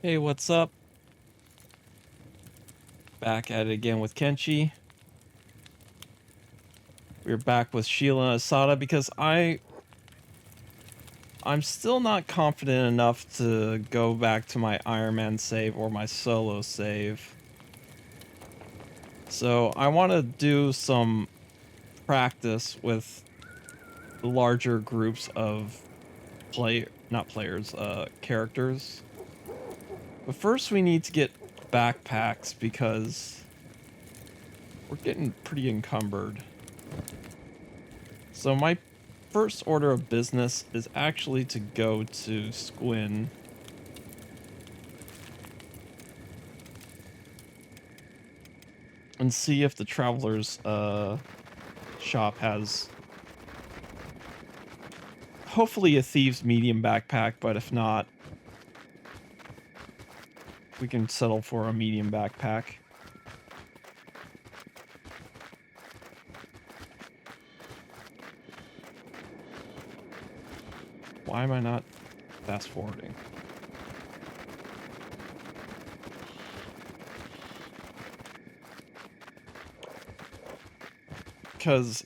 Hey, what's up? Back at it again with Kenshi. We're back with Sheila and Asada because I'm still not confident enough to go back to my Iron Man save or my solo save. So I want to do some practice with larger groups of characters. But first we need to get backpacks because we're getting pretty encumbered. So my first order of business is actually to go to Squin. And see if the Traveler's shop has hopefully a Thieves medium backpack, but if not, we can settle for a medium backpack. Why am I not fast forwarding? Because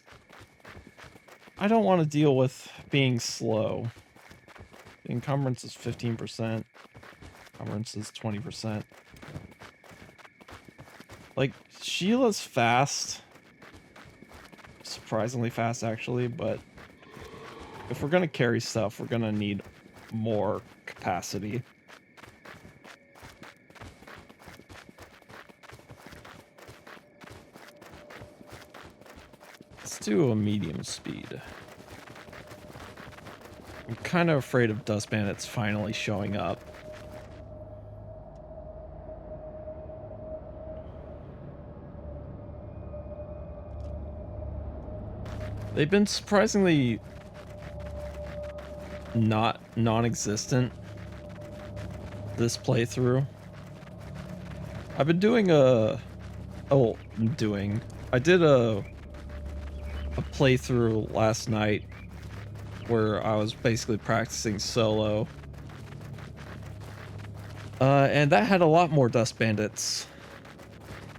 I don't want to deal with being slow. The encumbrance is 15%. Encumbrance is 20%. Like, Sheila's fast. Surprisingly fast, actually, but if we're gonna carry stuff, we're gonna need more capacity. Let's do a medium speed. I'm kind of afraid of dust bandits finally showing up. They've been surprisingly not non-existent this playthrough. I've been doing I did a playthrough last night where I was basically practicing solo. And that had a lot more dust bandits.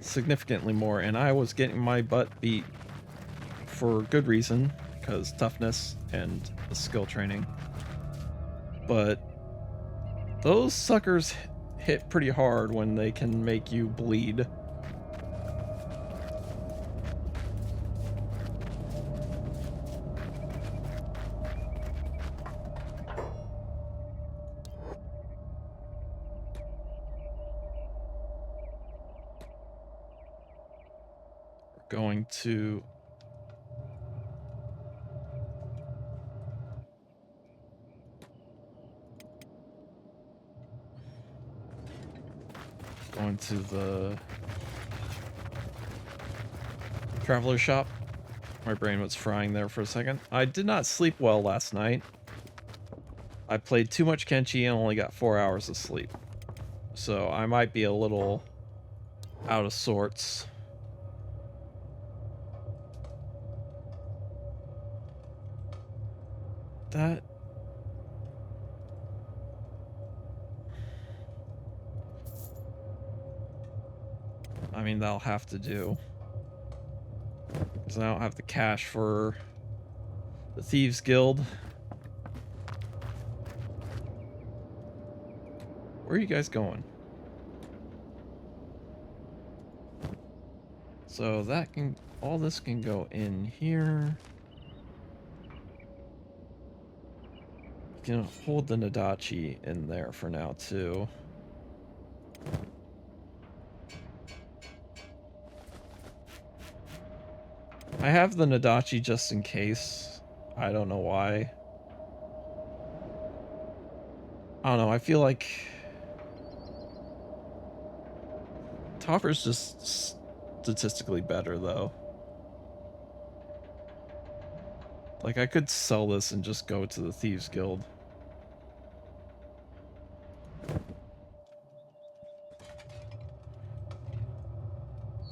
Significantly more, and I was getting my butt beat for good reason, because toughness and the skill training. But those suckers hit pretty hard when they can make you bleed. We're going to the Traveler shop. My brain was frying there for a second. I did not sleep well last night. I played too much Kenshi and only got 4 hours of sleep. So I might be a little out of sorts. That... I mean, that'll have to do. Because I don't have the cash for the Thieves Guild. Where are you guys going? So that can... all this can go in here. You can hold the Nadachi in there for now, too. I have the Nadachi just in case. I don't know why. I don't know, I feel like Topper's just statistically better, though. Like, I could sell this and just go to the Thieves Guild.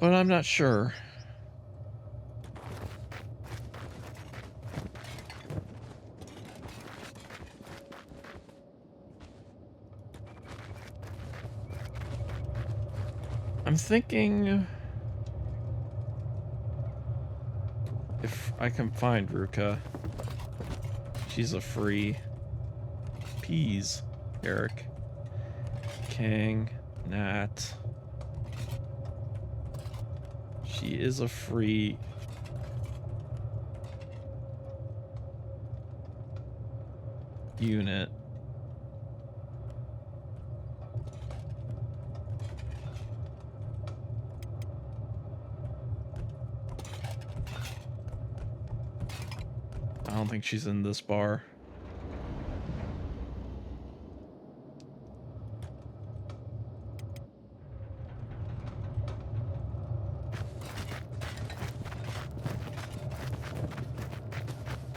But I'm not sure. I'm thinking if I can find Ruka. She's a free Peas. Eric. Kang. Nat. She is a free unit. I don't think she's in this bar.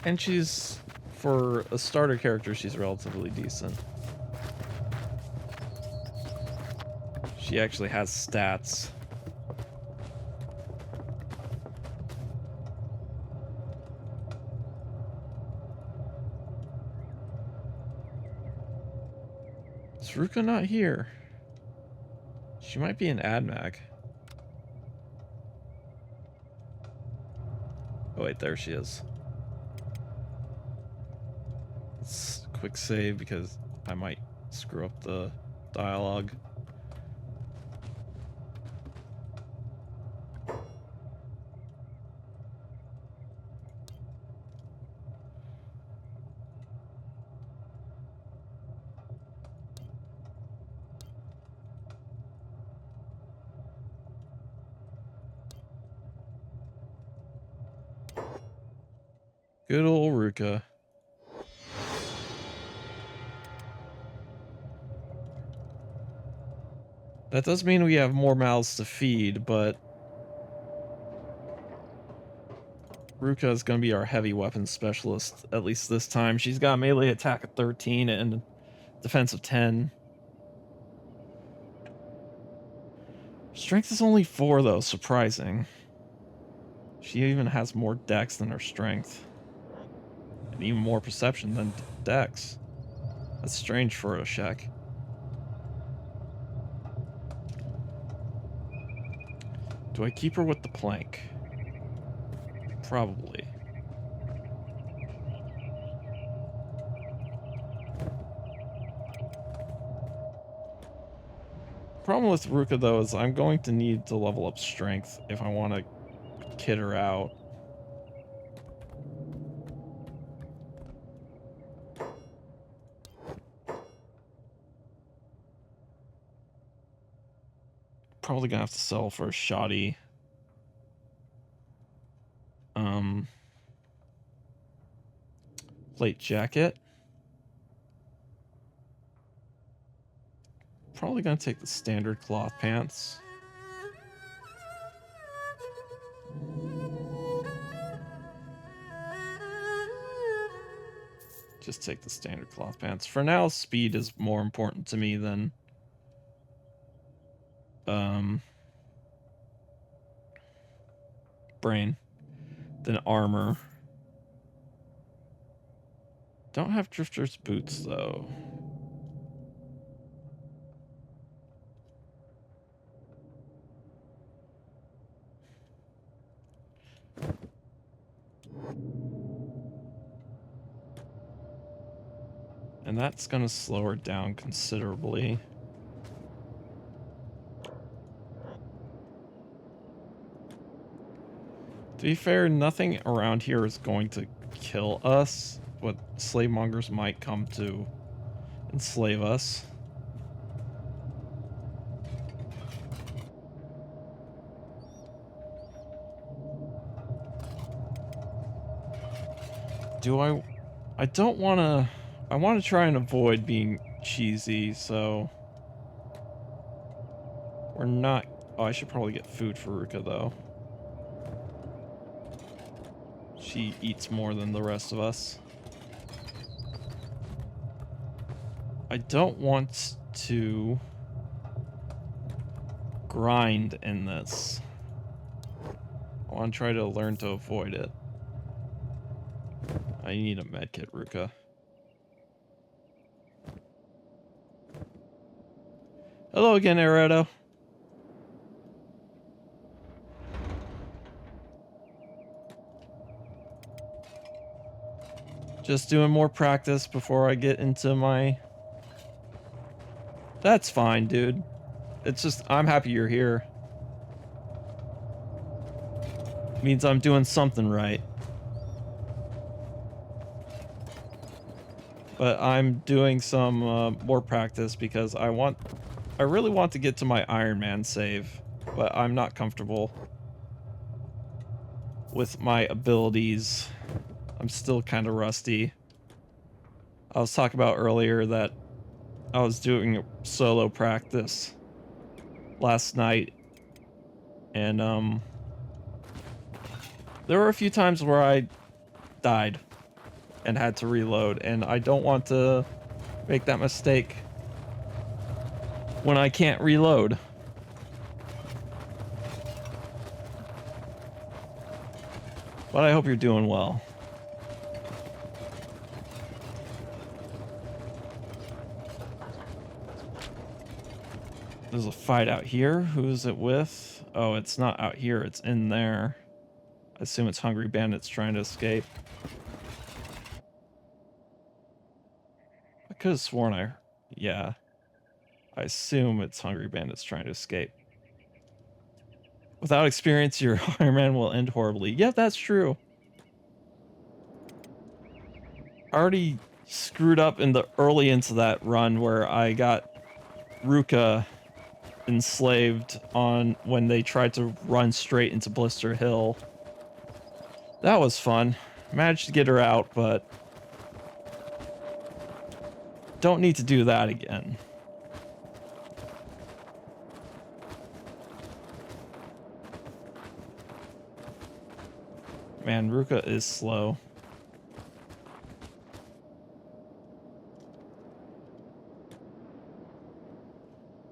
And she's, for a starter character, she's relatively decent. She actually has stats. Is Ruka not here? She might be in AdMag. Oh wait, there she is. Let's quick save because I might screw up the dialogue. Good old Ruka. That does mean we have more mouths to feed, but Ruka is going to be our heavy weapons specialist, at least this time. She's got melee attack of 13 and defense of 10. Strength is only 4, though, surprising. She even has more dex than her strength. And even more perception than dex. That's strange for a Shek. Do I keep her with the plank? Probably. Problem with Ruka, though, is I'm going to need to level up strength if I want to kid her out. Probably gonna have to sell for a shoddy. Plate jacket. Probably gonna take the standard cloth pants. Just take the standard cloth pants. For now, speed is more important to me than brain, than armor. Don't have Drifter's boots, though. And that's gonna slow her down considerably. To be fair, nothing around here is going to kill us, but slave mongers might come to enslave us. I don't want to... I want to try and avoid being cheesy, so... We're not... Oh, I should probably get food for Ruka, though. She eats more than the rest of us. I don't want to grind in this. I want to try to learn to avoid it. I need a medkit, Ruka. Hello again, Eredo. Just doing more practice before I get into my... That's fine, dude. It's just, I'm happy you're here. Means I'm doing something right. But I'm doing some more practice because I really want to get to my Iron Man save, but I'm not comfortable with my abilities. I'm still kind of rusty. I was talking about earlier that I was doing solo practice last night, and there were a few times where I died and had to reload, and I don't want to make that mistake when I can't reload. But I hope you're doing well. There's a fight out here. Who is it with? Oh, it's not out here. It's in there. I assume it's Hungry Bandits trying to escape. I could have sworn yeah. I assume it's Hungry Bandits trying to escape. Without experience, your Iron Man will end horribly. Yeah, that's true. I already screwed up in the early into that run where I got Ruka enslaved on when they tried to run straight into Blister Hill. That was fun. Managed to get her out, but don't need to do that again. Man, Ruka is slow.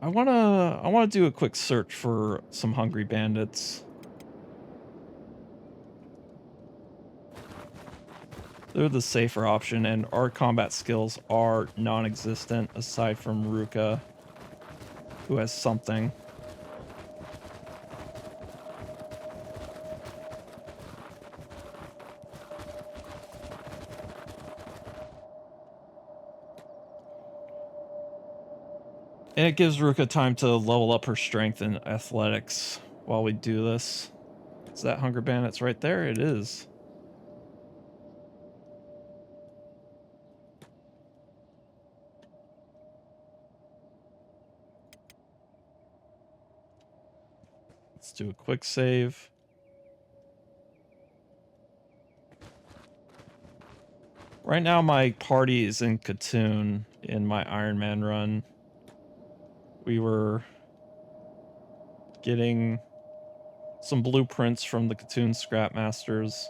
I wanna do a quick search for some Hungry Bandits. They're the safer option, and our combat skills are non-existent aside from Ruka, who has something. And it gives Ruka time to level up her strength and athletics while we do this. Is that Hungry Bandits right there? It is. Let's do a quick save. Right now my party is in Katoon in my Iron Man run. We were getting some blueprints from the Katoon Scrapmasters.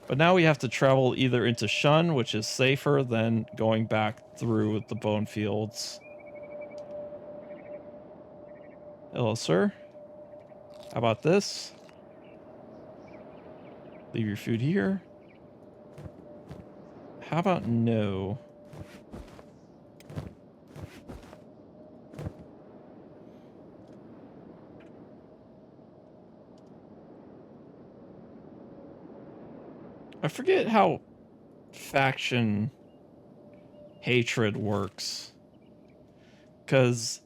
But now we have to travel either into Shun, which is safer than going back through the bone fields. Hello, sir. How about this? Leave your food here. How about no? I forget how faction hatred works. 'Cause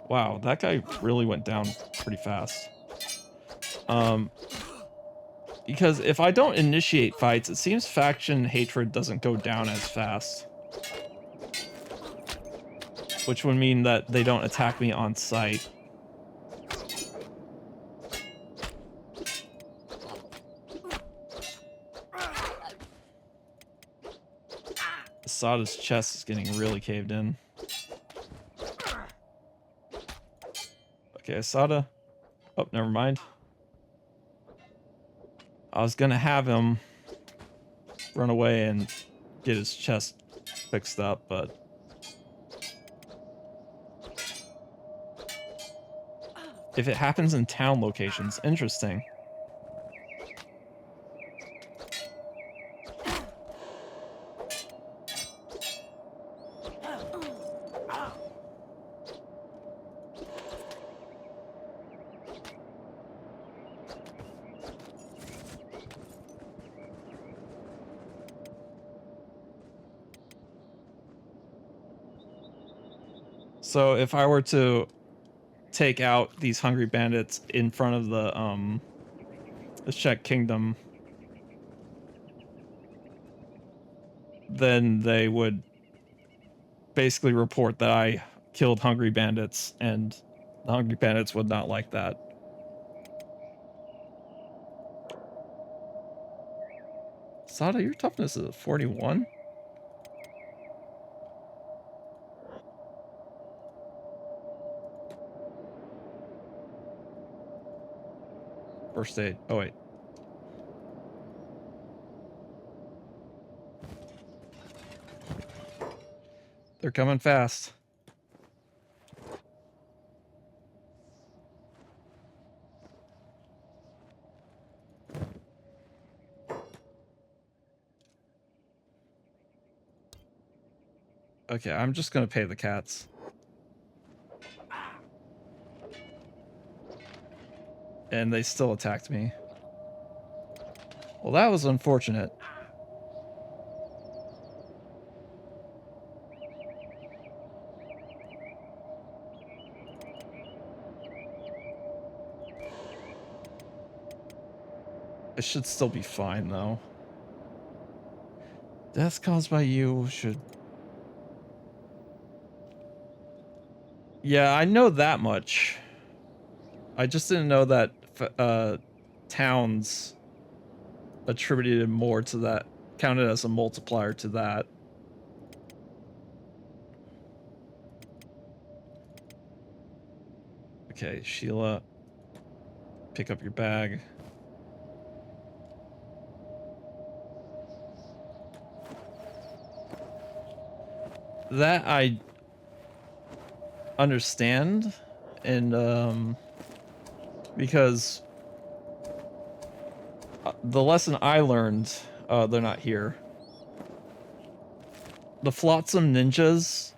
wow, that guy really went down pretty fast. Because if I don't initiate fights, it seems faction hatred doesn't go down as fast. Which would mean that they don't attack me on sight. Asada's chest is getting really caved in. Okay, Asada. Oh, never mind. I was gonna have him run away and get his chest fixed up, but... if it happens in town locations, interesting. So if I were to take out these hungry bandits in front of the Czech kingdom, then they would basically report that I killed hungry bandits, and the hungry bandits would not like that. Sada, your toughness is 41? First aid. Oh, wait. They're coming fast. Okay, I'm just gonna pay the cats. And they still attacked me. Well, that was unfortunate. It should still be fine, though. Death caused by you should... Yeah, I know that much. I just didn't know that towns attributed more to that, counted as a multiplier to that. Okay, Sheila, pick up your bag. That I understand, and because the lesson I learned, they're not here. The Flotsam Ninjas,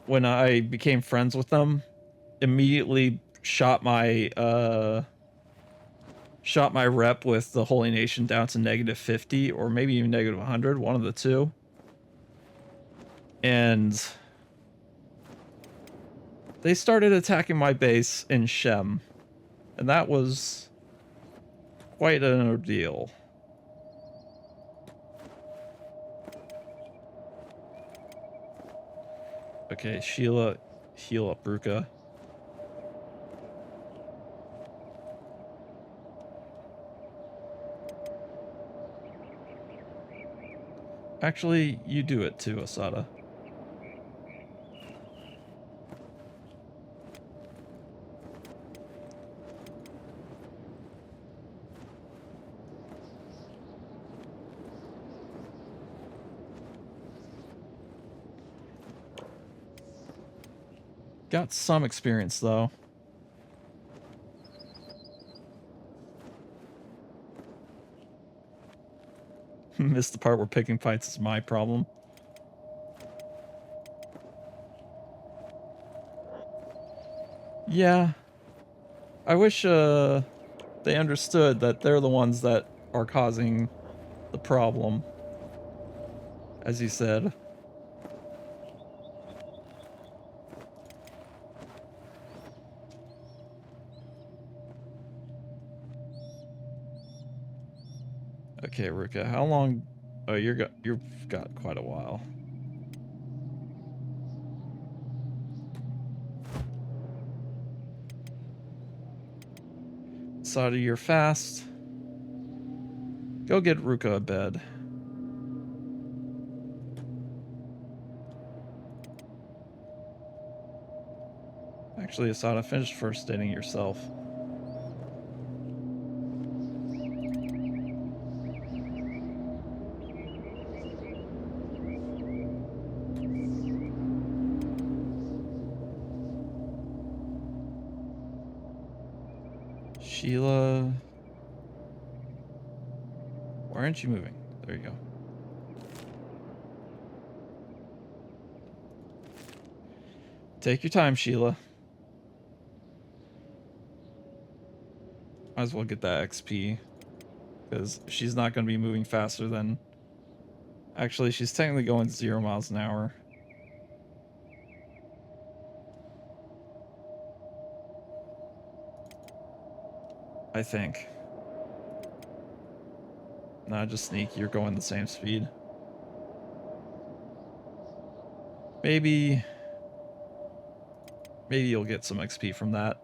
when I became friends with them, immediately shot my rep with the Holy Nation down to -50 or maybe even -100, one of the two. And they started attacking my base in Shem, and that was quite an ordeal. Okay, Sheila, heal up Ruka. Actually, you do it too, Asada. Got some experience, though. Missed the part where picking fights is my problem. Yeah. I wish, they understood that they're the ones that are causing the problem. As you said. Okay, Ruka, how long? Oh, you've got quite a while. Sada, you're fast. Go get Ruka a bed. Actually, Asada, finish first aiding yourself. Sheila... Why aren't you moving? There you go. Take your time, Sheila. Might as well get that XP. Because she's not going to be moving faster than... Actually, she's technically going 0 miles an hour. I think. Nah, just sneak. You're going the same speed. Maybe you'll get some XP from that.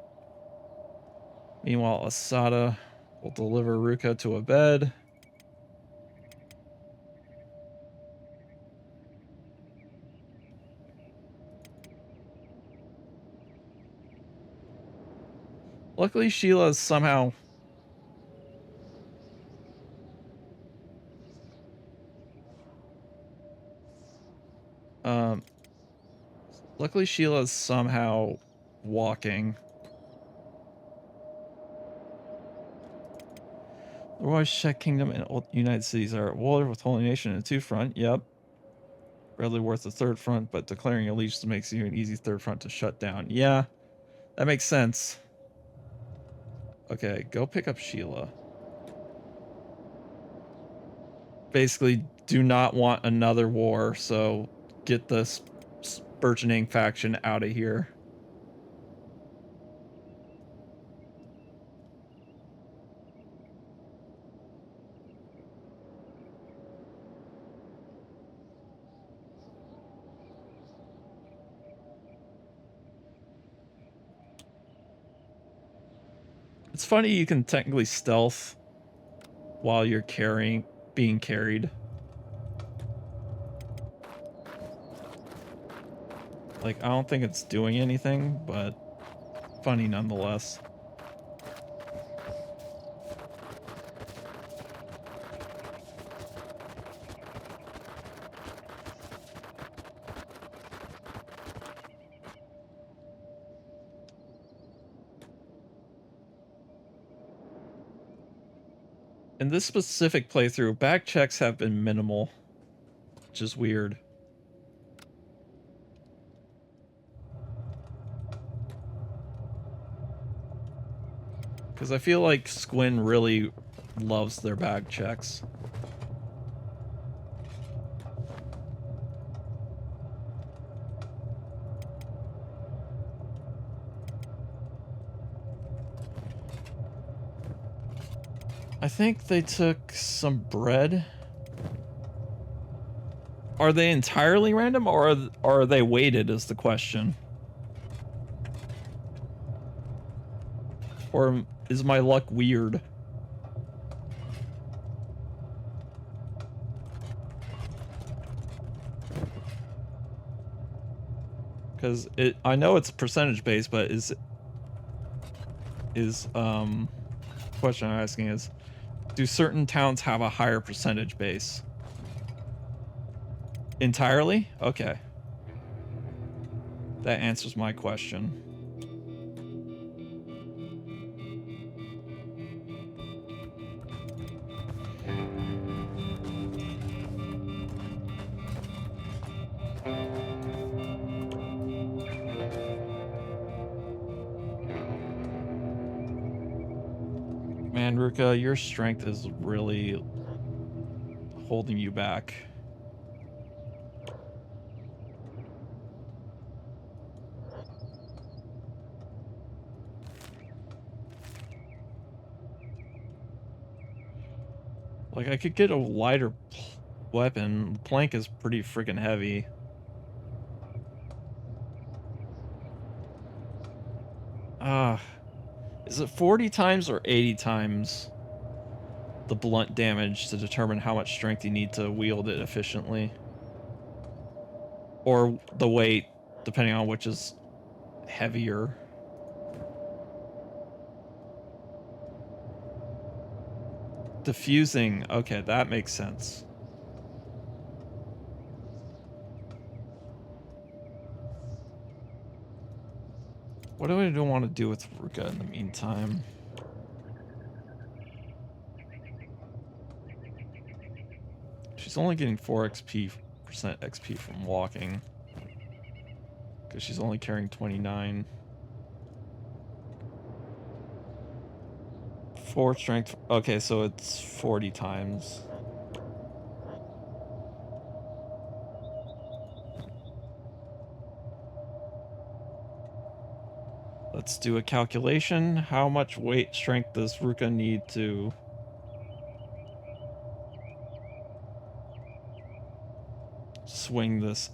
Meanwhile, Asada will deliver Ruka to a bed. Luckily, Sheila's somehow... Luckily, Sheila's somehow walking. The Royal Czech Kingdom and United Cities are at war with Holy Nation in a two-front. Yep. Barely worth a third front, but declaring allegiance makes you an easy third front to shut down. Yeah, that makes sense. Okay, go pick up Sheila. Basically, do not want another war, so get this burgeoning faction out of here. It's funny you can technically stealth while you're being carried. Like, I don't think it's doing anything, but funny nonetheless. In this specific playthrough, back checks have been minimal, which is weird. Because I feel like Squin really loves their bag checks. I think they took some bread. Are they entirely random, or are they weighted is the question? Or is my luck weird? Because I know it's percentage based, but question I'm asking is, do certain towns have a higher percentage base? Entirely? Okay. That answers my question. Man, Ruka, your strength is really holding you back. Like, I could get a lighter weapon. The plank is pretty freaking heavy. Is it 40 times or 80 times the blunt damage to determine how much strength you need to wield it efficiently? Or the weight, depending on which is heavier. Diffusing, okay, that makes sense. What do I want to do with Ruka in the meantime? She's only getting 4% XP from walking. Because she's only carrying 29. 4 strength. Okay, so it's 40 times. Let's do a calculation. How much weight strength does Ruka need to swing this?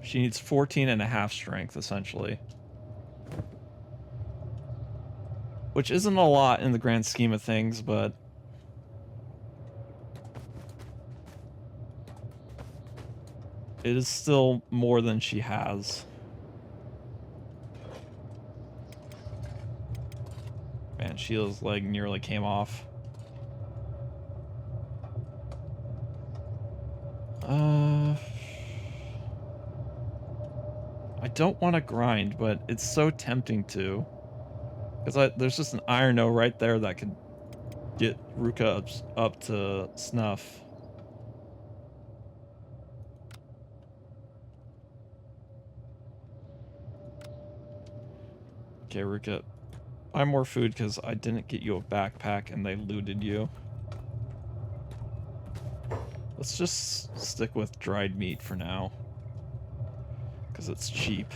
She needs 14.5 strength, essentially. Which isn't a lot in the grand scheme of things, but... it is still more than she has. Man, Sheila's leg nearly came off. I don't want to grind, but it's so tempting to. Because there's just an iron ore right there that could get Ruka up to snuff. Okay, Ruka. Buy more food because I didn't get you a backpack and they looted you. Let's just stick with dried meat for now. Because it's cheap.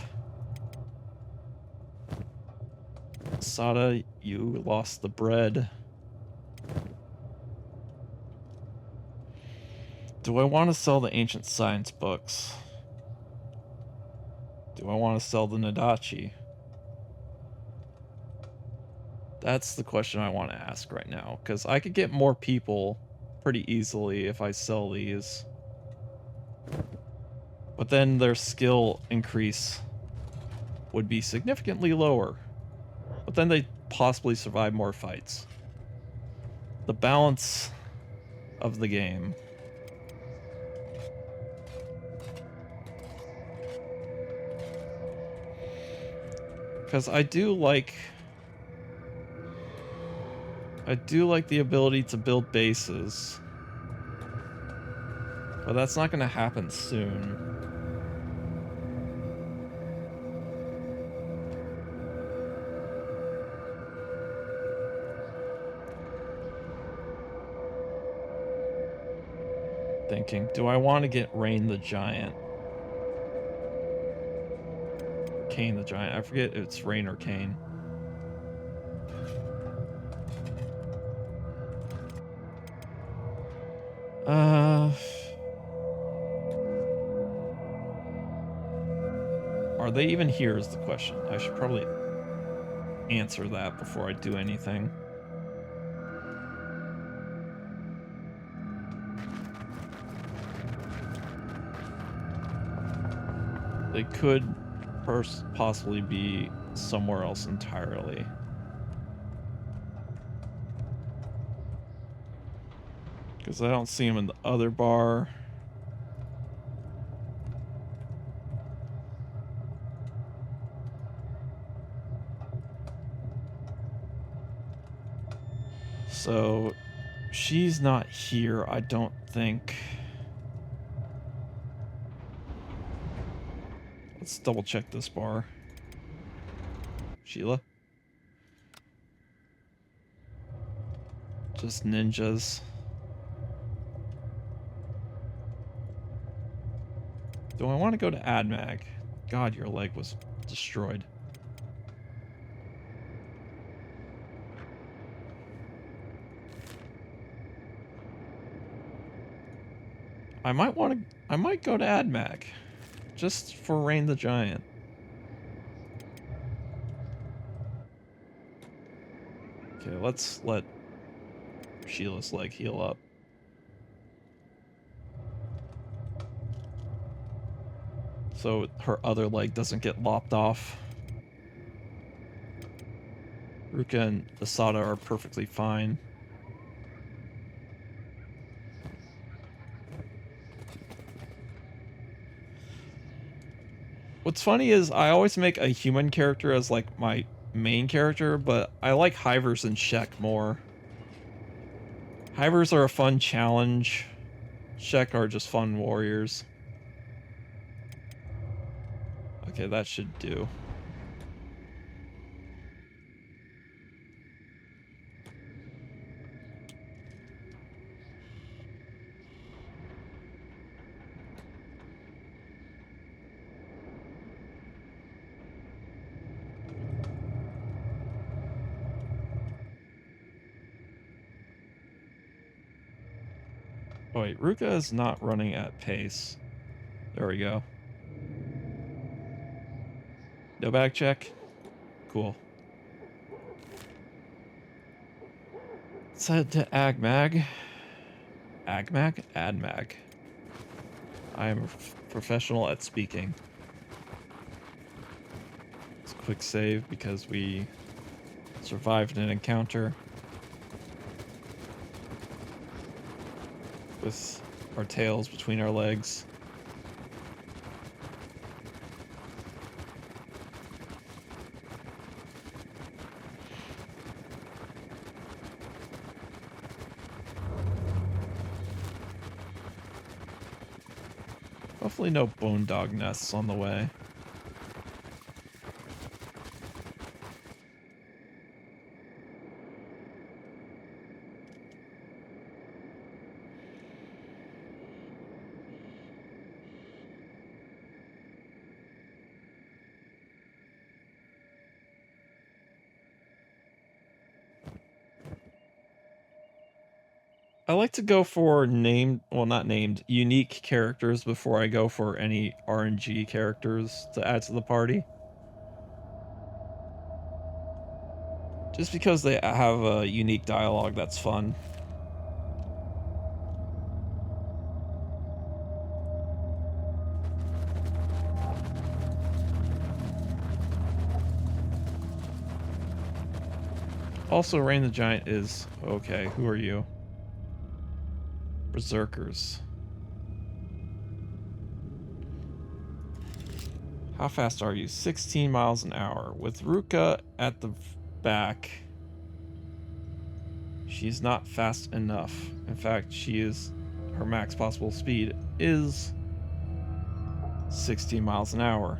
Sada, you lost the bread. Do I want to sell the ancient science books? Do I want to sell the Nadachi? That's the question I want to ask right now, because I could get more people pretty easily if I sell these. But then their skill increase would be significantly lower. But then they'd possibly survive more fights. The balance of the game. Because I do like the ability to build bases. But that's not going to happen soon. Thinking, do I want to get Rain the Giant? Kane the Giant. I forget if it's Rain or Kane. Are they even here is the question. I should probably answer that before I do anything. They could possibly be somewhere else entirely. Because I don't see them in the other bar. So, she's not here, I don't think. Let's double check this bar. Sheila? Just ninjas. Do I want to go to AdMag? God, your leg was destroyed. I might go to AdMag. Just for Rain the Giant. Okay, let's let Sheila's leg heal up. So her other leg doesn't get lopped off. Ruka and Asada are perfectly fine. What's funny is I always make a human character as like my main character, but I like Hivers and Shek more. Hivers are a fun challenge. Shek are just fun warriors. Okay, that should do. Oh wait, Ruka is not running at pace. There we go. No back check. Cool. Let's head to Agmag. Agmag? Admag. I am a professional at speaking. It's a quick save because we survived an encounter with our tails between our legs. Hopefully no bone dog nests on the way. I like to go for unique characters before I go for any RNG characters to add to the party. Just because they have a unique dialogue that's fun. Also, Rain the Giant is... Okay, who are you? Berserkers. How fast are you? 16 miles an hour. With Ruka at the back, she's not fast enough. In fact, her max possible speed is 16 miles an hour.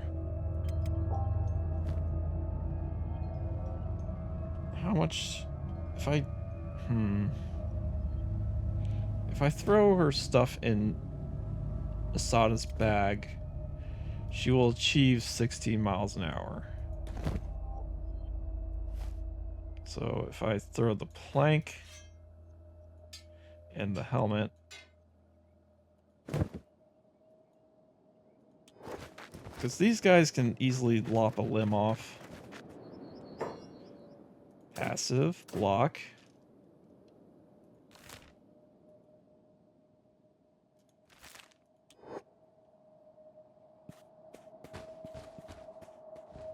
How much... If I throw her stuff in Asada's bag, she will achieve 16 miles an hour. So if I throw the plank and the helmet, because these guys can easily lop a limb off. Passive, block.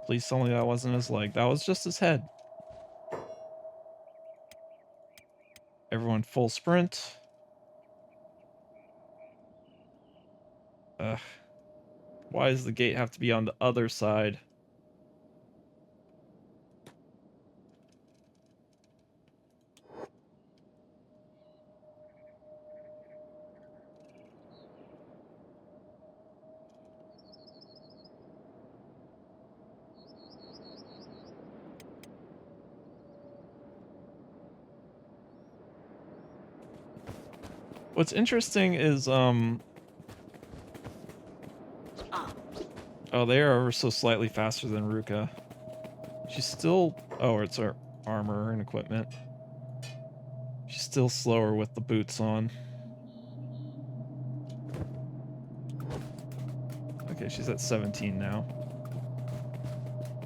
Please tell me that wasn't his leg. That was just his head. Everyone full sprint. Ugh. Why does the gate have to be on the other side? What's interesting is, oh, they are ever so slightly faster than Ruka. She's still... Oh, it's her armor and equipment. She's still slower with the boots on. Okay, she's at 17 now.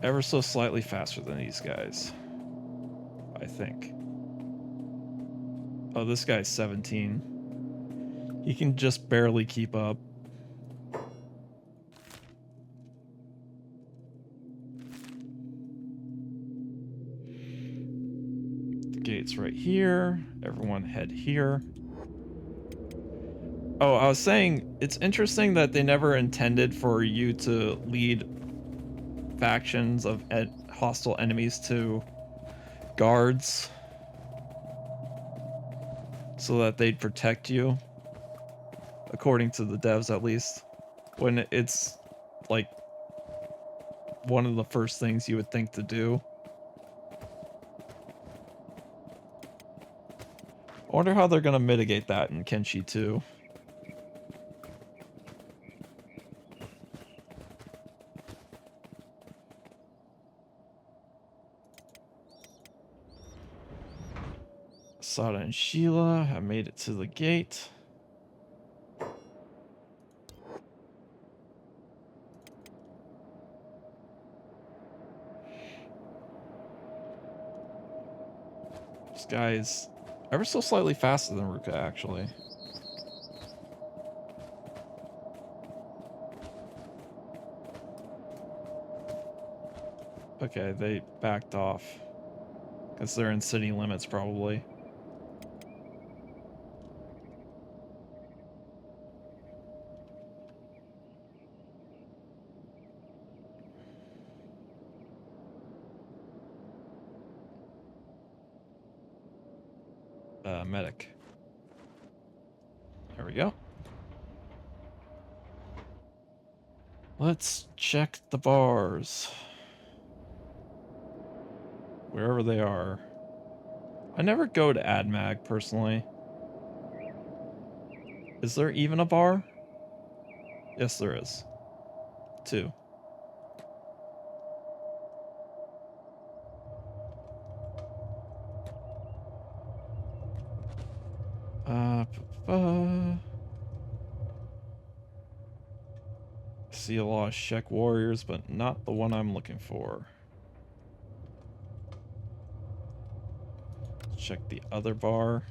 Ever so slightly faster than these guys, I think. Oh, this guy's 17. He can just barely keep up. The gate's right here. Everyone head here. Oh, I was saying, it's interesting that they never intended for you to lead factions of hostile enemies to guards so that they'd protect you, according to the devs at least, when it's like one of the first things you would think to do. I wonder how they're gonna mitigate that in Kenshi 2. Asada and Sheila have made it to the gate. This guy is ever so slightly faster than Ruka, actually. Okay, they backed off. Because they're in city limits, probably. Medic. There we go. Let's check the bars. Wherever they are. I never go to AdMag, personally. Is there even a bar? Yes, there is. 2. See a lot of Shek warriors, but not the one I'm looking for. Check the other bar.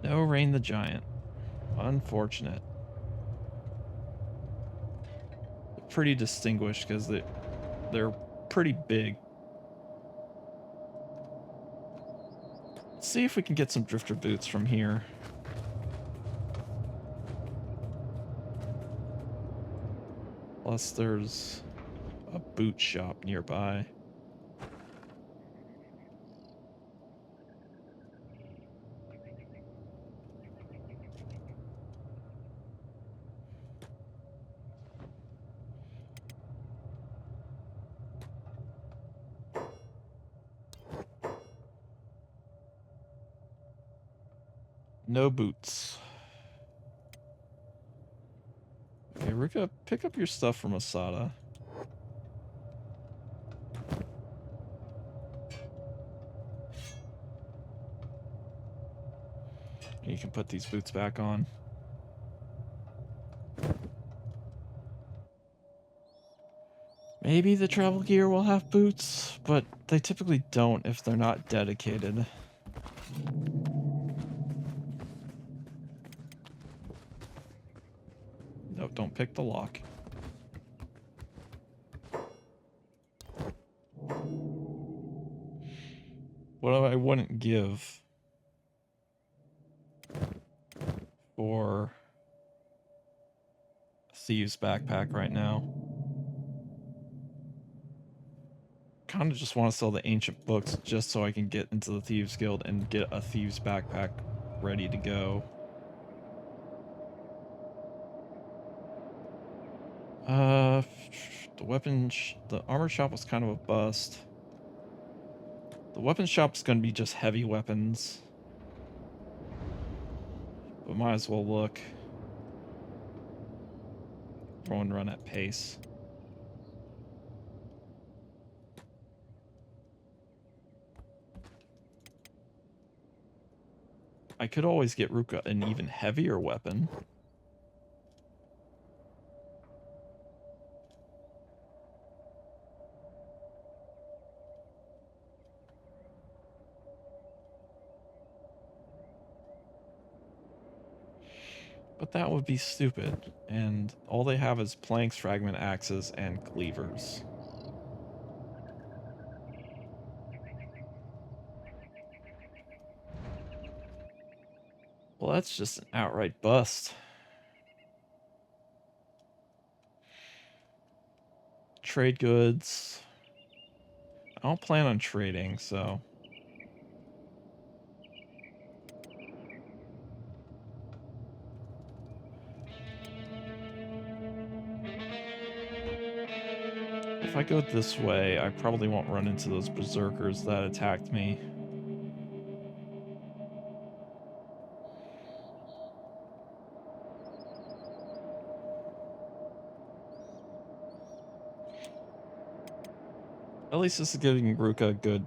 No Rain the Giant. Unfortunate. Pretty distinguished because they're pretty big. Let's see if we can get some drifter boots from here. Plus there's a boot shop nearby. No boots. Okay, Rika, pick up your stuff from Asada. You can put these boots back on. Maybe the travel gear will have boots, but they typically don't if they're not dedicated. No, don't pick the lock. What I wouldn't give for a Thieves' backpack right now. Kind of just want to sell the ancient books just so I can get into the Thieves Guild and get a Thieves' backpack ready to go. The armor shop was kind of a bust. The weapon shop's gonna be just heavy weapons. But might as well look. Throw and run at pace. I could always get Ruka an even heavier weapon. But that would be stupid, and all they have is planks, fragment axes, and cleavers. Well, that's just an outright bust. Trade goods. I don't plan on trading, so... If I go this way, I probably won't run into those berserkers that attacked me. At least this is giving Ruka good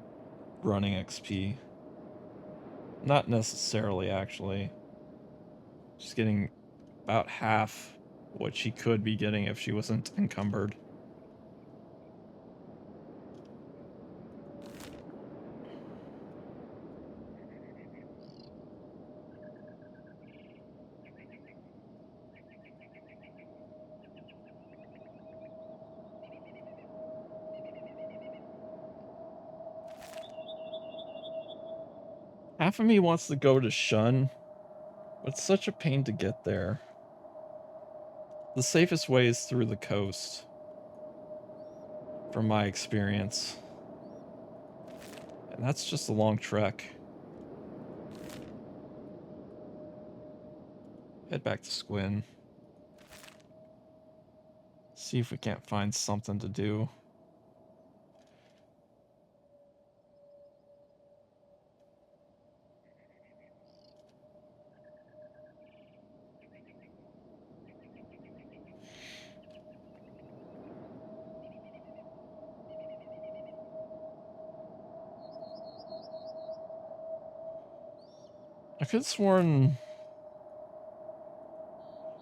running XP. Not necessarily, actually. She's getting about half what she could be getting if she wasn't encumbered. Half of me wants to go to Shun, but it's such a pain to get there. The safest way is through the coast, from my experience. And that's just a long trek. Head back to Squin. See if we can't find something to do. I could have sworn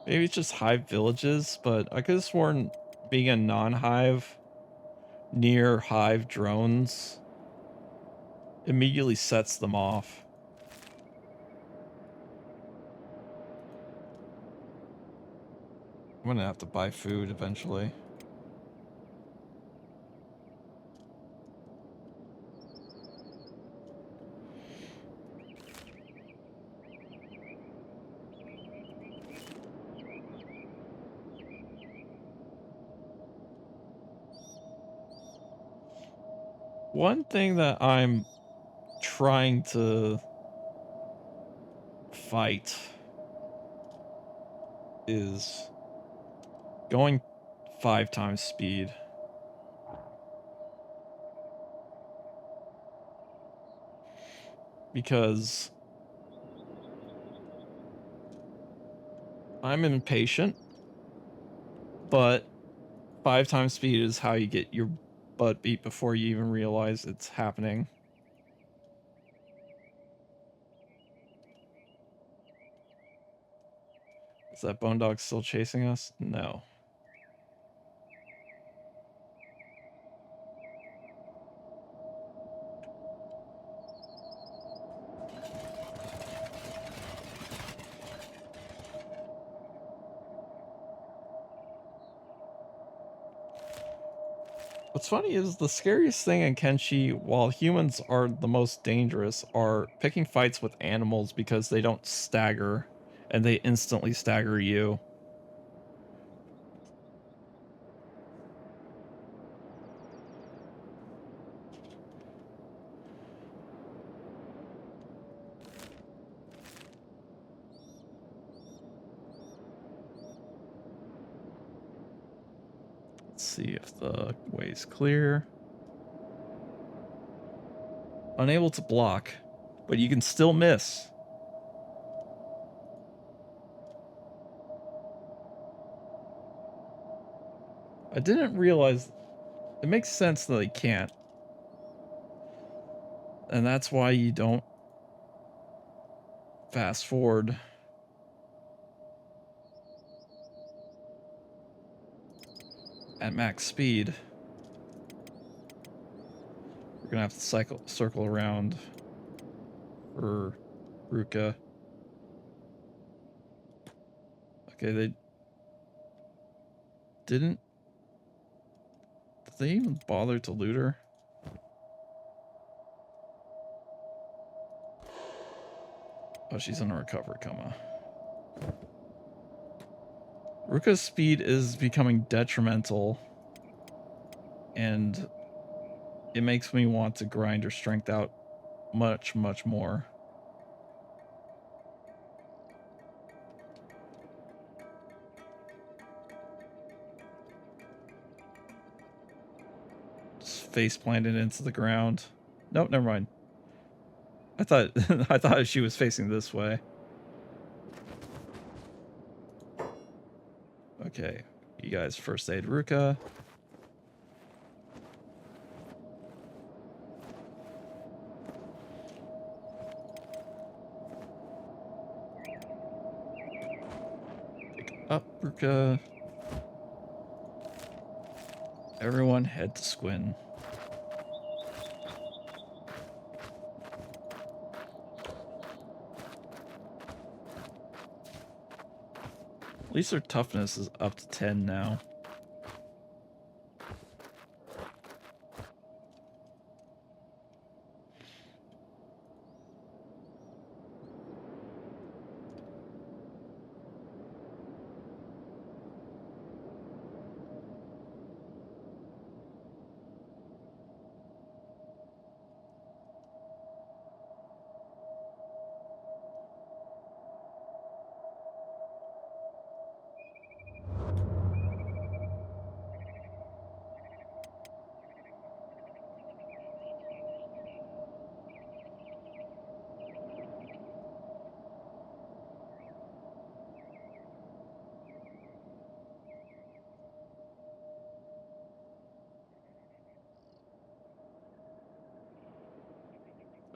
maybe it's just hive villages, but I could have sworn being a non-hive near hive drones immediately sets them off. I'm gonna have to buy food eventually. One thing that I'm trying to fight is going 5 times speed. Because I'm impatient, but 5 times speed is how you get your butt beat before you even realize it's happening. Is that bone dog still chasing us? No. What's funny is the scariest thing in Kenshi, while humans are the most dangerous, are picking fights with animals because they don't stagger, and they instantly stagger you. Let's see if the way's clear. Unable to block, but you can still miss. I didn't realize... It makes sense that they can't. And that's why you don't fast forward. At max speed. We're gonna have to circle around for Ruka. Okay, they didn't... Did they even bother to loot her? Oh, she's in a recovery coma. Ruka's speed is becoming detrimental, and it makes me want to grind her strength out much, much more. Just face planted into the ground. Nope, never mind. I thought I thought she was facing this way. Okay, you guys first aid Ruka. Up, Ruka. Everyone head to Squin. At least their toughness is up to 10 now.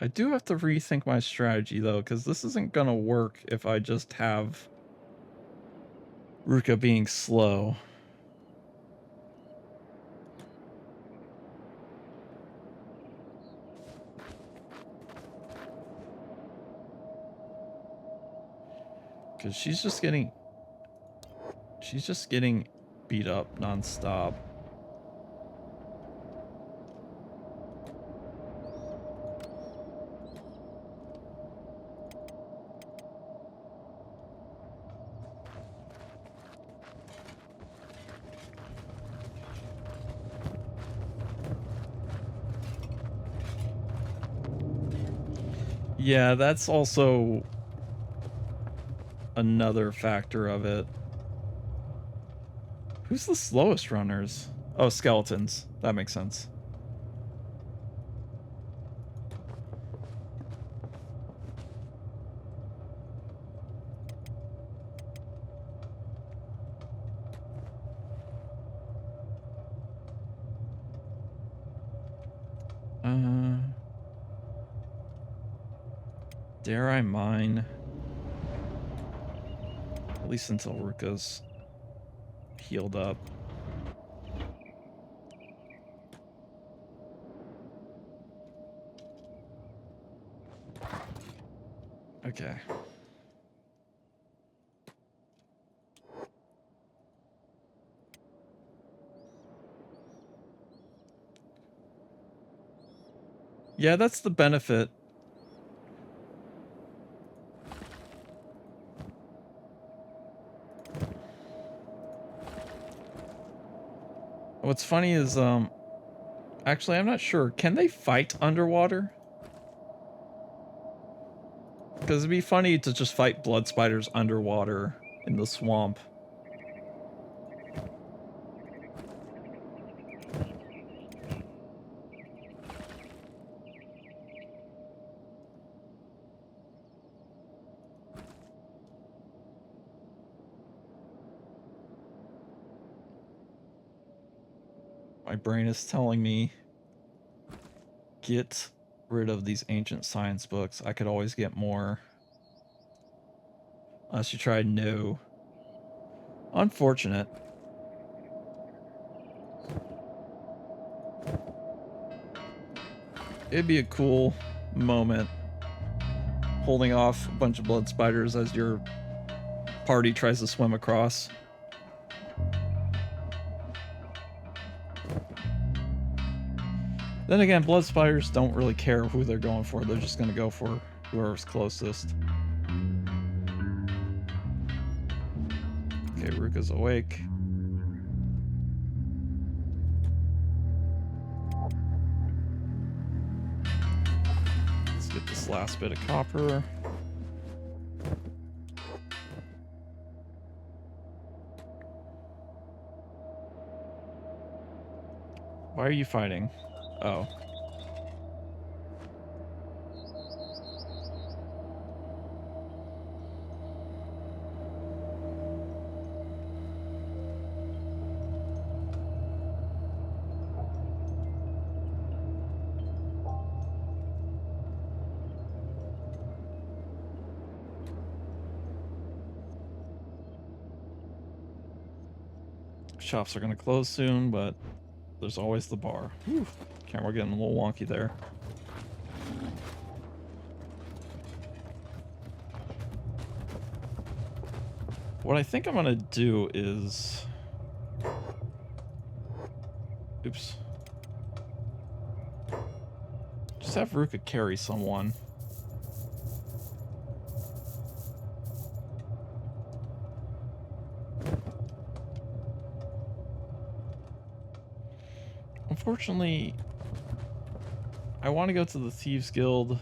I do have to rethink my strategy, though, because this isn't going to work if I just have Ruka being slow. Because she's just getting beat up nonstop. Yeah, that's also another factor of it. Who's the slowest runners? Oh, skeletons. That makes sense. Dare I mine? At least until Ruka's healed up. Okay. Yeah, that's the benefit. What's funny is, actually, I'm not sure. Can they fight underwater? Because it'd be funny to just fight blood spiders underwater in the swamp. My brain is telling me, get rid of these ancient science books. I could always get more. Unless you tried no. Unfortunate. It'd be a cool moment holding off a bunch of blood spiders as your party tries to swim across. Then again, blood spiders don't really care who they're going for. They're just going to go for whoever's closest. Okay, Ruka's awake. Let's get this last bit of copper. Why are you fighting? Oh. Shops are gonna close soon, but there's always the bar. Whew. Camera getting a little wonky there. What I think I'm gonna do is... Oops. Just have Ruka carry someone. Unfortunately, I want to go to the Thieves Guild,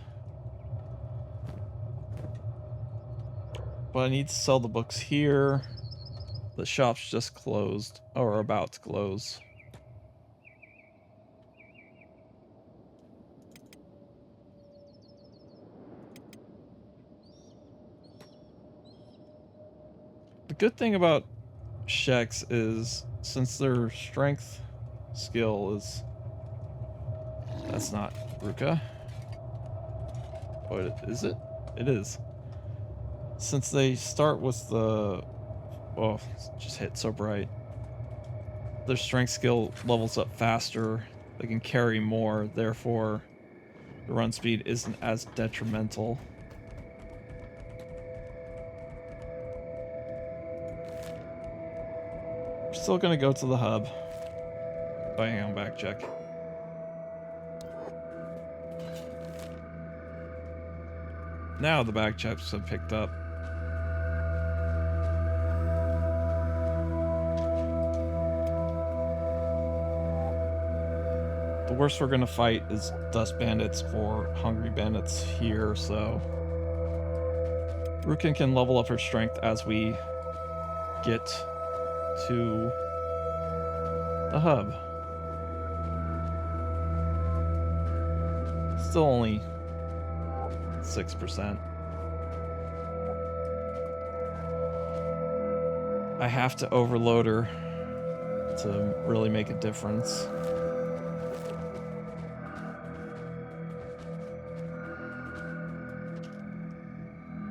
but I need to sell the books here. The shop's just closed, or about to close. The good thing about Sheks is, since their strength skill is... That's not Ruka. Oh, is it? It is. Since they start with the... Oh, just hit so bright. Their strength skill levels up faster. They can carry more, therefore the run speed isn't as detrimental. We're still gonna go to the hub. Oh, hang on, back check. Now the back checks have picked up. The worst we're gonna fight is Dust Bandits or Hungry Bandits here, so... Rukin can level up her strength as we get to the hub. Still only 6%. I have to overload her to really make a difference.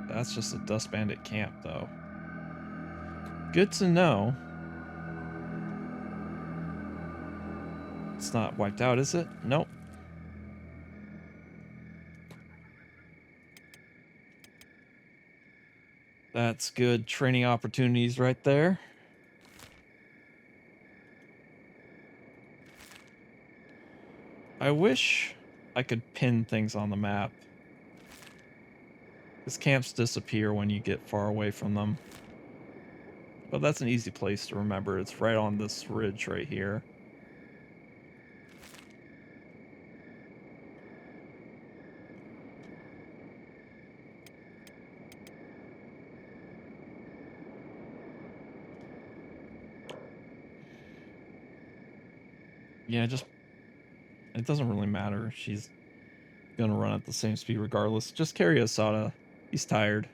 That's just a Dust Bandit camp, though. Good to know. It's not wiped out, is it? Nope. That's good training opportunities right there. I wish I could pin things on the map. Because camps disappear when you get far away from them. But that's an easy place to remember. It's right on this ridge right here. Yeah, just... It doesn't really matter. She's gonna run at the same speed regardless. Just carry Asada. He's tired.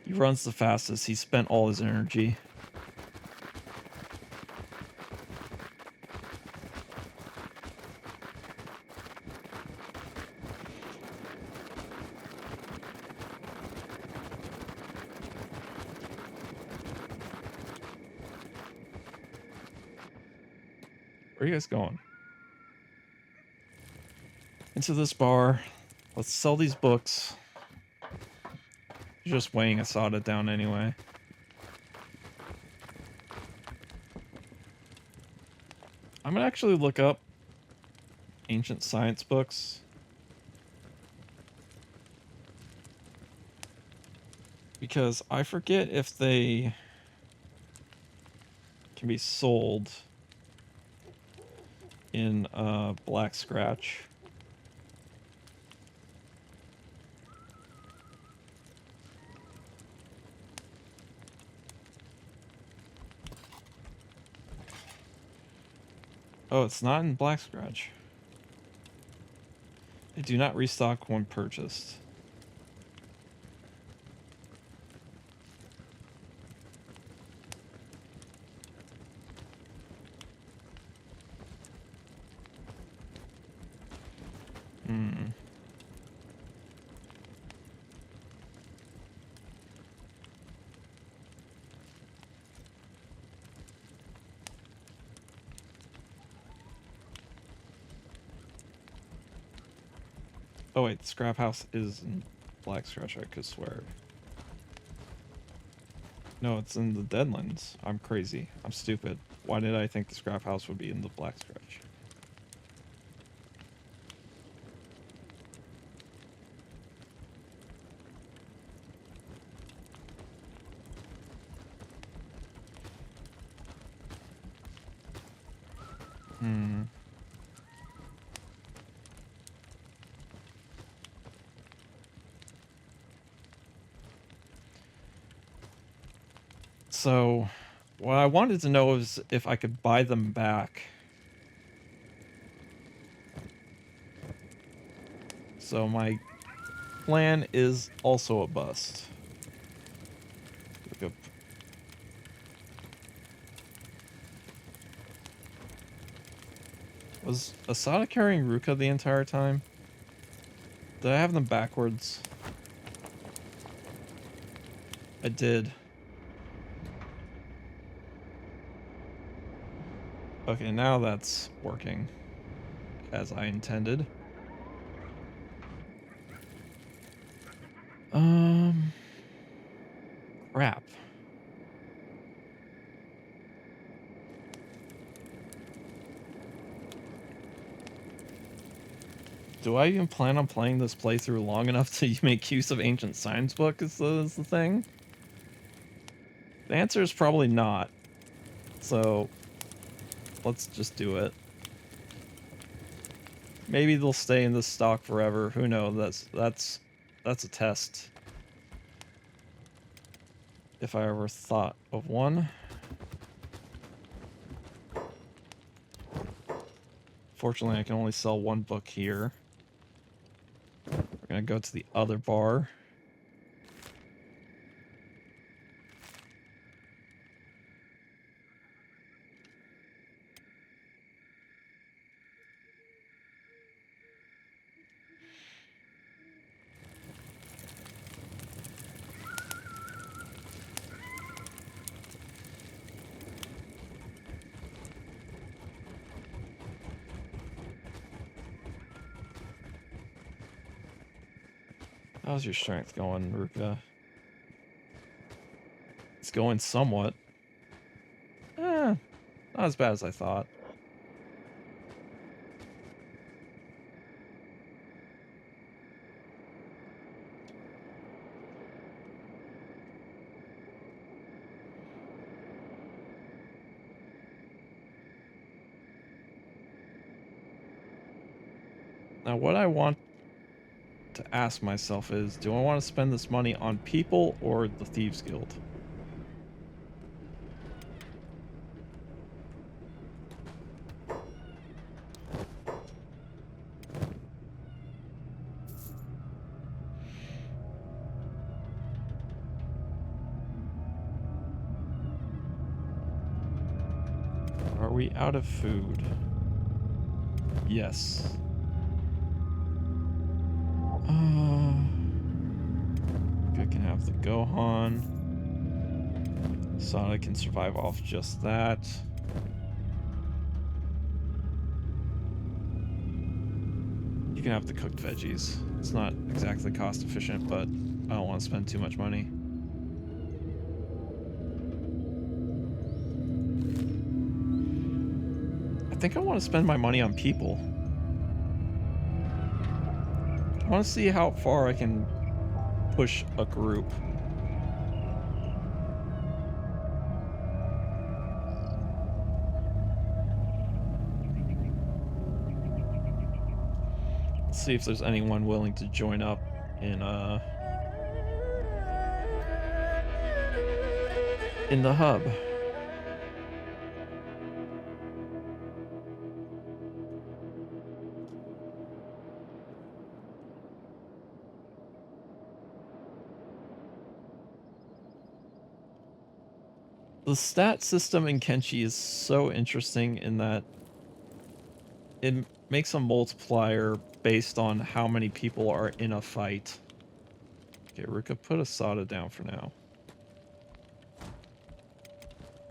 He runs the fastest. He spent all his energy. Where are you guys going? Into this bar. Let's sell these books. You're just weighing Asada down anyway. I'm gonna actually look up ancient science books. Because I forget if they can be sold in Black Scratch. Oh, it's not in Black Scratch. They do not restock when purchased. Oh wait, the scrap house is in Black Scratch, I could swear. No, it's in the Deadlands. I'm crazy. I'm stupid. Why did I think the scrap house would be in the Black Scratch? Hmm. So, what I wanted to know is if I could buy them back. So my plan is also a bust. Look up. Was Asada carrying Ruka the entire time? Did I have them backwards? I did. Okay, now that's working as I intended. Crap. Do I even plan on playing this playthrough long enough to make use of Ancient Science Book is the thing? The answer is probably not. So, let's just do it. Maybe they'll stay in this stock forever. Who knows? That's a test. If I ever thought of one. Fortunately, I can only sell one book here. We're gonna go to the other bar. How's your strength going, Ruka? It's going somewhat. Not as bad as I thought. Now, what I want to ask myself is, do I want to spend this money on people or the Thieves Guild? Are we out of food? Yes. I can have the Gohan. Sonic can survive off just that. You can have the cooked veggies. It's not exactly cost efficient, but I don't want to spend too much money. I think I want to spend my money on people. I want to see how far I can push a group. Let's see if there's anyone willing to join up in the hub. The stat system in Kenshi is so interesting in that it makes a multiplier based on how many people are in a fight. Okay, Ruka, put Asada down for now.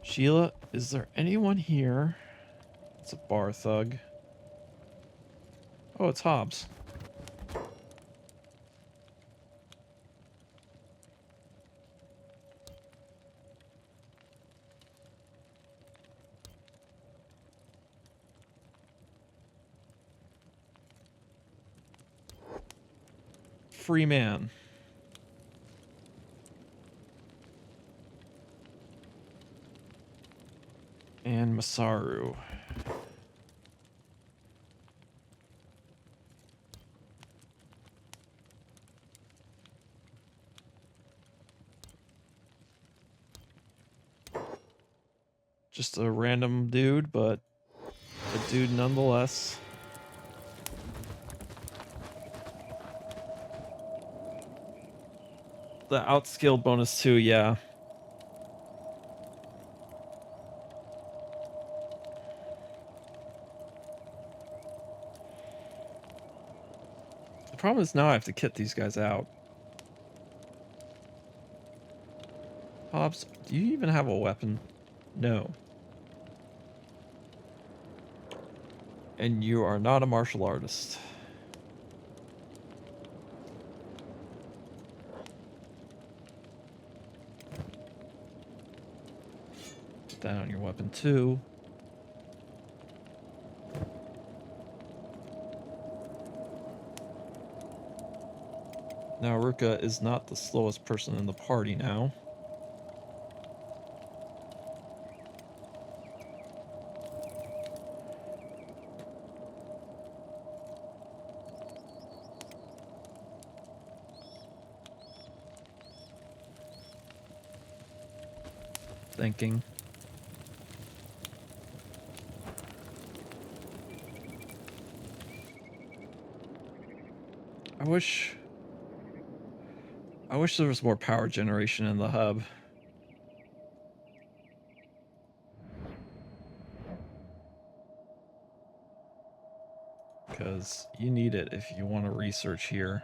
Sheila, is there anyone here? It's a bar thug. Oh, it's Hobbs. free man. And Masaru. Just a random dude, but a dude nonetheless. The outskilled bonus too, yeah. The problem is now I have to kit these guys out. Hobbs, do you even have a weapon? No. And you are not a martial artist. Put that on your weapon too. Now Ruka is not the slowest person in the party now. Thinking. I wish there was more power generation in the hub. Because you need it if you want to research here.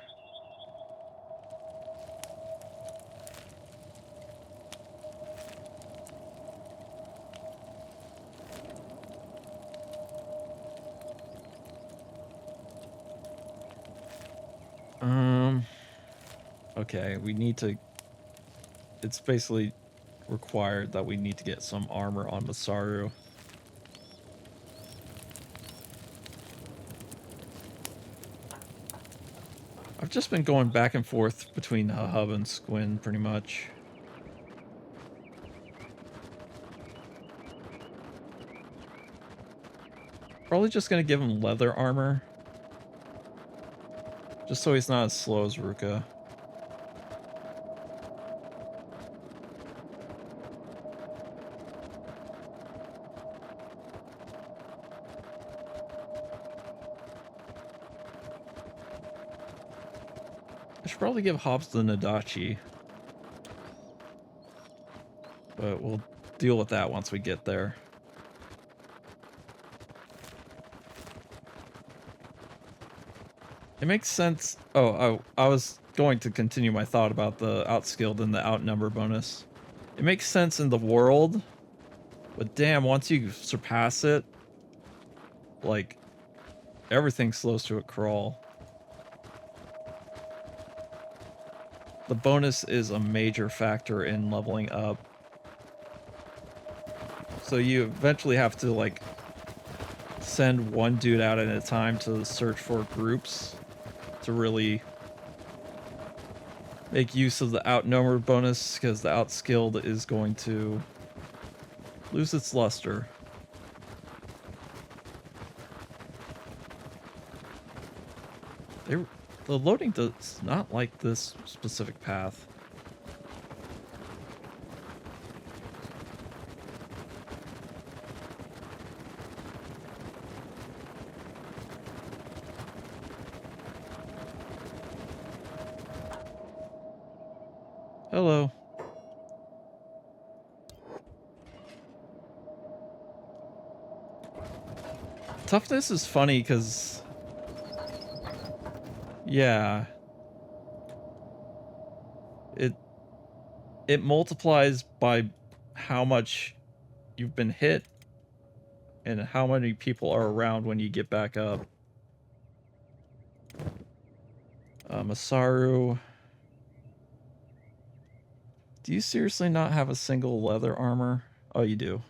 Okay, we need to... It's basically required that we need to get some armor on Masaru. I've just been going back and forth between Hub and Squin, pretty much. Probably just gonna give him leather armor. Just so he's not as slow as Ruka. I should probably give Hobbs the Nadachi. But we'll deal with that once we get there. It makes sense. Oh, I was going to continue my thought about the outskilled and the outnumber bonus. It makes sense in the world, but damn, once you surpass it, like, everything slows to a crawl. The bonus is a major factor in leveling up. So you eventually have to, like, send one dude out at a time to search for groups to really make use of the outnumbered bonus, because the outskilled is going to lose its luster. The loading does not like this specific path. Hello. Toughness is funny because... Yeah. It multiplies by how much you've been hit and how many people are around when you get back up. Masaru... Do you seriously not have a single leather armor? Oh, you do.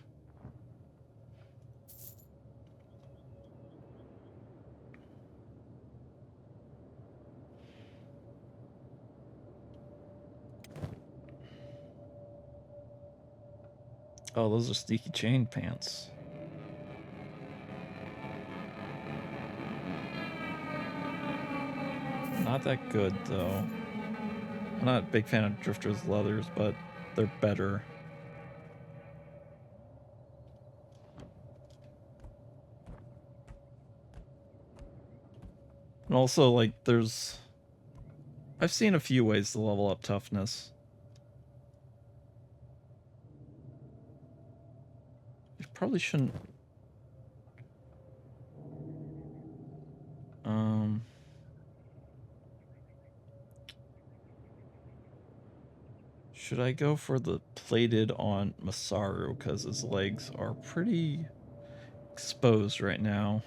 Oh, those are sneaky chain pants. Not that good, though. I'm not a big fan of Drifter's leathers, but they're better. And also, like, I've seen a few ways to level up toughness. You probably shouldn't... Should I go for the plated on Masaru, because his legs are pretty exposed right now.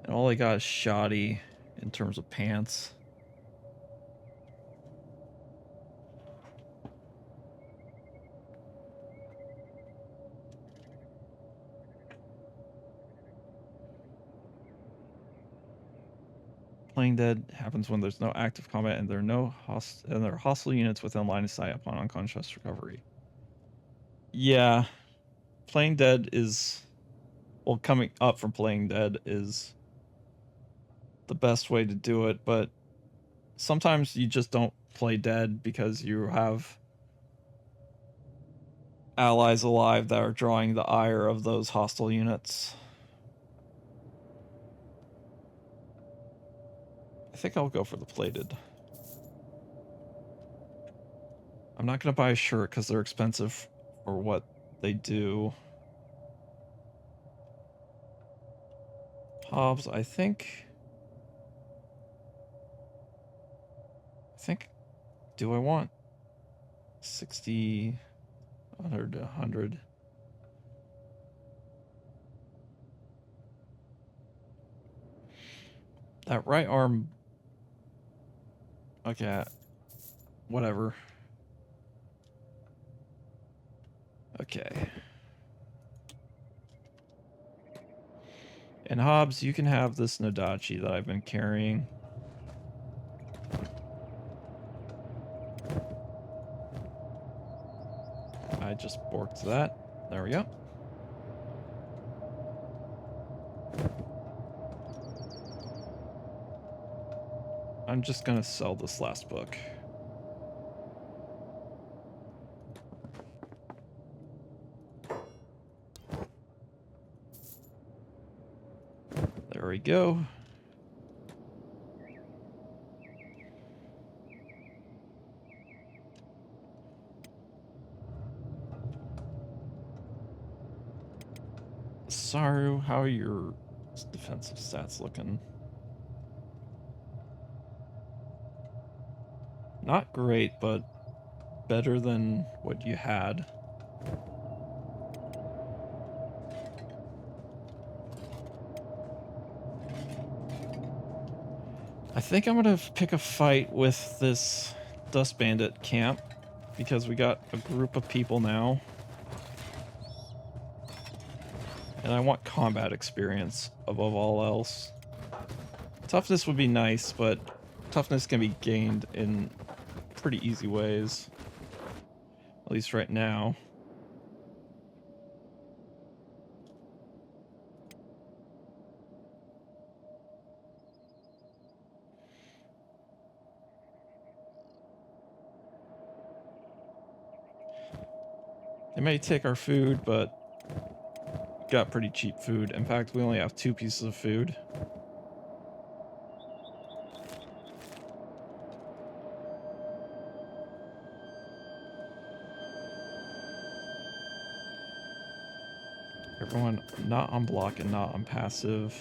And all I got is shoddy in terms of pants. Playing dead happens when there's no active combat and there are hostile units within line of sight upon unconscious recovery. Yeah, playing dead is, well, coming up from playing dead is the best way to do it, but sometimes you just don't play dead because you have allies alive that are drawing the ire of those hostile units. I think I'll go for the plated. I'm not going to buy a shirt because they're expensive for what they do. Hobbs, I think, do I want 60, 100 to 100? That right arm, okay, whatever. Okay. And Hobbs, you can have this Nodachi that I've been carrying. I just borked that. There we go. I'm just gonna sell this last book. There we go. Saru, how are your defensive stats looking? Not great, but better than what you had. I think I'm gonna pick a fight with this Dust Bandit camp because we got a group of people now. And I want combat experience above all else. Toughness would be nice, but toughness can be gained in pretty easy ways. At least right now. They may take our food, but got pretty cheap food. In fact, we only have 2 pieces of food. Everyone not on block and not on passive.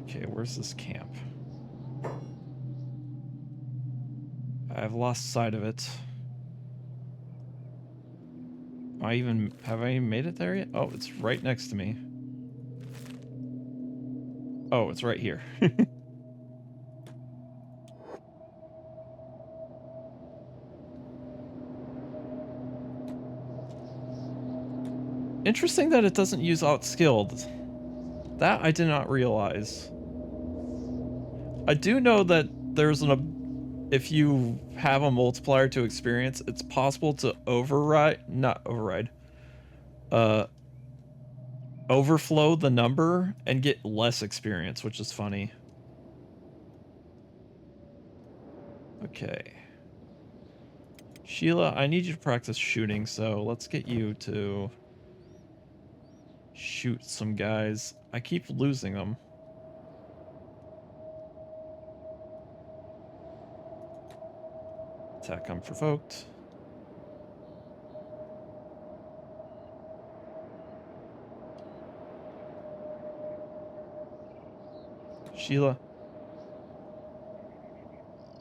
Okay, where's this camp? I've lost sight of it. Have I even made it there yet? Oh, it's right next to me. Oh, it's right here. Interesting that it doesn't use outskilled. That I did not realize. I do know that there's if you have a multiplier to experience, it's possible to uh, overflow the number and get less experience, which is funny. Okay. Sheila, I need you to practice shooting, so let's get you to shoot some guys. I keep losing them. Attack unprovoked. Sheila.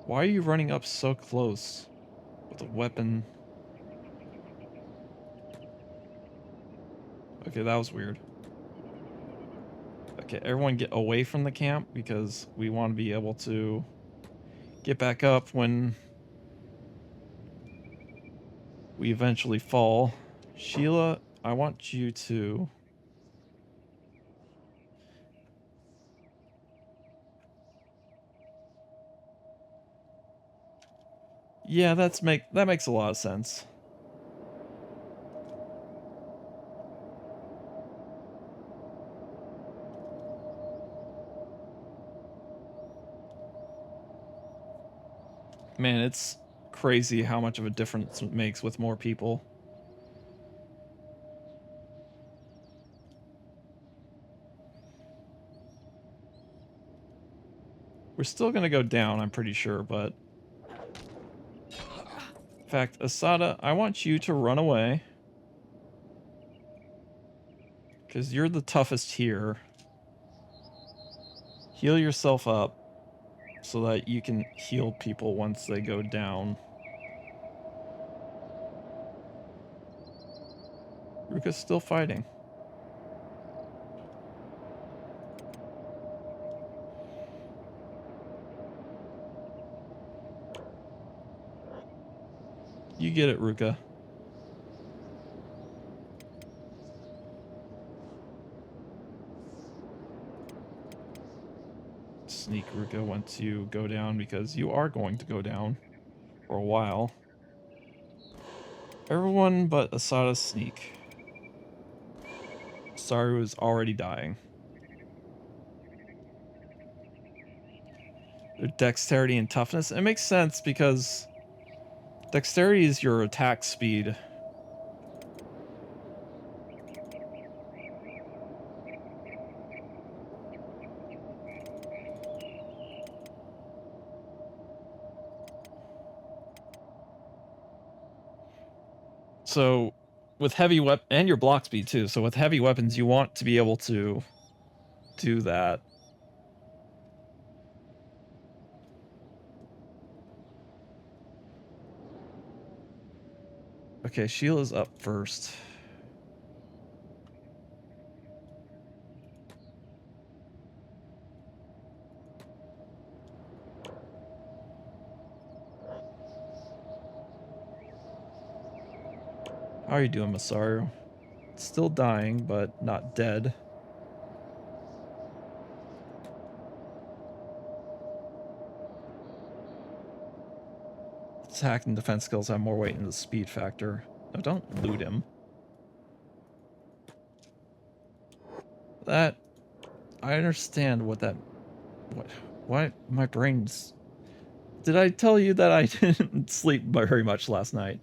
Why are you running up so close with a weapon? Okay, that was weird. Okay, everyone get away from the camp because we want to be able to get back up when we eventually fall. Sheila, I want you to... Yeah, that makes a lot of sense. Man, it's crazy how much of a difference it makes with more people. We're still gonna go down, I'm pretty sure, but... In fact, Asada, I want you to run away. Because you're the toughest here. Heal yourself up so that you can heal people once they go down. Ruka's still fighting. You get it, Ruka. Sneak, Ruka, once you go down, because you are going to go down for a while. Everyone but Asada sneak. Saru is already dying. Their dexterity and toughness. It makes sense because dexterity is your attack speed. So with heavy weapon and your block speed too. So with heavy weapons, you want to be able to do that. Okay, Sheila's up first. How are you doing, Masaru? Still dying, but not dead. Attack and defense skills have more weight in the speed factor. No, don't loot him. That... I understand what that... What? My brain's... Did I tell you that I didn't sleep very much last night?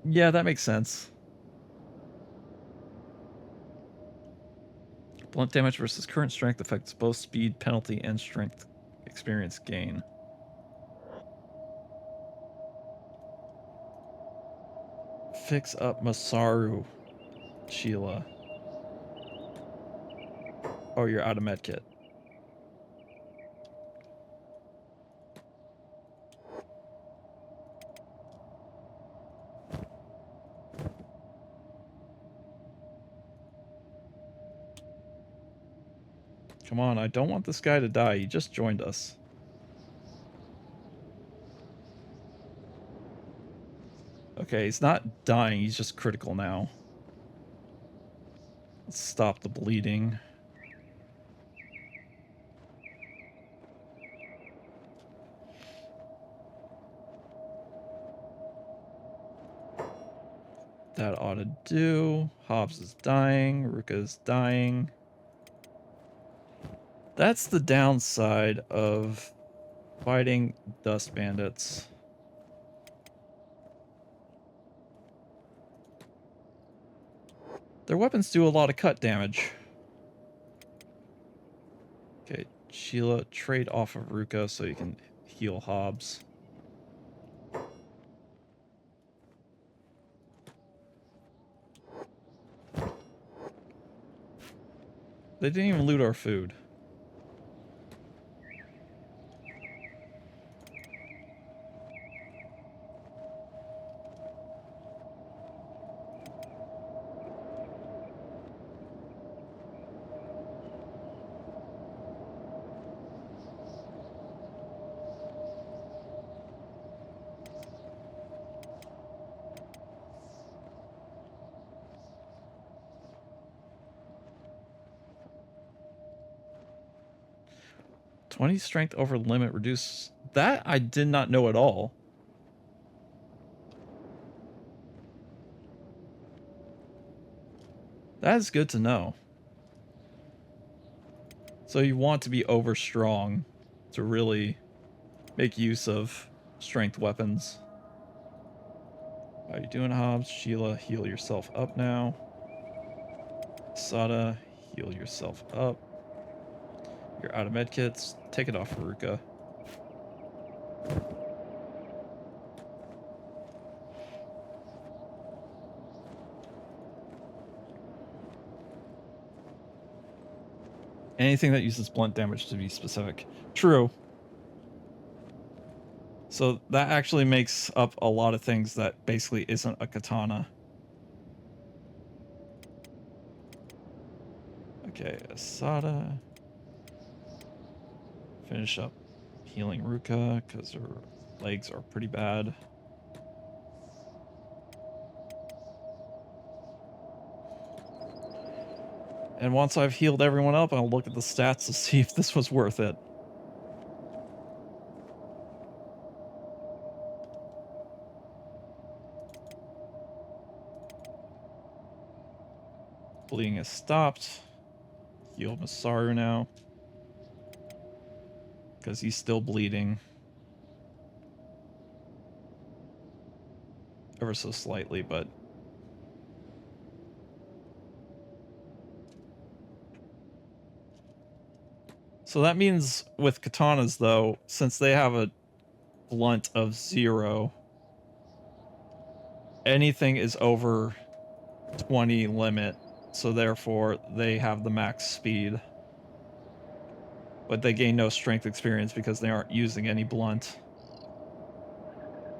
Yeah, that makes sense. Blunt damage versus current strength affects both speed, penalty, and strength experience gain. Fix up Masaru, Sheila. Oh, you're out of medkit. Come on, I don't want this guy to die. He just joined us. Okay, he's not dying. He's just critical now. Let's stop the bleeding. That ought to do. Hobbs is dying. Ruka is dying. That's the downside of fighting dust bandits. Their weapons do a lot of cut damage. Okay, Sheila, trade off of Ruka so you can heal Hobbs. They didn't even loot our food. Strength over limit reduce. That I did not know at all. That is good to know. So you want to be over strong to really make use of strength weapons. How you doing, Hobbs? Sheila, heal yourself up now. Sada, heal yourself up. You're out of medkits. Take it off, Ruka. Anything that uses blunt damage to be specific. True. So that actually makes up a lot of things that basically isn't a katana. Okay, Asada. Finish up healing Ruka because her legs are pretty bad. And once I've healed everyone up, I'll look at the stats to see if this was worth it. Bleeding has stopped. Heal Masaru now. Because he's still bleeding. Ever so slightly, but... So that means with katanas, though, since they have a blunt of 0, anything is over 20 limit, so therefore they have the max speed. But they gain no strength experience because they aren't using any blunt.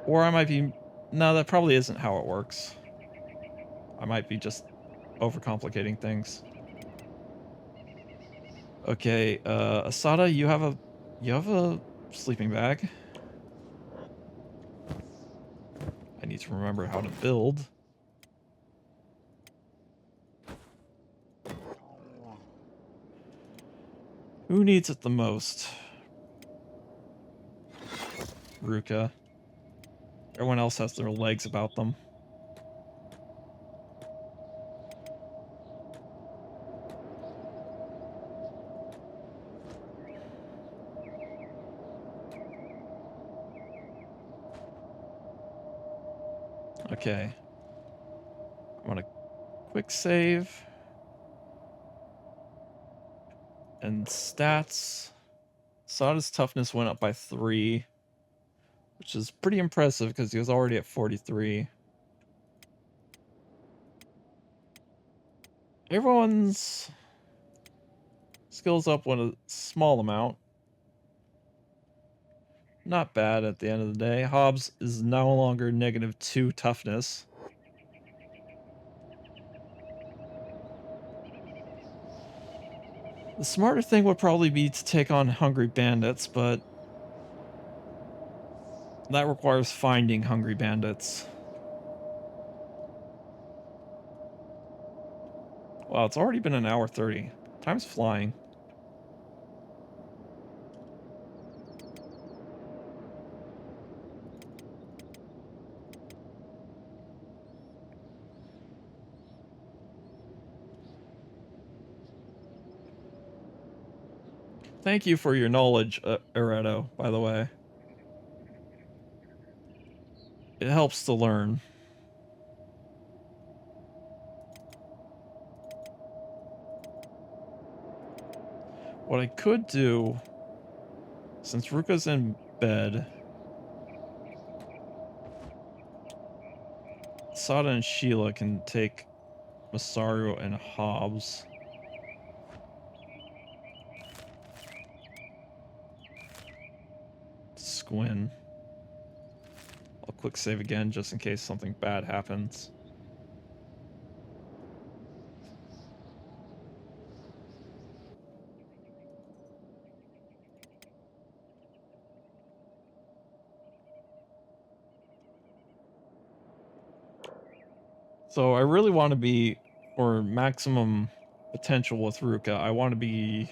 Or I might be... No, that probably isn't how it works. I might be just overcomplicating things. Okay, Asada, you have a sleeping bag. I need to remember how to build. Who needs it the most? Ruka. Everyone else has their legs about them. Okay. I'm gonna quick save. And stats. Sada's toughness went up by 3. Which is pretty impressive because he was already at 43. Everyone's skills up one a small amount. Not bad at the end of the day. Hobbs is no longer -2 toughness. The smarter thing would probably be to take on hungry bandits, but that requires finding hungry bandits. Wow, it's already been an hour 30. Time's flying. Thank you for your knowledge, Ereto, by the way. It helps to learn. What I could do, since Ruka's in bed, Sada and Sheila can take Masaru and Hobbs. Squin. I'll quick save again just in case something bad happens. So I really want to be, for maximum potential with Ruka, I want to be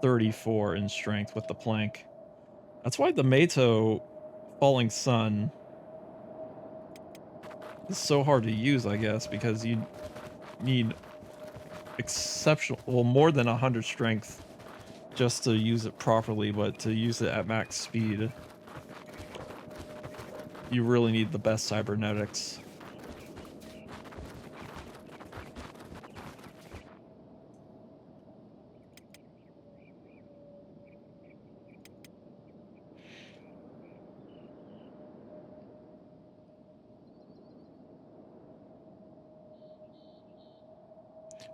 34 in strength with the plank. That's why the Meito Falling Sun is so hard to use, I guess, because you need exceptional, well, more than 100 strength just to use it properly, but to use it at max speed, you really need the best cybernetics.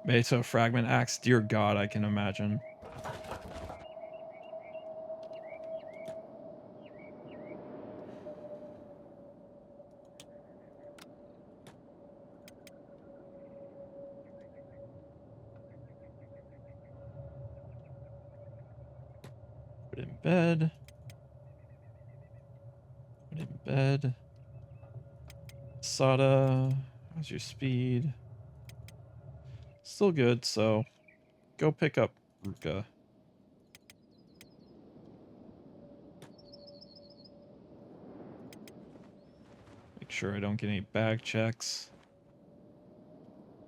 Meito Fragment Axe, dear God, I can imagine. Put in bed. Put in bed. Sada, how's your speed? Still good, so go pick up Ruka. Make sure I don't get any bag checks.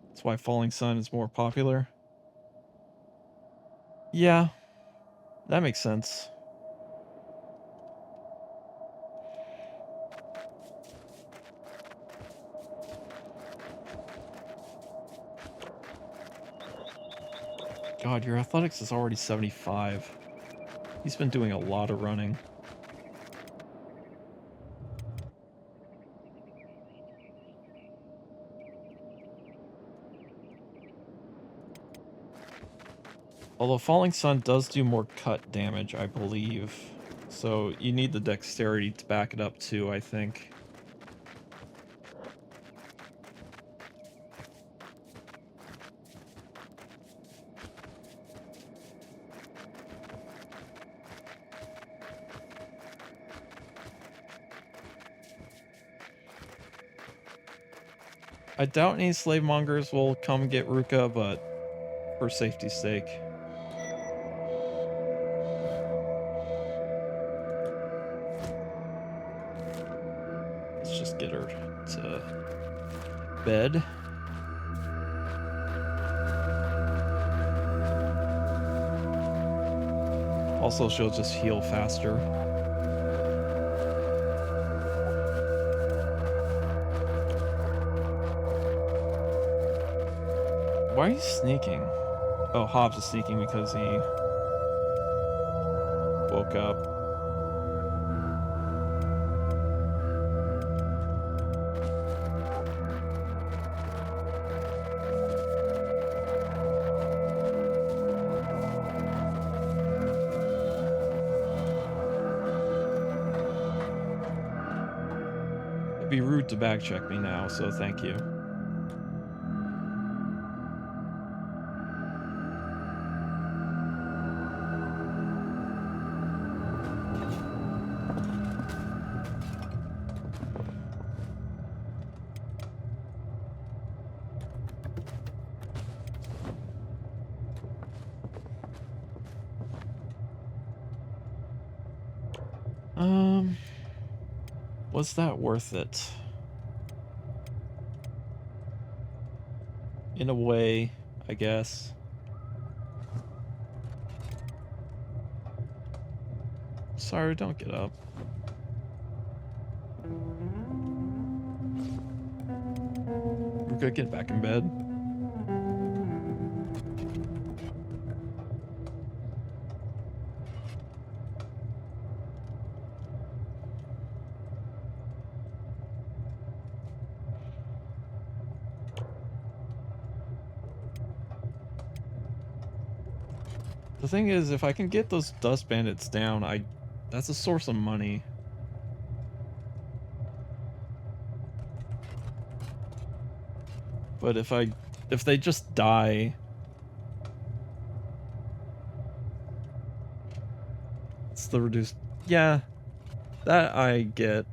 That's why Falling Sun is more popular. Yeah, that makes sense. God, your athletics is already 75. He's been doing a lot of running. Although Falling Sun does do more cut damage, I believe. So you need the dexterity to back it up too, I think. I doubt any slave mongers will come get Ruka, but for safety's sake. Let's just get her to bed. Also, she'll just heal faster. Why are you sneaking? Oh, Hobbs is sneaking because he woke up. It'd be rude to back check me now, so thank you. Was that worth it? In a way, I guess. Sorry, don't get up. We're gonna get back in bed. The thing is, if I can get those dust bandits down, that's a source of money. But if they just die, it's the reduced, yeah, that I get.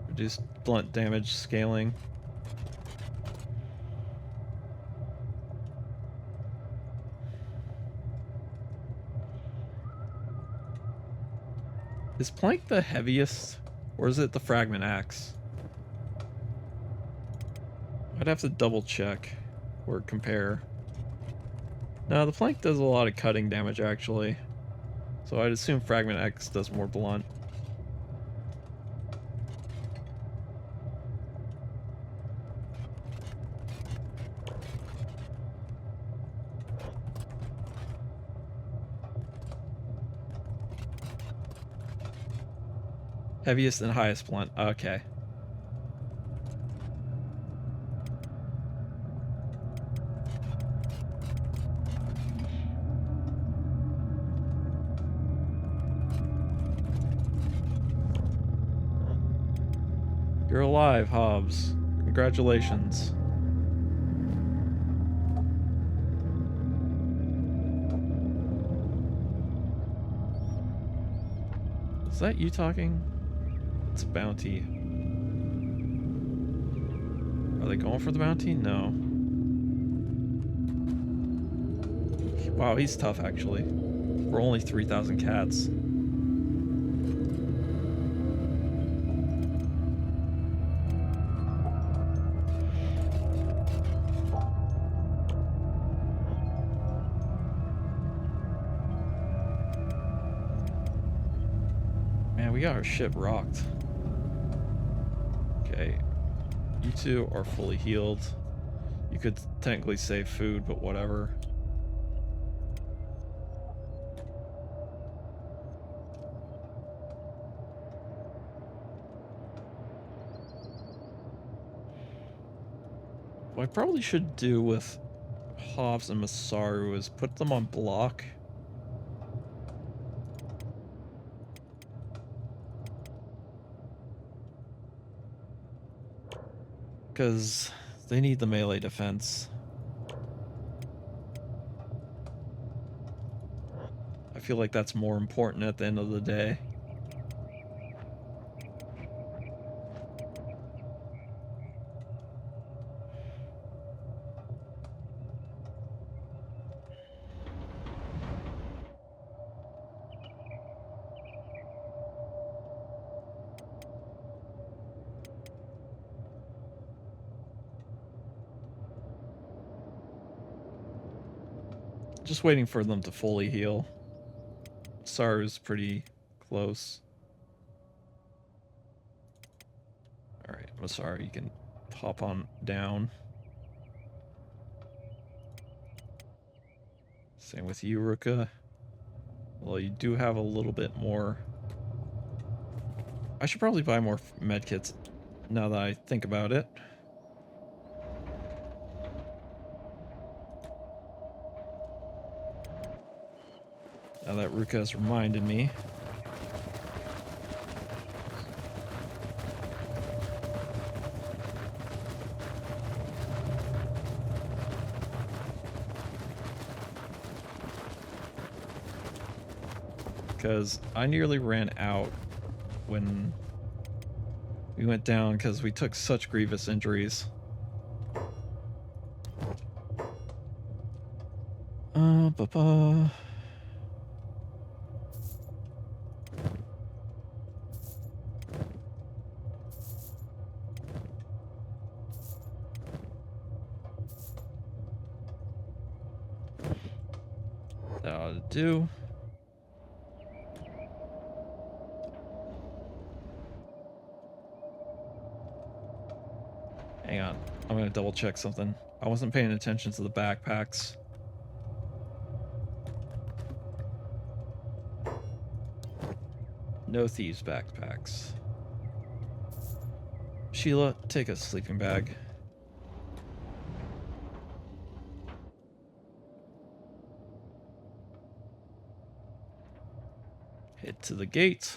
Reduced blunt damage scaling. Is plank the heaviest, or is it the fragment axe? I'd have to double check or compare. No, the plank does a lot of cutting damage actually, so I'd assume fragment axe does more blunt. Heaviest and highest blunt. Okay. You're alive, Hobbs. Congratulations. Is that you talking? It's a bounty. Are they going for the bounty? No. Wow, he's tough actually. For only 3,000 cats. Man, we got our shit rocked. Okay. You two are fully healed. You could technically save food, but whatever. What I probably should do with Hobbs and Masaru is put them on block. Because they need the melee defense. I feel like that's more important at the end of the day. Just waiting for them to fully heal. Saru's pretty close. Alright, Masaru, you can hop on down. Same with you, Ruka. Well, you do have a little bit more. I should probably buy more medkits now that I think about it. Now that Ruka has reminded me. Because I nearly ran out when we went down because we took such grievous injuries. Ba-ba. That ought to do. Hang on. I'm gonna double check something. I wasn't paying attention to the backpacks. No thieves' backpacks. Sheila, take a sleeping bag. Head to the gate.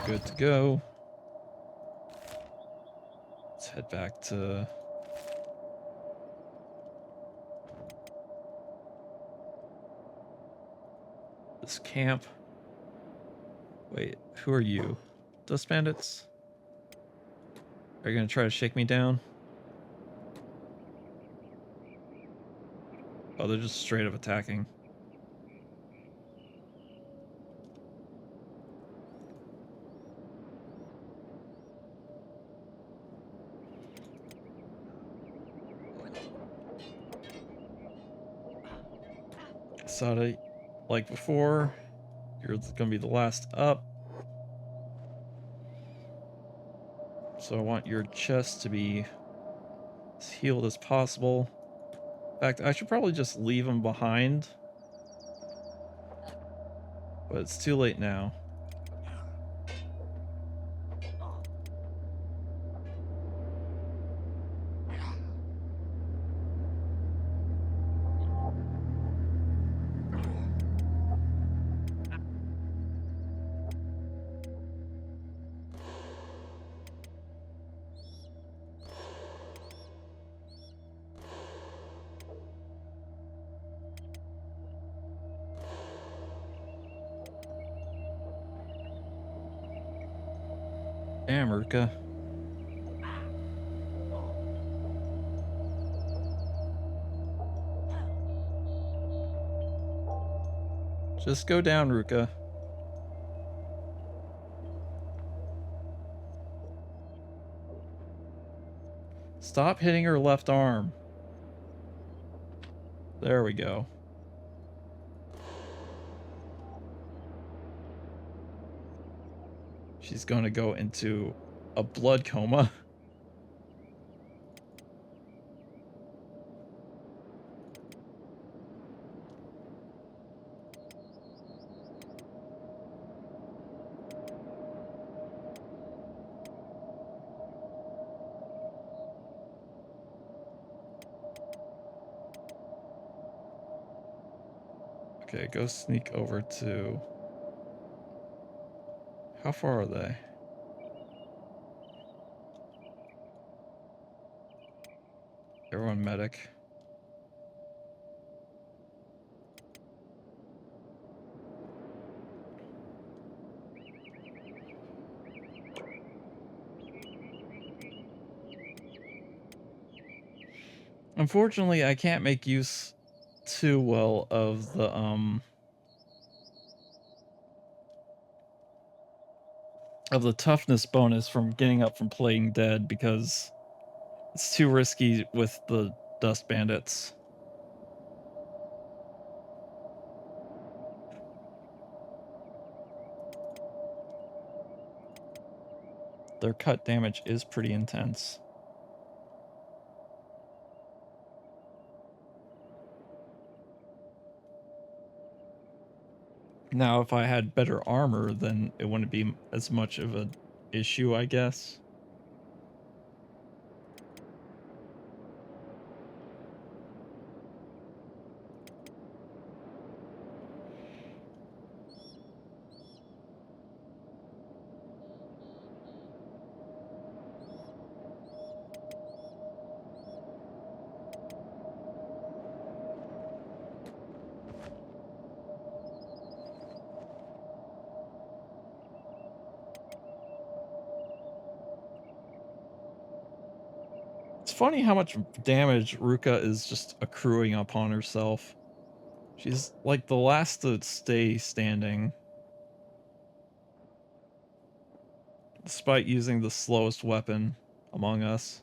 Good to go. Let's head back to... this camp. Wait, who are you? Dust bandits? Are you gonna try to shake me down? Oh, they're just straight up attacking. Sada, like before, you're gonna be the last up. So I want your chest to be as healed as possible. In fact, I should probably just leave them behind. But it's too late now. Damn, Ruka. Just go down, Ruka. Stop hitting her left arm. There we go. She's going to go into a blood coma. Okay, go sneak over to... how far are they? Everyone medic. Unfortunately, I can't make use too well of the toughness bonus from getting up from playing dead because it's too risky with the dust bandits. Their cut damage is pretty intense. Now, if I had better armor, then it wouldn't be as much of an issue, I guess. It's funny how much damage Ruka is just accruing upon herself. She's like the last to stay standing. despite using the slowest weapon among us.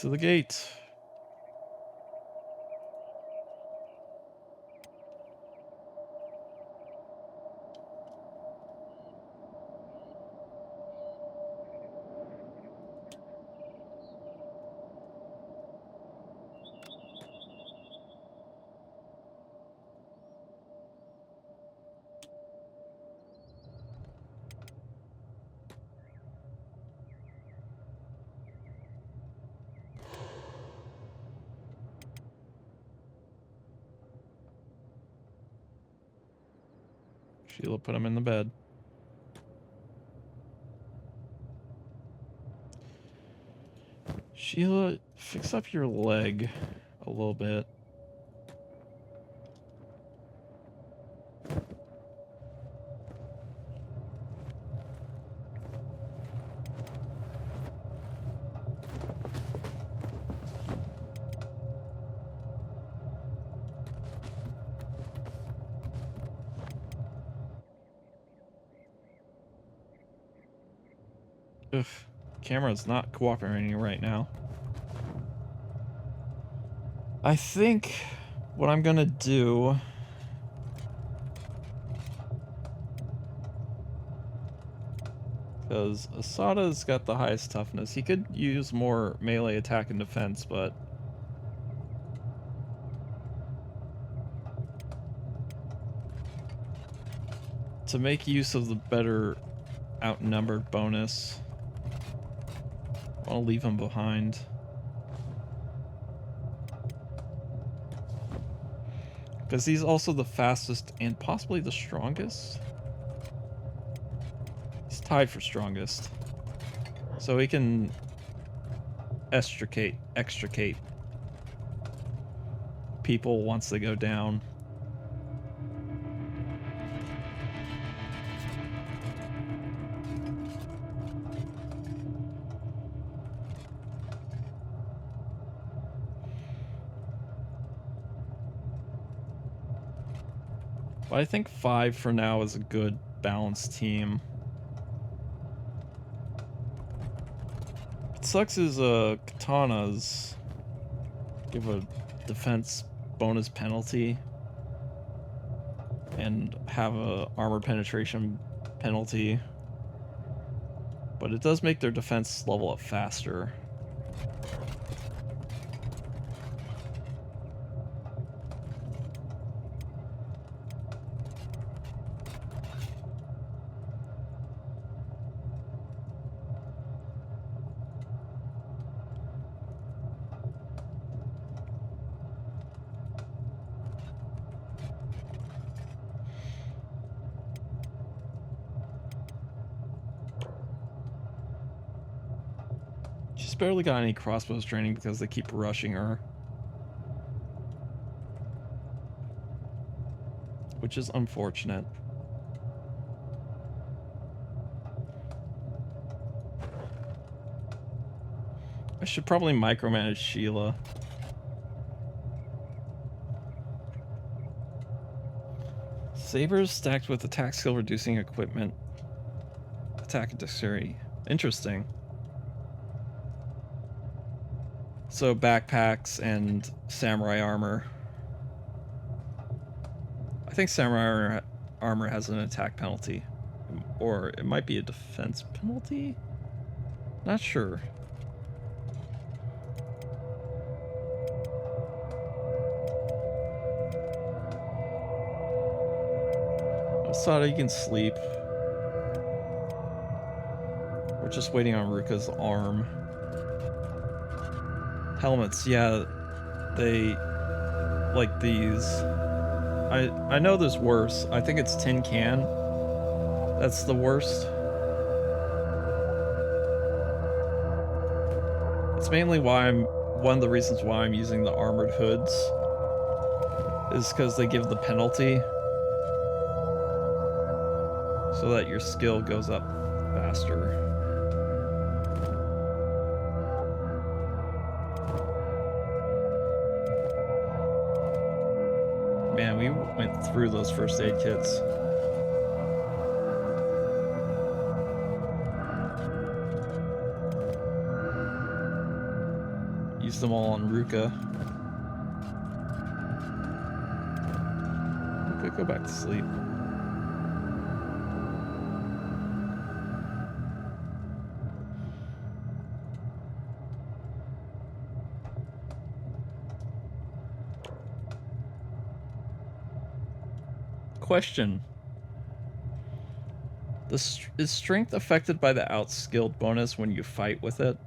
To the gate. Sheila put him in the bed. Sheila, fix up your leg a little bit. Ugh, camera's not cooperating right now. I think what I'm gonna do because Asada's got the highest toughness. He could use more melee attack and defense, but to make use of the better outnumbered bonus, I'll leave him behind. Because he's also the fastest and possibly the strongest. He's tied for strongest. So he can extricate people once they go down. But I think 5 for now is a good balanced team. What sucks is katanas give a defense bonus penalty and have a armor penetration penalty, but it does make their defense level up faster. She's barely got any crossbows training because they keep rushing her, which is unfortunate. I should probably micromanage Sheila. Sabers stacked with attack skill reducing equipment. Attack and dexterity. Interesting. So backpacks and samurai armor. I think samurai armor has an attack penalty. Or it might be a defense penalty? Not sure. Asada, you can sleep. We're just waiting on Ruka's arm. Helmets, yeah, they like these. I know there's worse. I think it's tin can. That's the worst. It's mainly why one of the reasons why I'm using the armored hoods is because they give the penalty. so that your skill goes up faster. Man, we went through those first aid kits. Used them all on Ruka. Ruka, go back to sleep. Question. Is strength affected by the outskilled bonus when you fight with it?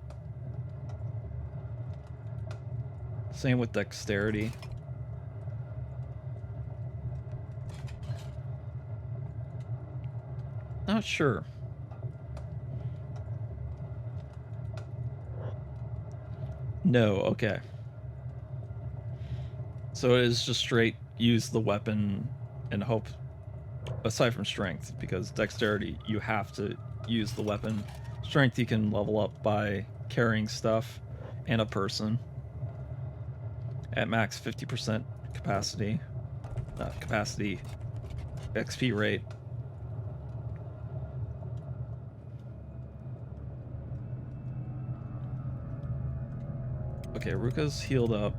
Same with dexterity. Not sure. No, okay. So it is just straight use the weapon and hope, aside from strength, because dexterity, you have to use the weapon. Strength you can level up by carrying stuff and a person at max 50% capacity. Not capacity, XP rate. Okay, Ruka's healed up.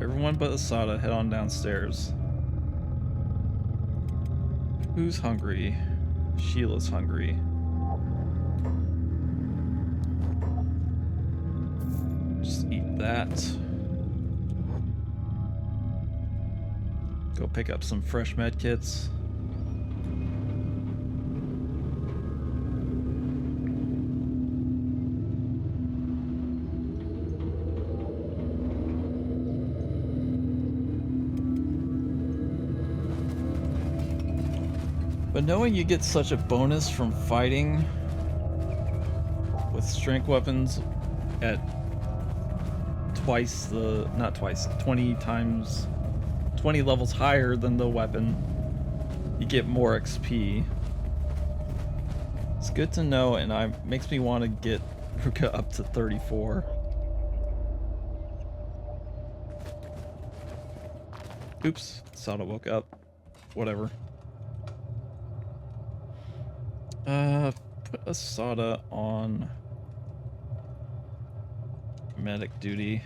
Everyone but Asada head on downstairs. Who's hungry? Sheila's hungry. Just eat that. Go pick up some fresh med kits. But knowing you get such a bonus from fighting with strength weapons at twice the, not twice, 20 times, 20 levels higher than the weapon, you get more XP. It's good to know, and it makes me want to get Ruka up to 34. Oops, Sada woke up. Whatever. Put Asada on medic duty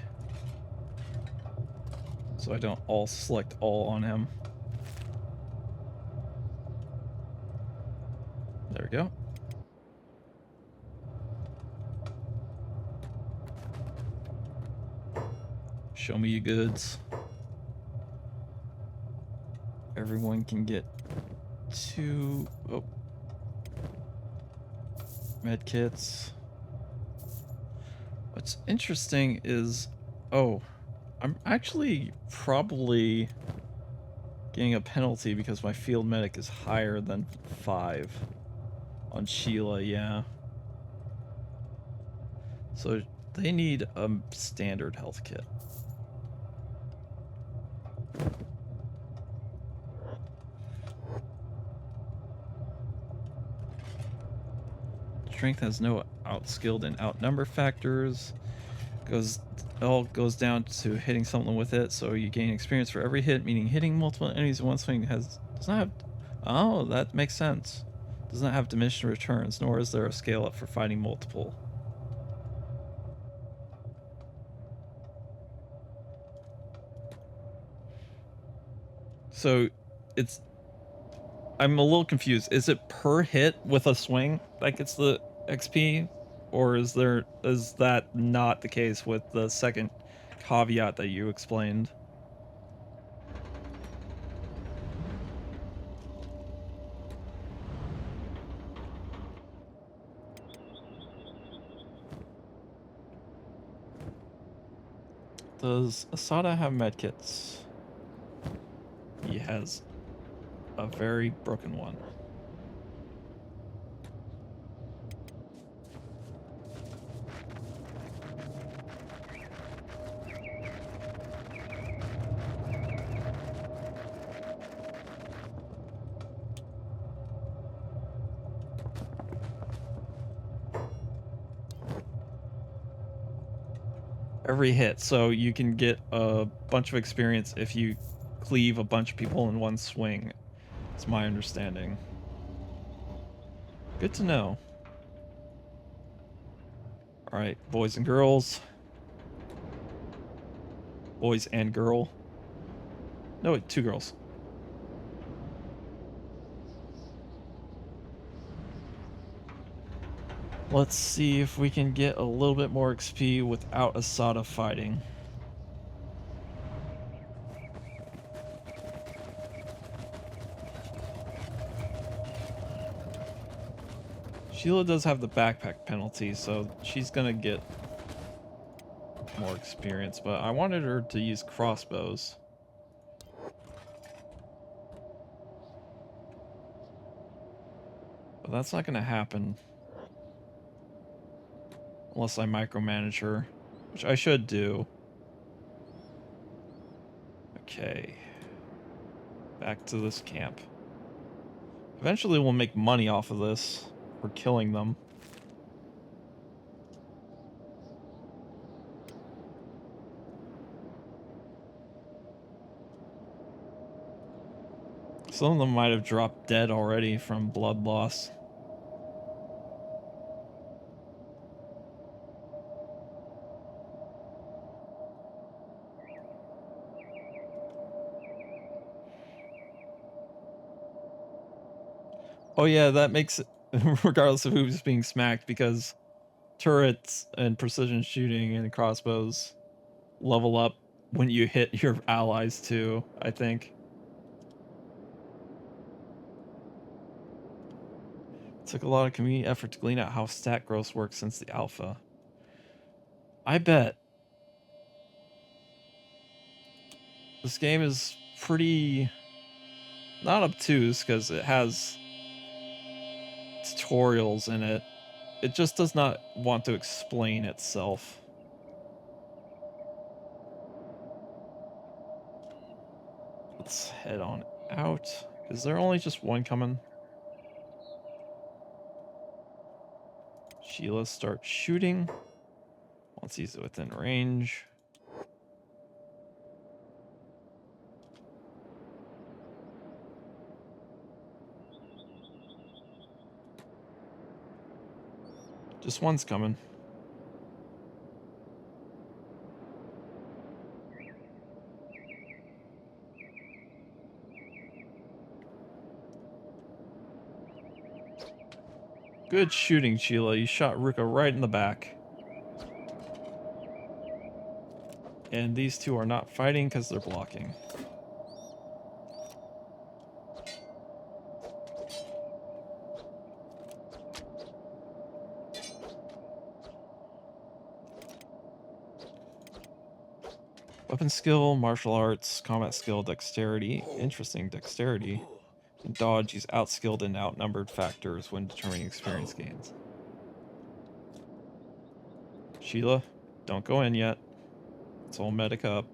so I don't select all on him. There we go. Show me your goods. Everyone can get 2 med kits. What's interesting is, I'm actually probably getting a penalty because my field medic is higher than 5 on Sheila, yeah. So they need a standard health kit. Strength has no outskilled and outnumber factors. All goes down to hitting something with it, so you gain experience for every hit, meaning hitting multiple enemies in one swing does not have. Oh, that makes sense. Does not have diminished returns, nor is there a scale up for fighting multiple. So I'm a little confused. Is it per hit with a swing that gets the XP, or is that not the case with the second caveat that you explained? Does Asada have medkits? He has a very broken one. every hit, so you can get a bunch of experience if you cleave a bunch of people in one swing. It's my understanding. Good to know. Alright, boys and girls. Boys and girl. No, wait, 2 girls. Let's see if we can get a little bit more XP without Asada fighting. Sheila does have the backpack penalty, so she's gonna get more experience, but I wanted her to use crossbows. But that's not gonna happen. Unless I micromanage her, which I should do. Okay. Back to this camp. Eventually we'll make money off of this. For killing them. Some of them might have dropped dead already from blood loss. Oh yeah, that makes it regardless of who's being smacked, because turrets and precision shooting and crossbows level up when you hit your allies too, I think. It took a lot of community effort to glean out how stat growth works since the alpha. I bet. This game is pretty not obtuse because it has tutorials in it. It just does not want to explain itself. Let's head on out. Is there only just one coming? Sheila starts shooting once he's within range. Just one's coming. Good shooting, Sheila. You shot Ruka right in the back. And these two are not fighting because they're blocking. Weapon skill, martial arts, combat skill, dexterity. Interesting, dexterity. And dodge, use outskilled and outnumbered factors when determining experience gains. Sheila, don't go in yet. It's all medic up.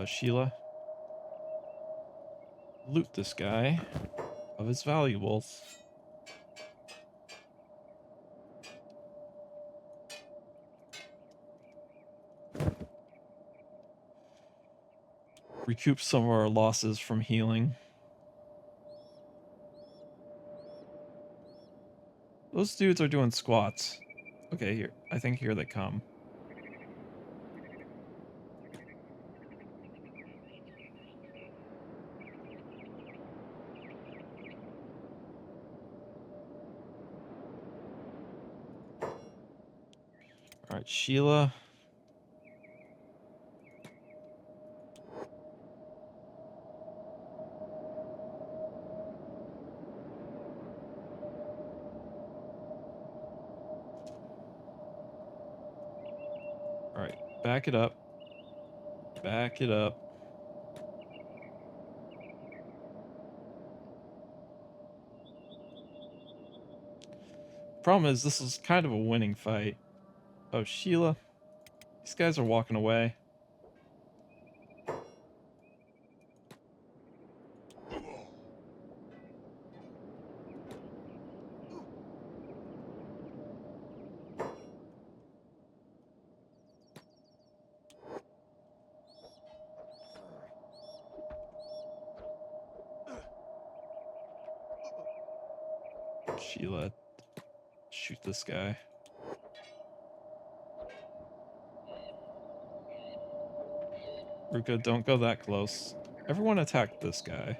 Sheila. Loot this guy of his valuables. Recoup some of our losses from healing. Those dudes are doing squats. Okay, here. I think here they come. Alright, Sheila. Alright, back it up. Back it up. Problem is, this is kind of a winning fight. Oh, Sheila. These guys are walking away. Sheila, shoot this guy. Ruka, don't go that close. Everyone attack this guy.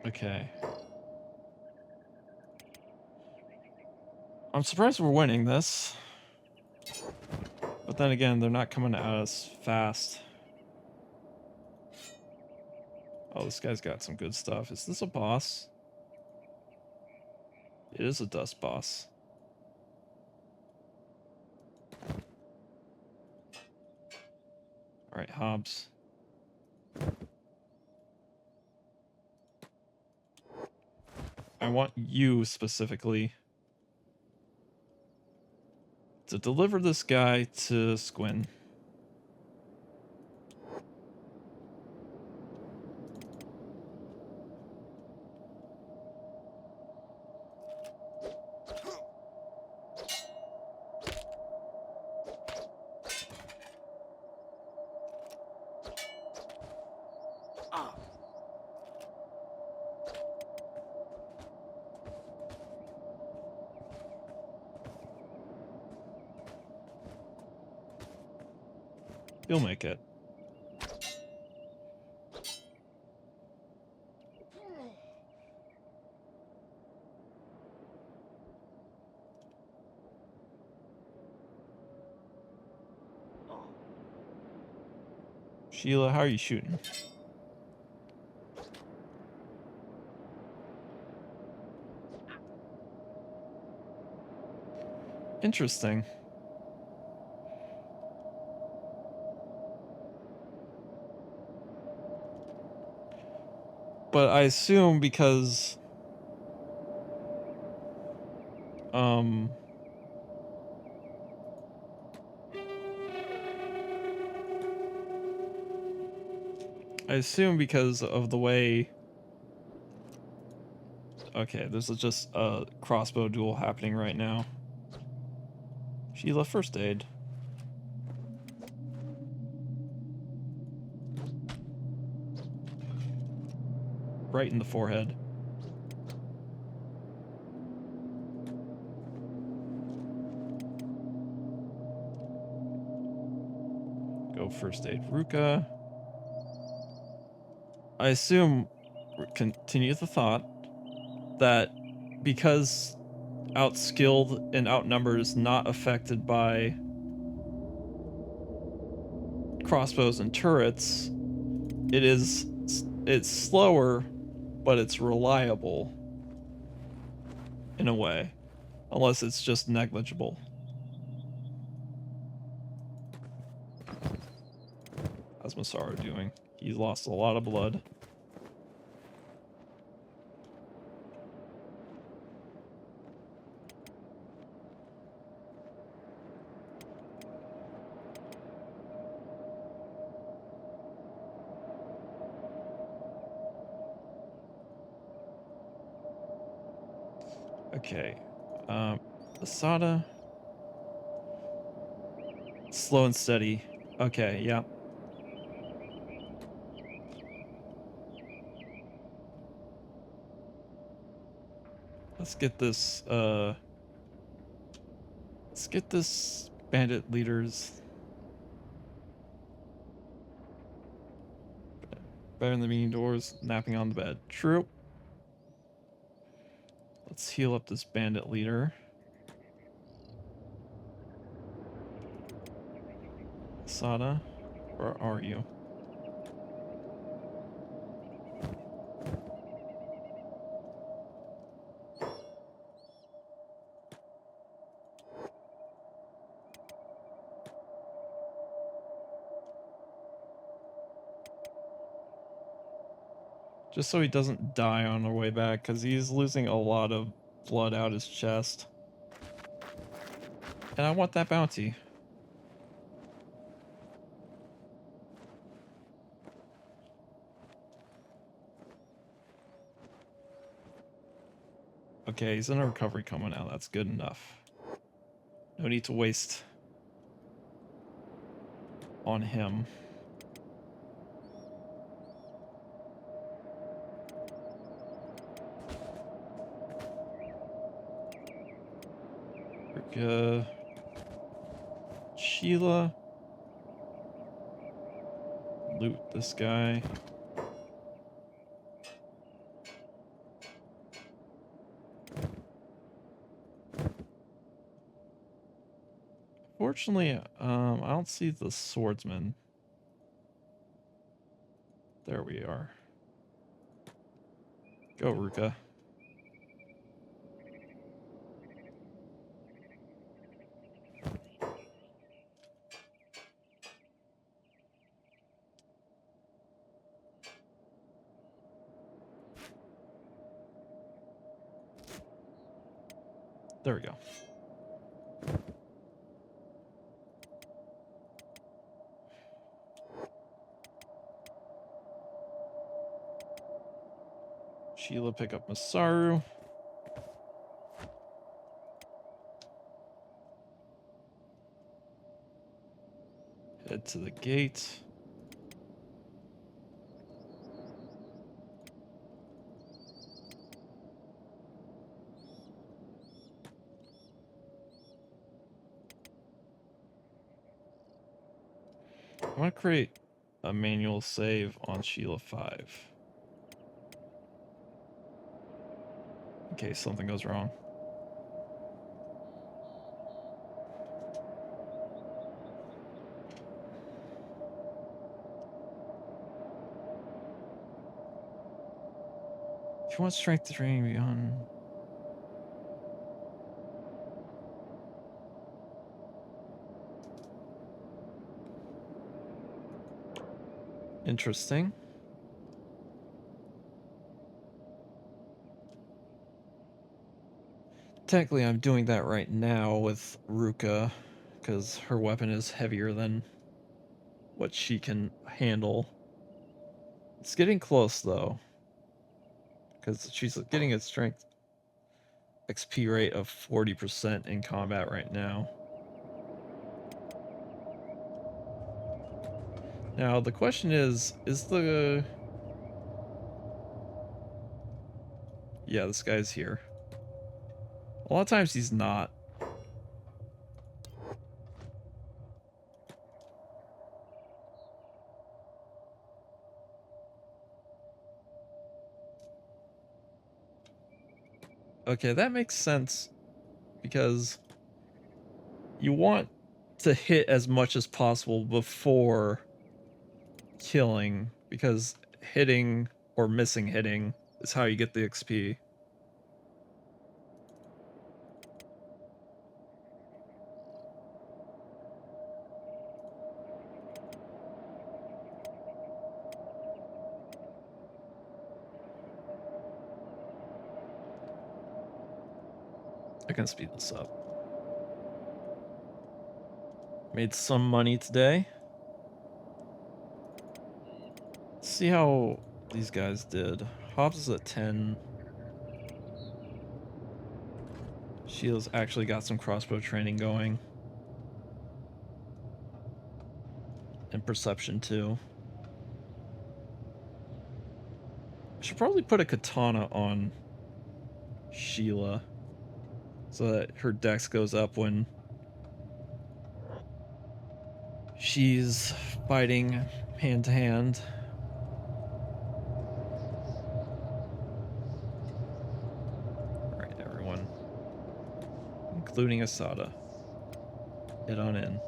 Okay. I'm surprised we're winning this. But then again, they're not coming at us fast. Oh, this guy's got some good stuff. Is this a boss? It is a dust boss. Alright, Hobbs. I want you specifically to deliver this guy to Squin. You'll make it. Sheila, how are you shooting? Interesting. But I assume because I assume because of the way... Okay, there's just a crossbow duel happening right now. Sheila, first aid. Right in the forehead. Go first aid Ruka. I assume, continue the thought, that because outskilled and outnumbered is not affected by crossbows and turrets, it's slower, but it's reliable in a way, unless it's just negligible. How's Masaru doing? He's lost a lot of blood. Okay, Asada. Slow and steady. Okay, yeah. Let's get this, bandit leaders. Better than being indoors, napping on the bed. True. Let's heal up this bandit leader. Sada, where are you? Just so he doesn't die on our way back, because he's losing a lot of blood out his chest. And I want that bounty. Okay, he's in a recovery coma now. That's good enough. No need to waste on him. Sheila. Loot this guy. Fortunately, I don't see the swordsman. There we are. Go, Ruka. There we go. Sheila, pick up Masaru. Head to the gate. I want to create a manual save on Sheila 5. In case something goes wrong. If you want strength to training beyond... Interesting. Technically, I'm doing that right now with Ruka, because her weapon is heavier than what she can handle. It's getting close, though, because she's getting a strength XP rate of 40% in combat right now. Now, the question is the... Yeah, this guy's here. A lot of times he's not. Okay, that makes sense, because you want to hit as much as possible before killing, because hitting or missing hitting is how you get the XP. I can speed this up. Made some money today. Let's see how these guys did. Hobbs is at 10. Sheila's actually got some crossbow training going. And perception too. I should probably put a katana on Sheila so that her dex goes up when she's fighting hand to hand. Alright, everyone, including Asada, head on in.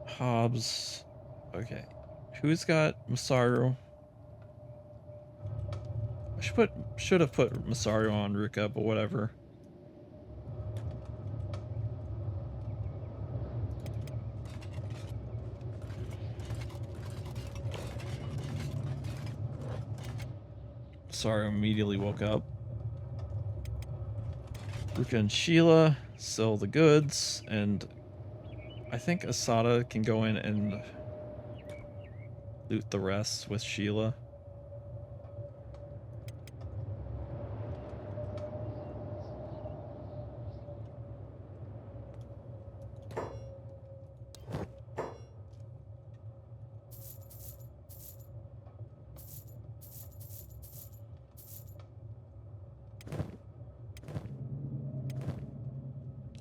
Hobbs. Okay. Who's got Masaru? I should have put Masaru on Ruka, but whatever. Masaru immediately woke up. Ruka and Sheila sell the goods, and I think Asada can go in and loot the rest with Sheila.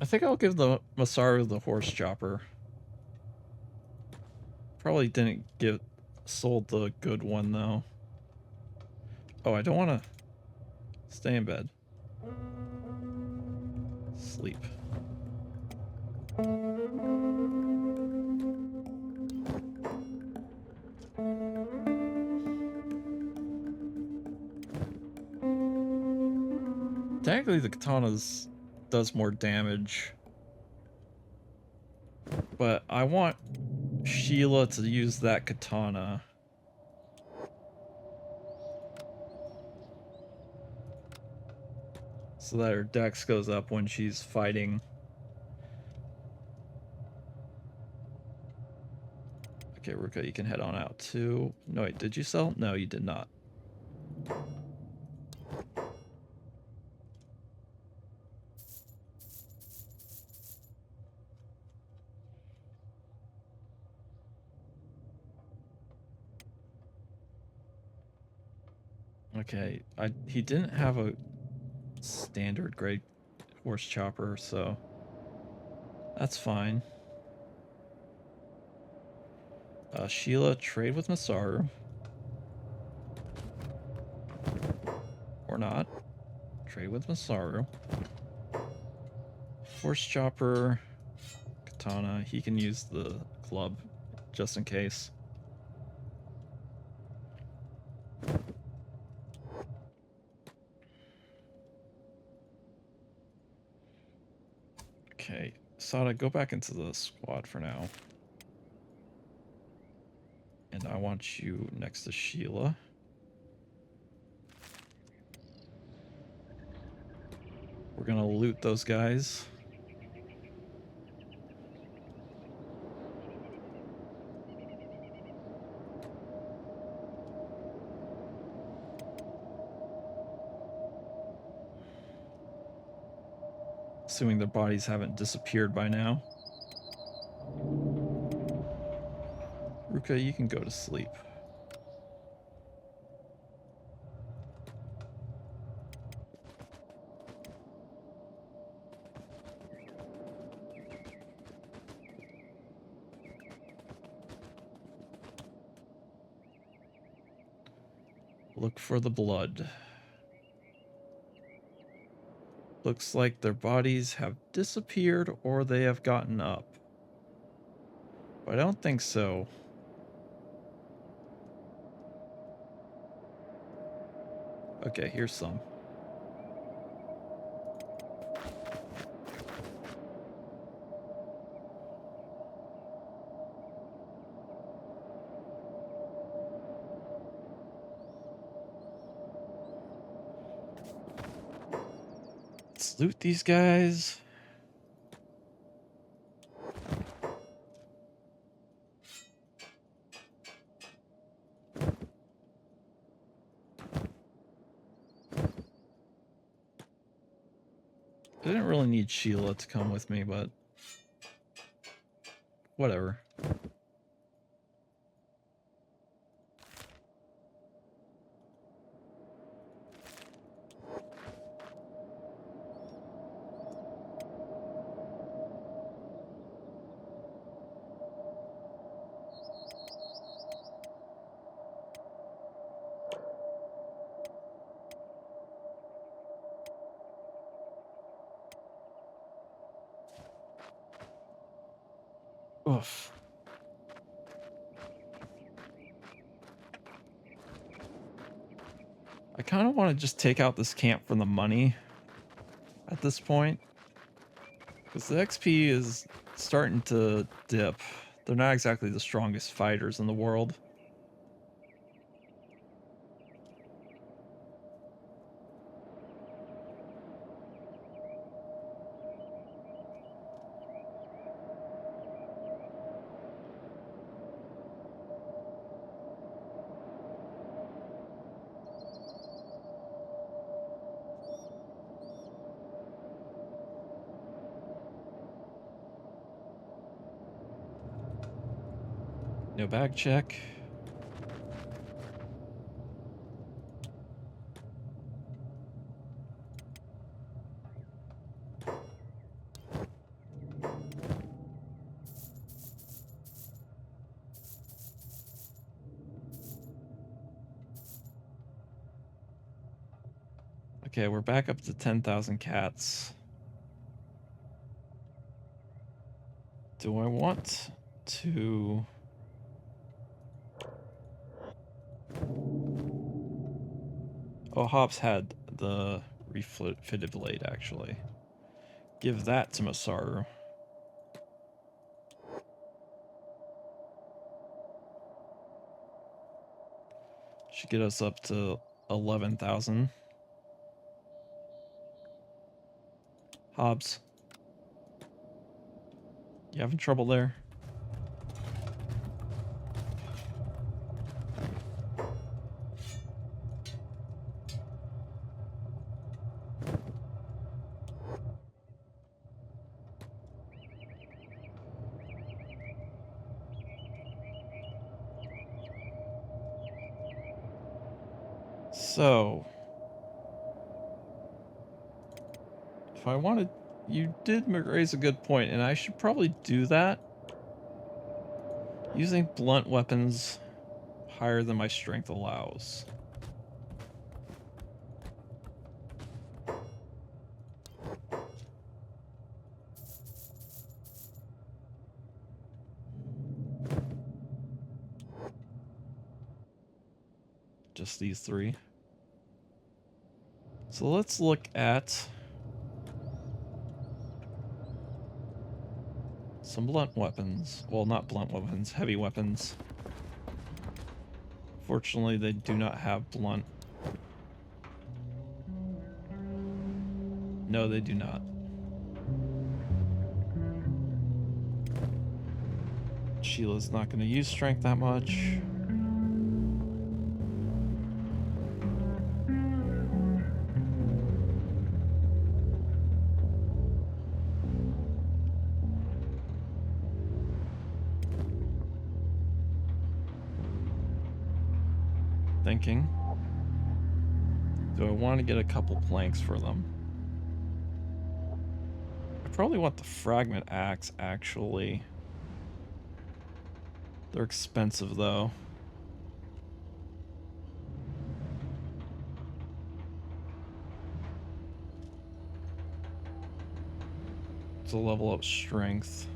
I think I'll give the Masaru the horse chopper. Probably didn't get sold the good one though. Oh, I don't want to stay in bed. Sleep. Technically, the katanas does more damage, but I want Sheila to use that katana. So that her dex goes up when she's fighting. Okay, Ruka, you can head on out too. No, wait, did you sell? No, you did not. Okay, he didn't have a standard grade horse chopper, so that's fine. Sheila, trade with Masaru. Or not. Trade with Masaru. Horse chopper, katana. He can use the club just in case. Okay, Sada, go back into the squad for now. And I want you next to Sheila. We're gonna loot those guys. Assuming their bodies haven't disappeared by now. Ruka, you can go to sleep. Look for the blood. Looks like their bodies have disappeared or they have gotten up. But I don't think so. Okay, here's some. Let's loot these guys. I didn't really need Sheila to come with me, but whatever. Oof. I kind of want to just take out this camp for the money at this point. Because the XP is starting to dip. They're not exactly the strongest fighters in the world. No bag check. Okay, we're back up to 10,000 cats. Do I want to... Oh, Hobbs had the refitted blade, actually. Give that to Masaru. Should get us up to 11,000. Hobbs. You having trouble there? So, if I wanted, you did raise a good point, and I should probably do that. Using blunt weapons higher than my strength allows. Just these three. So let's look at some blunt weapons. Well, not blunt weapons, heavy weapons. Fortunately, they do not have blunt. No, they do not. Sheila's not going to use strength that much. Thinking. Do I want to get a couple planks for them? I probably want the fragment axe, actually. They're expensive, though. To level up strength.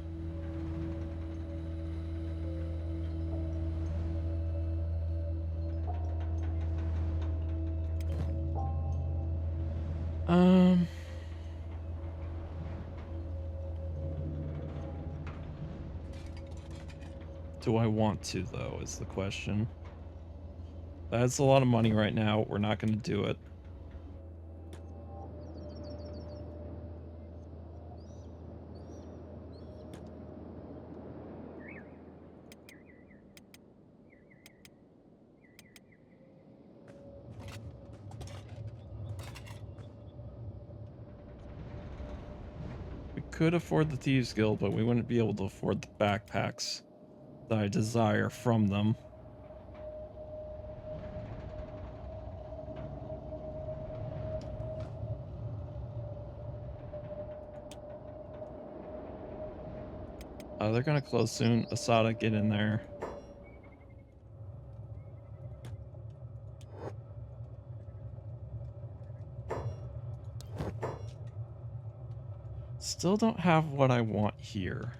Do I want to, though, is the question. That's a lot of money right now. We're not going to do it. We could afford the Thieves Guild, but we wouldn't be able to afford the backpacks that I desire from them. They're gonna close soon. Asada, get in there. Still don't have what I want here.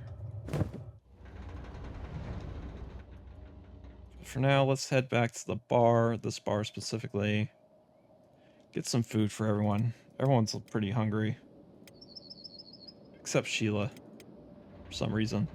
For now, let's head back to the bar, this bar specifically. Get some food for everyone. Everyone's pretty hungry. Except Sheila, for some reason.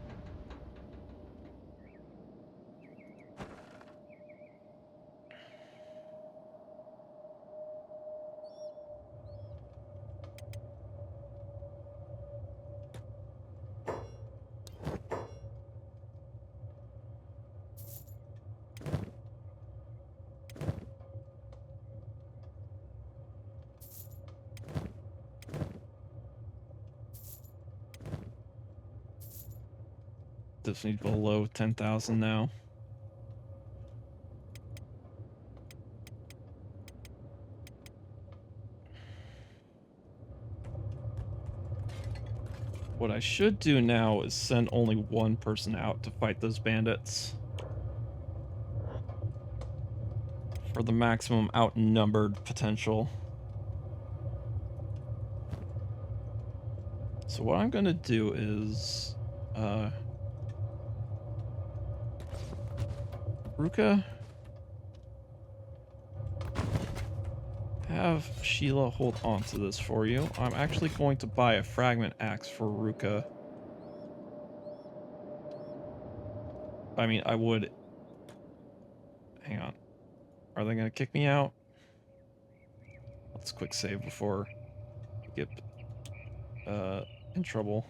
Just need below 10,000 now. What I should do now is send only one person out to fight those bandits for the maximum outnumbered potential. So what I'm gonna do is, Ruka, have Sheila hold on to this for you. I'm actually going to buy a fragment axe for Ruka. I mean, I would... Hang on. Are they gonna kick me out? Let's quick save before we get in trouble.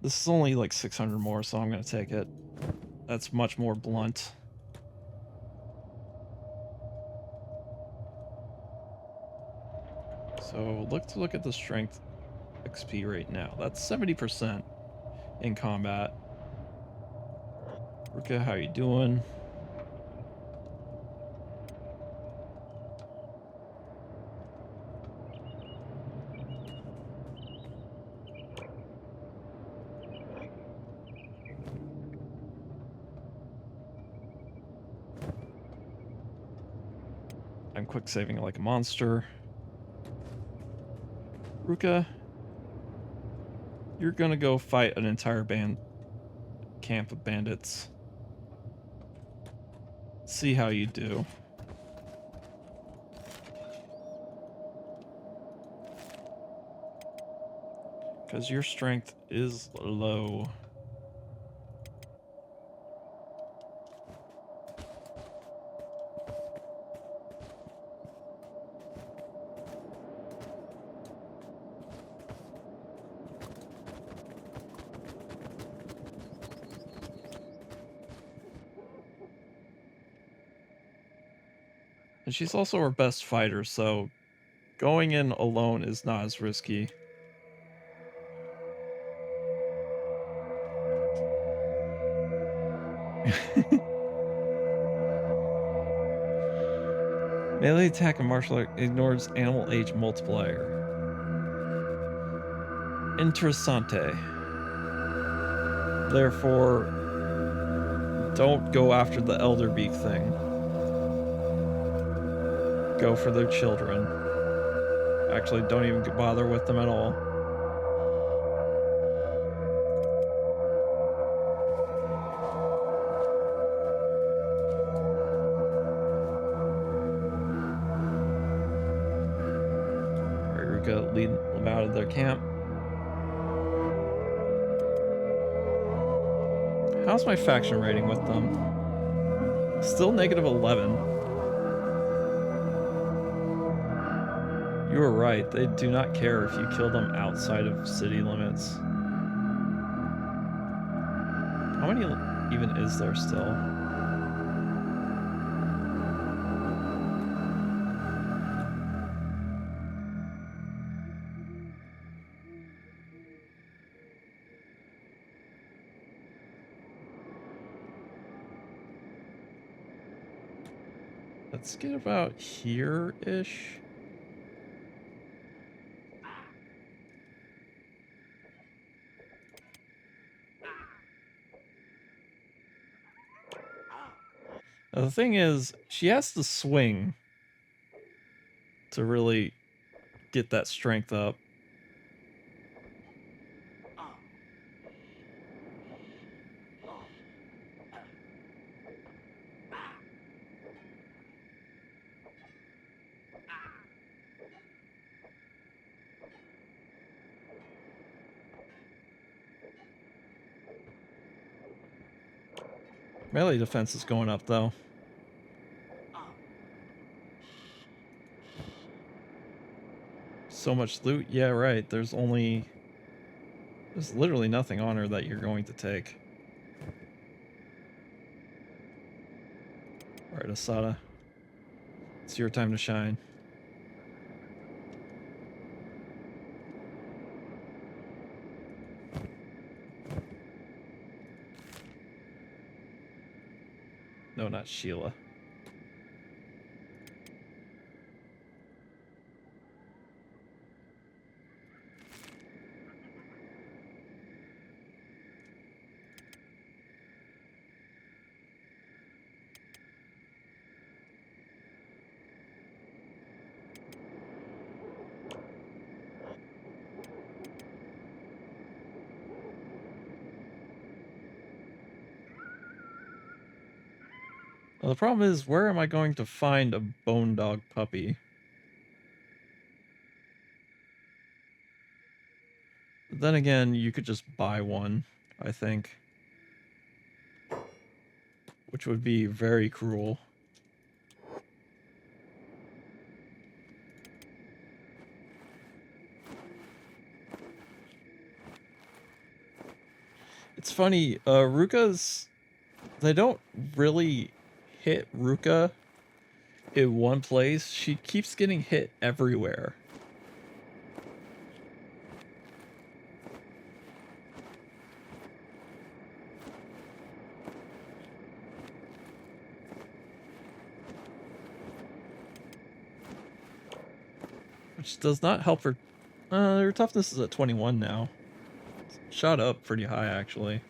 This is only like 600 more, so I'm gonna take it. That's much more blunt. So look at the strength XP right now. That's 70% in combat. Ruka, how you doing? I'm quick saving like a monster. Ruka, you're gonna go fight an entire camp of bandits. See how you do. Because your strength is low. And she's also our best fighter, so going in alone is not as risky. Melee attack and martial art ignores animal age multiplier. Interessante. Therefore, don't go after the elder beak thing. Go for their children. Actually, don't even bother with them at all. Alright, Ruka, lead them out of their camp. How's my faction rating with them? Still negative 11. You were right, they do not care if you kill them outside of city limits. How many even is there still? Let's get about here-ish. Now, the thing is, she has to swing to really get that strength up. Melee defense is going up, though. So much loot? Yeah, right. There's literally nothing on her that you're going to take. Alright, Asada. It's your time to shine. not Sheila. Well, the problem is, where am I going to find a bone dog puppy? But then again, you could just buy one, I think. Which would be very cruel. It's funny, Ruka's... They don't really hit Ruka in one place. She keeps getting hit everywhere. Which does not help her. Her toughness is at 21 now. It's shot up pretty high, actually.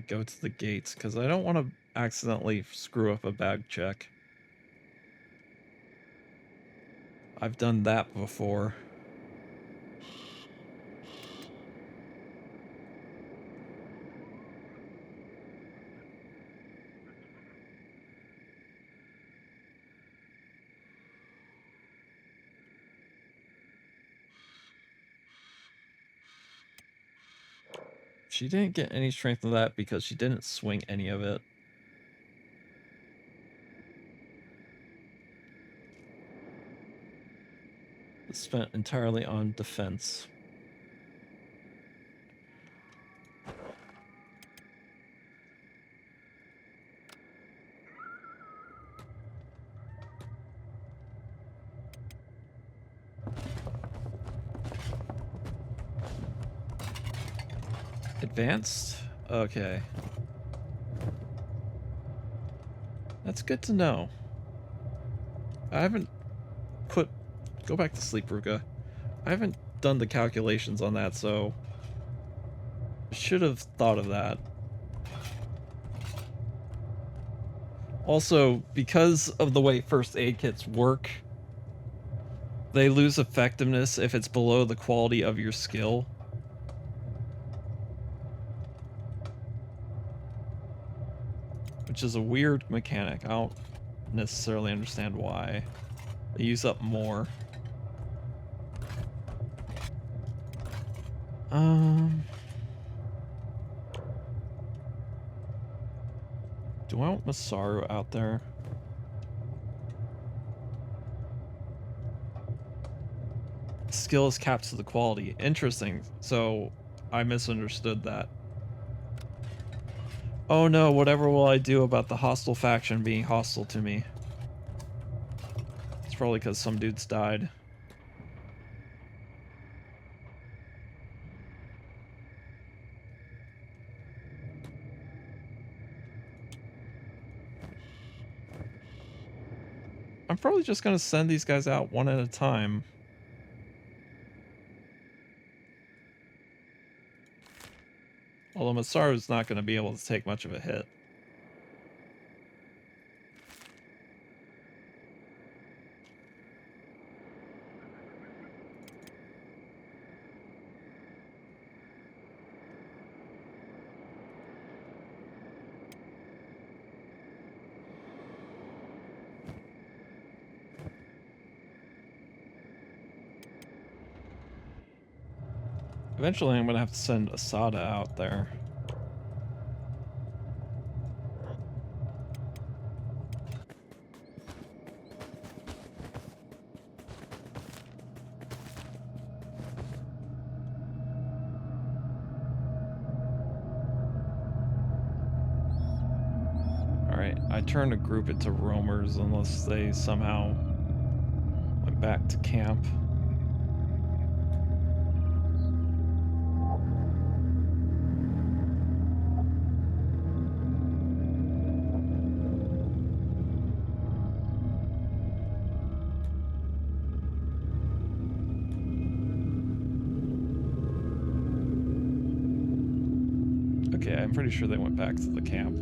Go to the gates, because I don't want to accidentally screw up a bag check. I've done that before. She didn't get any strength of that because she didn't swing any of it. It's spent entirely on defense. Advanced? Okay. That's good to know. I haven't put... Go back to sleep, Ruka. I haven't done the calculations on that, so... Should have thought of that. Also, because of the way first aid kits work, they lose effectiveness if it's below the quality of your skill. Which is a weird mechanic. I don't necessarily understand why. They use up more. Do I want Masaru out there? Skill is capped to the quality. Interesting. So, I misunderstood that. Oh no, whatever will I do about the hostile faction being hostile to me? It's probably because some dudes died. I'm probably just gonna send these guys out one at a time. Although Masaru's not gonna be able to take much of a hit. Eventually, I'm gonna have to send Asada out there. I turned a group into roamers unless they somehow went back to camp. Okay, I'm pretty sure they went back to the camp.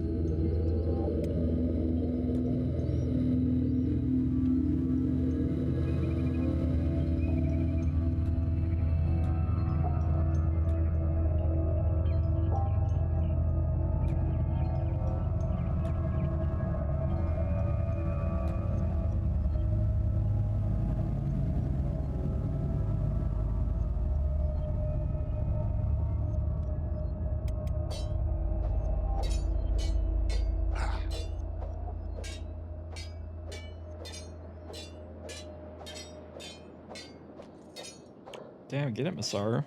Damn, get it, Masaru.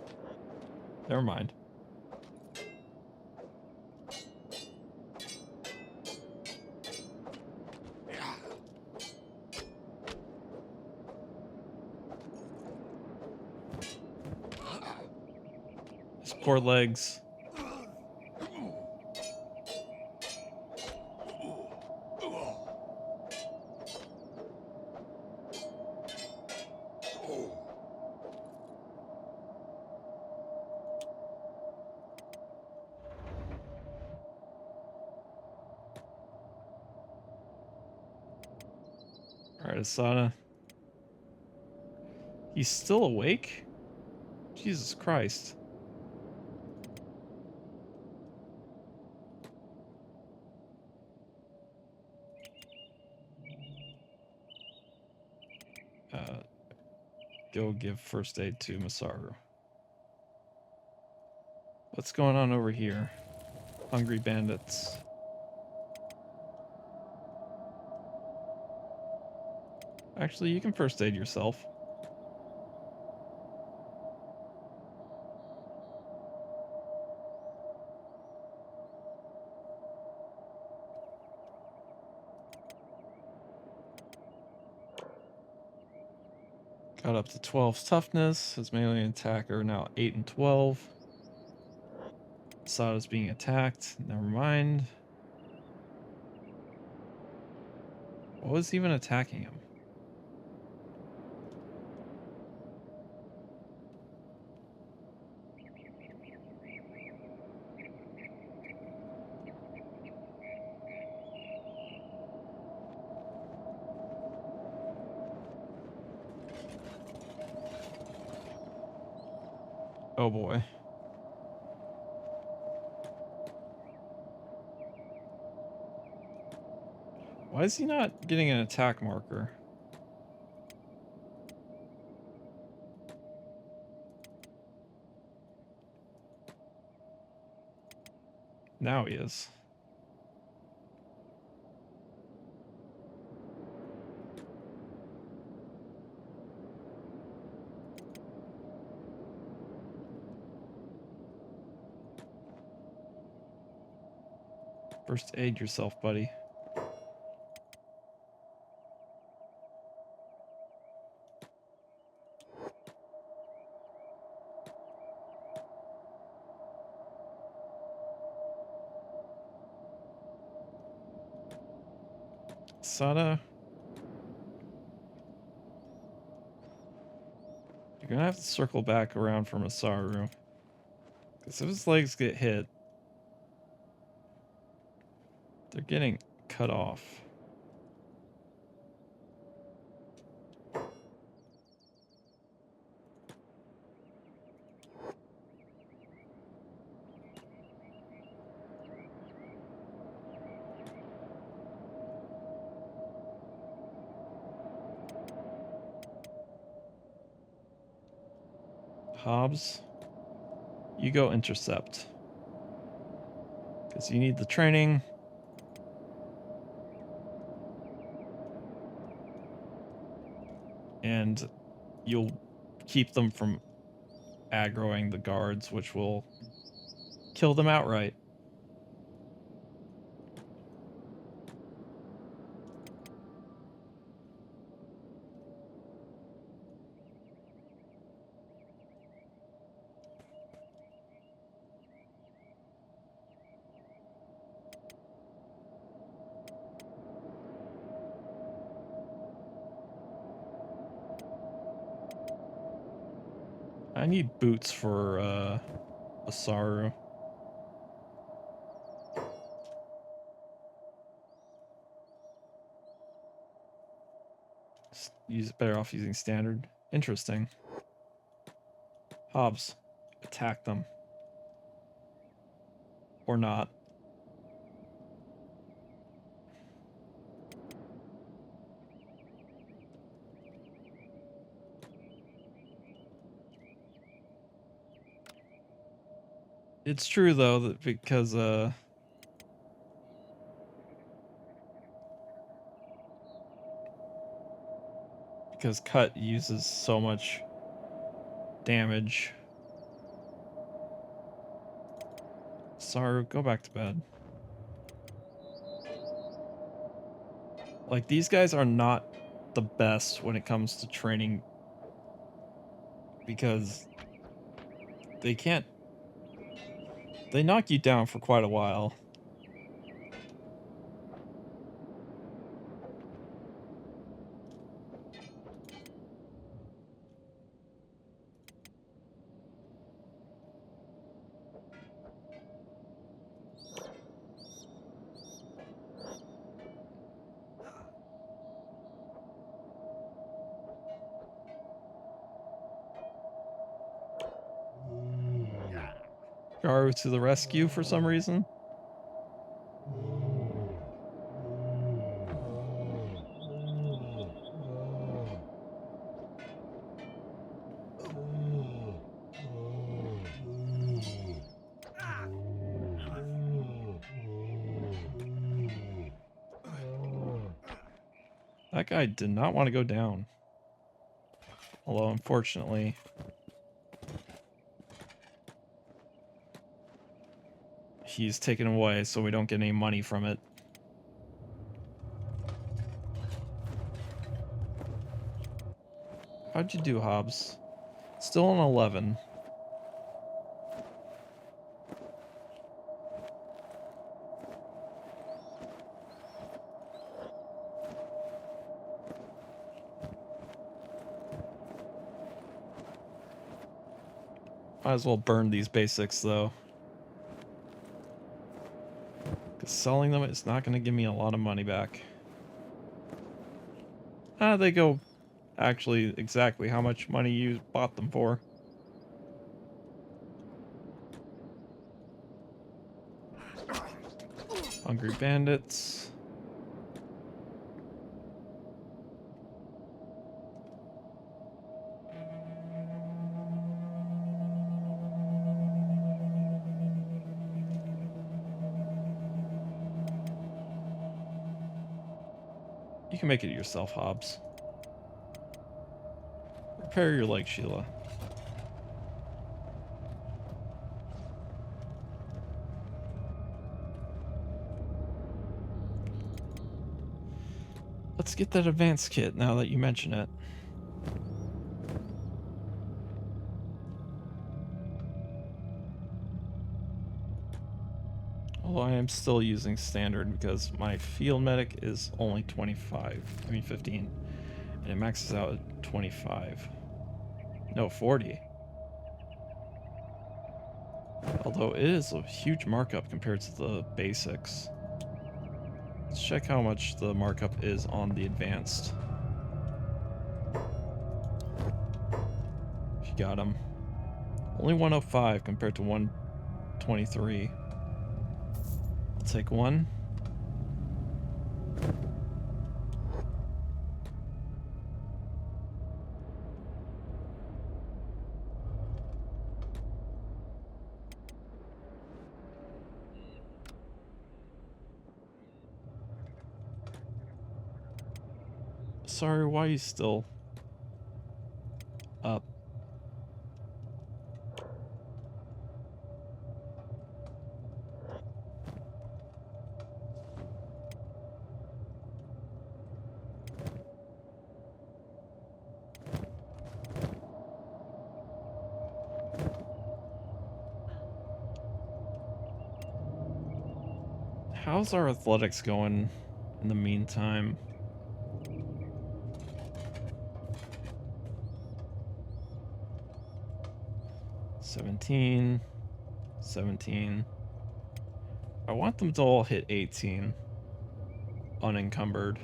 Never mind. His poor legs. Alright, Asada. He's still awake? Jesus Christ. Go give first aid to Masaru. What's going on over here? Hungry bandits. Actually, you can first aid yourself. Got up to 12 toughness. His melee and attack are now 8 and 12. Asada's being attacked. Never mind. What was even attacking him? Oh boy. Why is he not getting an attack marker? Now he is. First aid yourself, buddy. Asada. You're gonna have to circle back around for Masaru. Because if his legs get hit, they're getting cut off. Hobbs, you go intercept. Because you need the training. And you'll keep them from aggroing the guards, which will kill them outright. I need boots for Asaru. Use better off using standard. Interesting. Hobbs, attack them. Or not. It's true though that because cut uses so much damage. Saru, go back to bed. Like, these guys are not the best when it comes to training because they can't. They knock you down for quite a while. Garu to the rescue for some reason. That guy did not want to go down. Although, unfortunately, he's taken away, so we don't get any money from it. How'd you do, Hobbs? Still on 11. Might as well burn these basics, though. Because selling them is not going to give me a lot of money back. They go actually exactly how much money you bought them for. Hungry bandits. You can make it yourself, Hobbs. Repair your leg, Sheila. Let's get that advanced kit now that you mention it. Although I am still using standard because my field medic is only 15. And it maxes out at 25. No, 40. Although it is a huge markup compared to the basics. Let's check how much the markup is on the advanced. If you got him. Only 105 compared to 123. I'll take one. Sorry, why are you still up? How's our athletics going in the meantime? 17, 17. I want them to all hit 18 unencumbered.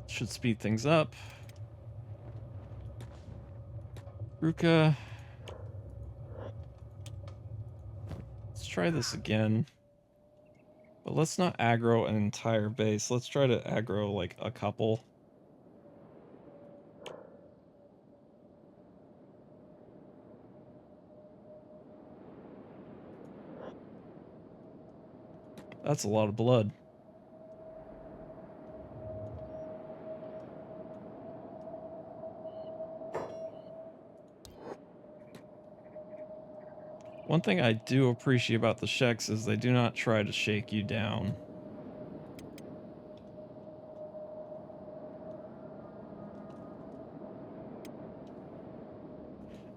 Should speed things up. Ruka. Let's try this again. But let's not aggro an entire base. Let's try to aggro like a couple. That's a lot of blood. One thing I do appreciate about the Sheks is they do not try to shake you down.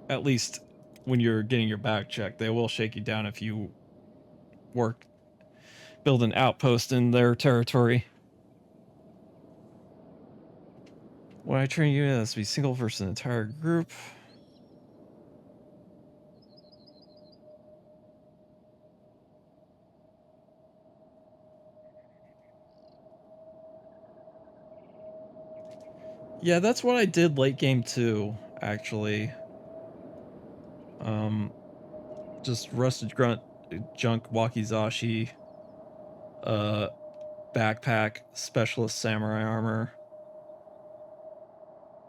At least when you're getting your back checked, they will shake you down if you build an outpost in their territory. When I train you, it has to be single versus an entire group. Yeah, that's what I did late game 2, actually. Just rusted grunt, junk wakizashi, backpack, specialist samurai armor.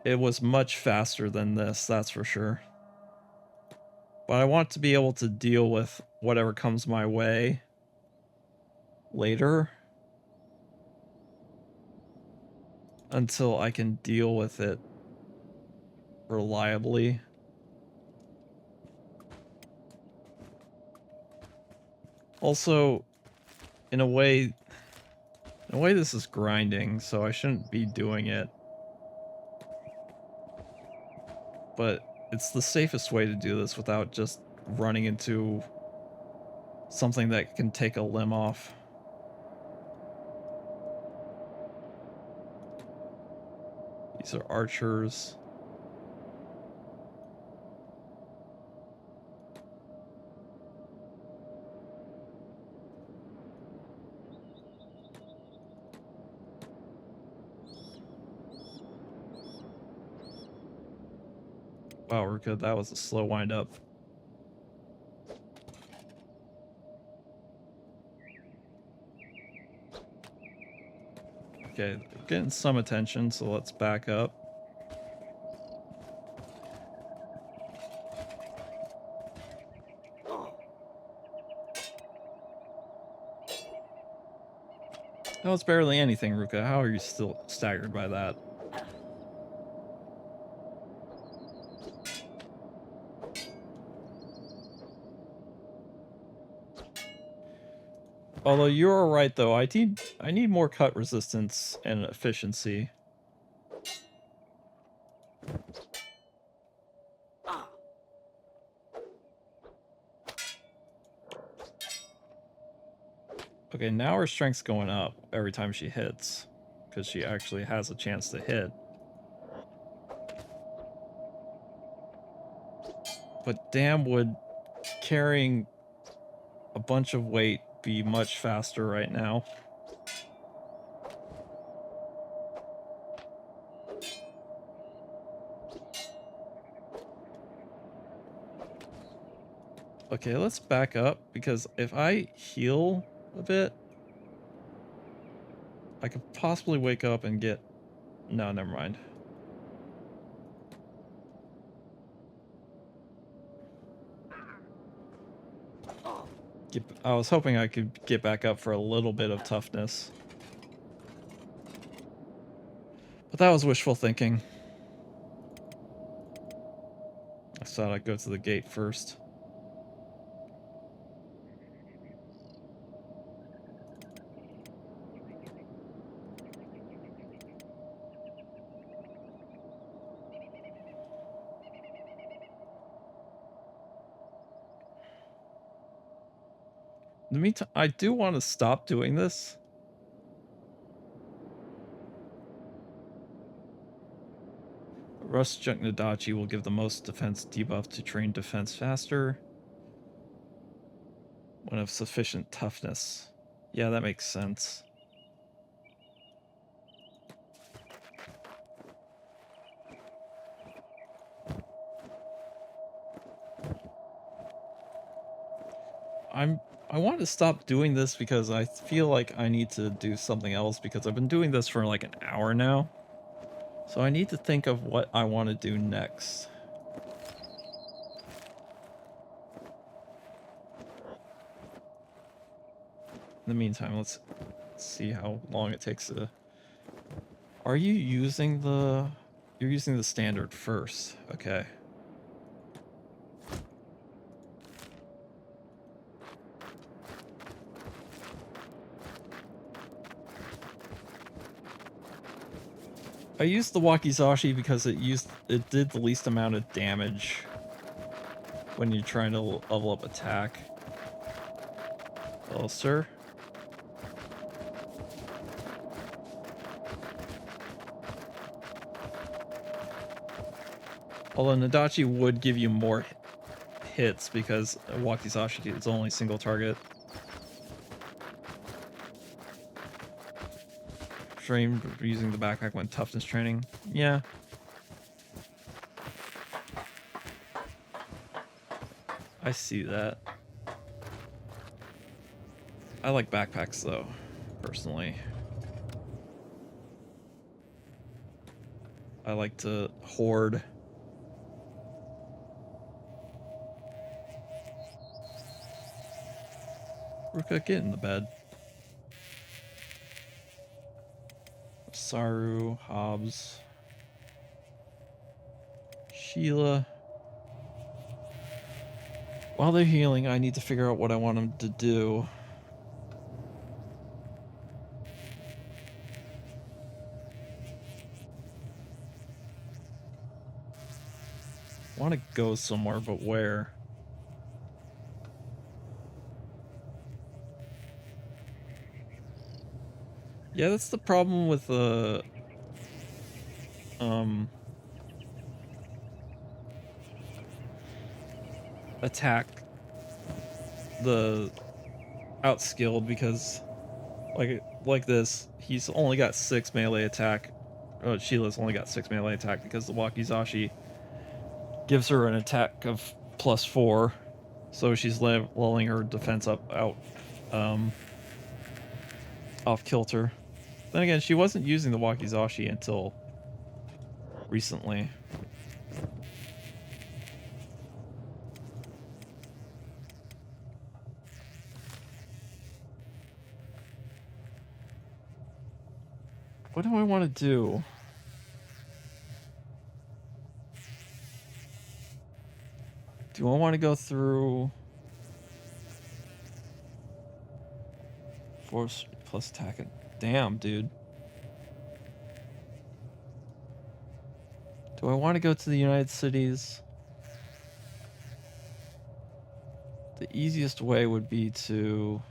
It was much faster than this, that's for sure. But I want to be able to deal with whatever comes my way later. Until I can deal with it reliably. Also, in a way this is grinding, so I shouldn't be doing it. But it's the safest way to do this without just running into something that can take a limb off. These are archers. Wow, we're good. That was a slow wind up. Okay, getting some attention, so let's back up. That was barely anything, Ruka. How are you still staggered by that? Although you're right though, I need more cut resistance and efficiency. Okay, now her strength's going up every time she hits, because she actually has a chance to hit. But damn, would carrying a bunch of weight be much faster right now? Okay, let's back up, because if I heal a bit, I could possibly wake up and get... No, never mind. I was hoping I could get back up for a little bit of toughness. But that was wishful thinking. I thought I'd go to the gate first. In the meantime, I do want to stop doing this. Rust Junk Nadachi will give the most defense debuff to train defense faster when of sufficient toughness. Yeah, that makes sense. I want to stop doing this because I feel like I need to do something else because I've been doing this for like an hour now. So I need to think of what I want to do next. In the meantime, let's see how long it takes to... Are you using the... You're using the standard first. Okay. I used the Wakizashi because it did the least amount of damage when you're trying to level up attack. Hello, sir. Although Nadachi would give you more hits because Wakizashi is only single target. Trained using the backpack when toughness training. Yeah. I see that. I like backpacks though, personally. I like to hoard. Ruka, get in the bed. Saru, Hobbs, Sheila. While they're healing, I need to figure out what I want them to do. I want to go somewhere, but where? Yeah, that's the problem with the attack, the outskilled, because like this, he's only got 6 melee attack. Sheila's only got 6 melee attack because the Wakizashi gives her an attack of +4, so she's leveling her defense up off kilter. Then again, she wasn't using the Wakizashi until recently. What do I want to do? Do I want to go through force plus attack? Damn, dude. Do I want to go to the United Cities? The easiest way would be to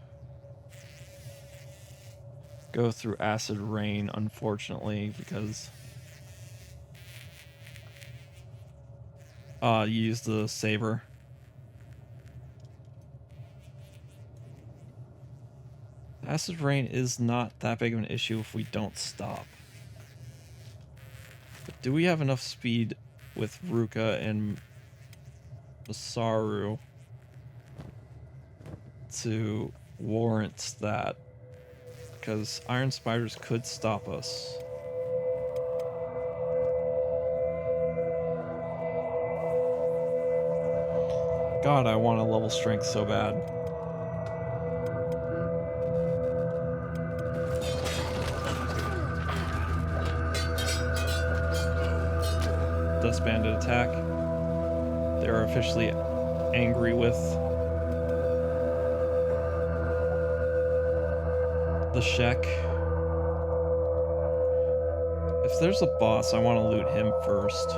go through Acid Rain, unfortunately, because you use the saber. Acid Rain is not that big of an issue if we don't stop. But do we have enough speed with Ruka and Masaru to warrant that? Because Iron Spiders could stop us. God, I want a level strength so bad. Dust Bandit attack. They're officially angry with the Shek. If there's a boss, I want to loot him first.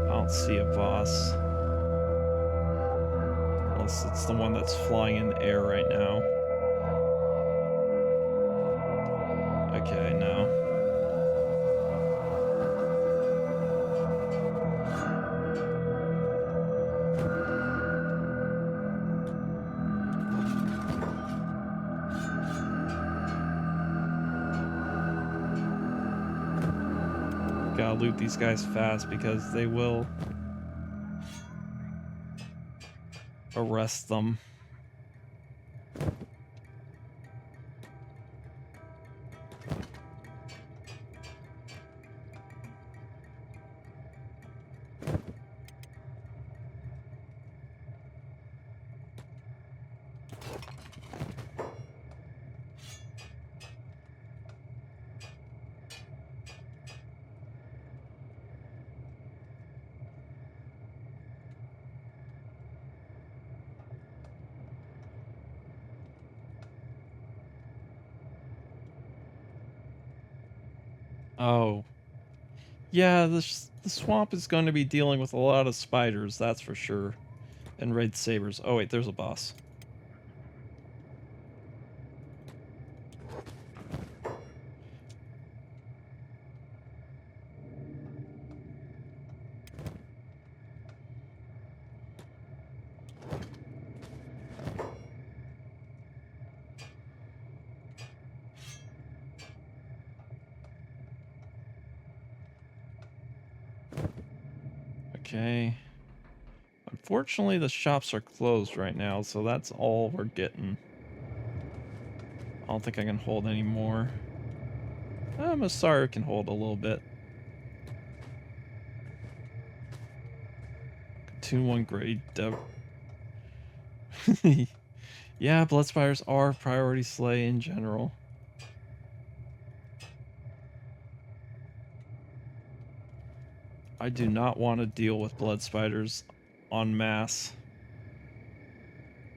I don't don't see a boss. Unless it's the one that's flying in the air right now. Okay, no. Gotta loot these guys fast because they will arrest them. Oh. Yeah, the swamp is going to be dealing with a lot of spiders, that's for sure. And red sabers. Oh wait, there's a boss. Okay. Unfortunately, the shops are closed right now, so that's all we're getting. I don't think I can hold any more. Masaru can hold a little bit. Tune 1 grade dev. Yeah, blood spiders are priority slay in general. I do not want to deal with blood spiders en masse.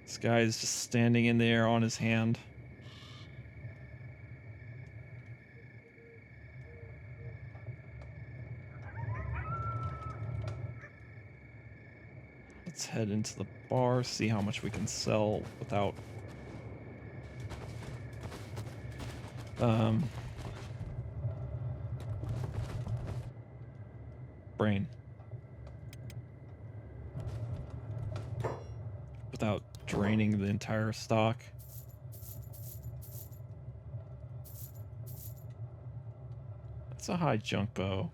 This guy is just standing in the air on his hand. Let's head into the bar, see how much we can sell without brain. Without draining the entire stock. That's a high junk bow.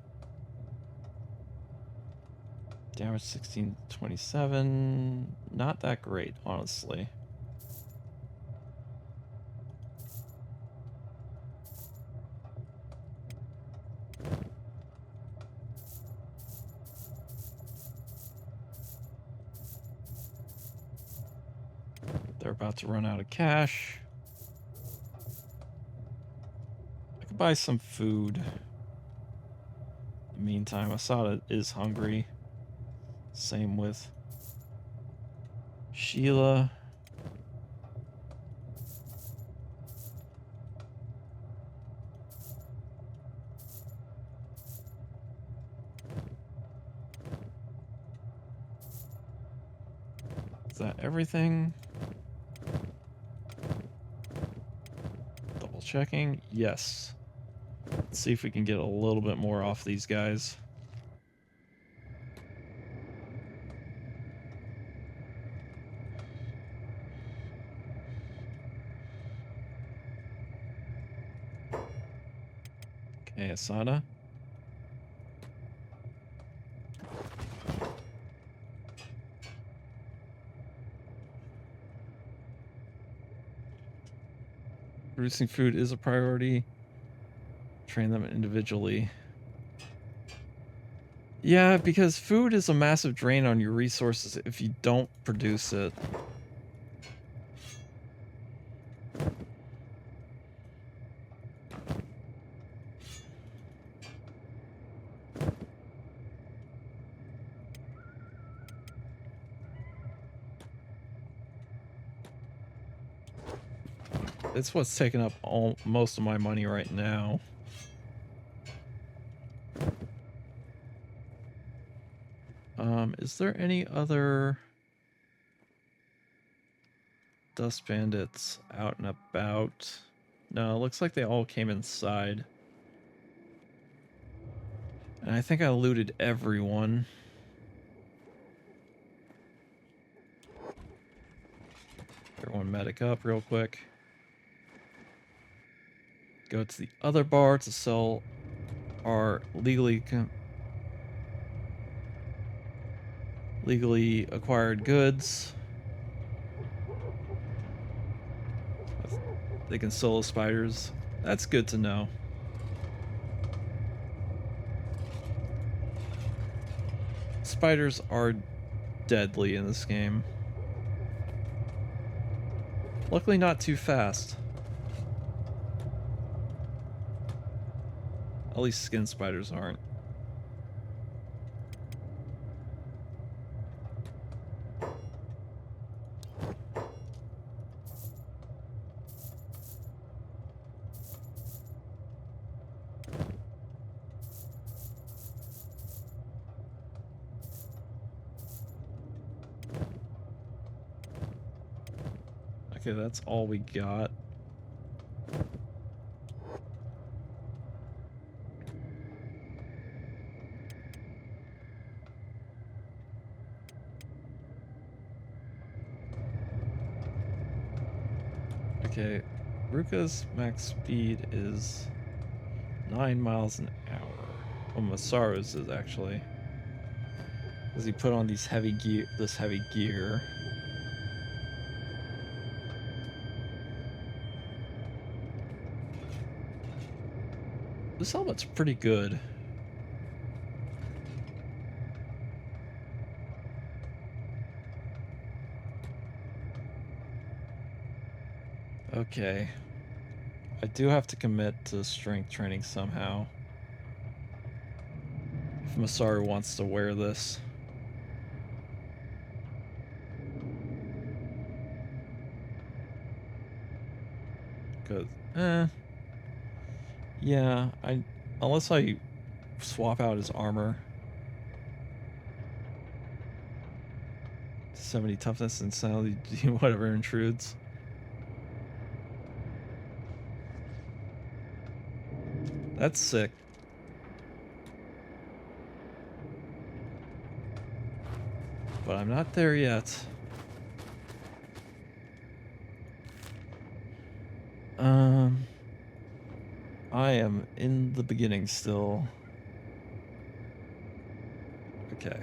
Damage 1627. Not that great, honestly. They're about to run out of cash. I could buy some food. In the meantime, Asada is hungry. Same with Sheila. Is that everything? Double checking. Yes. Let's see if we can get a little bit more off these guys. Okay, Asada. Producing food is a priority. Train them individually. Yeah, because food is a massive drain on your resources if you don't produce it. It's what's taking up most of my money right now. Is there any other dust bandits out and about? No, it looks like they all came inside. And I think I looted everyone. Everyone medic up real quick. Go to the other bar to sell our legally acquired goods. They can solo spiders. That's good to know. Spiders are deadly in this game. Luckily not too fast. At least skin spiders aren't. Okay, that's all we got. Okay, Ruka's max speed is 9 miles an hour. Well, Masaru's is actually. Because he put on this heavy gear. This helmet's pretty good. Okay. I do have to commit to strength training somehow. If Masaru wants to wear this. Because, yeah, unless I swap out his armor. 70 toughness and sound, whatever intrudes. That's sick. But I'm not there yet. I am in the beginning still. Okay.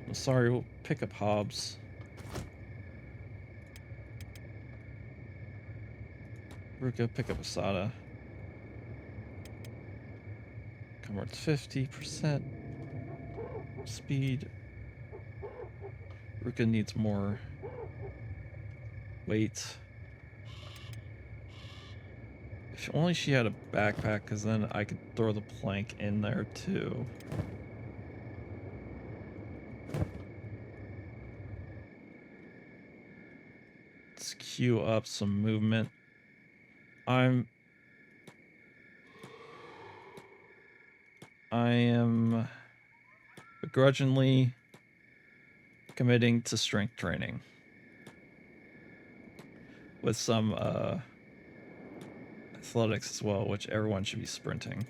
I'm sorry, we'll pick up Hobbs. Ruka, pick up Asada. Converts 50% speed. Ruka needs more weight. If only she had a backpack, because then I could throw the plank in there too. Let's queue up some movement. I am begrudgingly committing to strength training with some athletics as well, which everyone should be sprinting.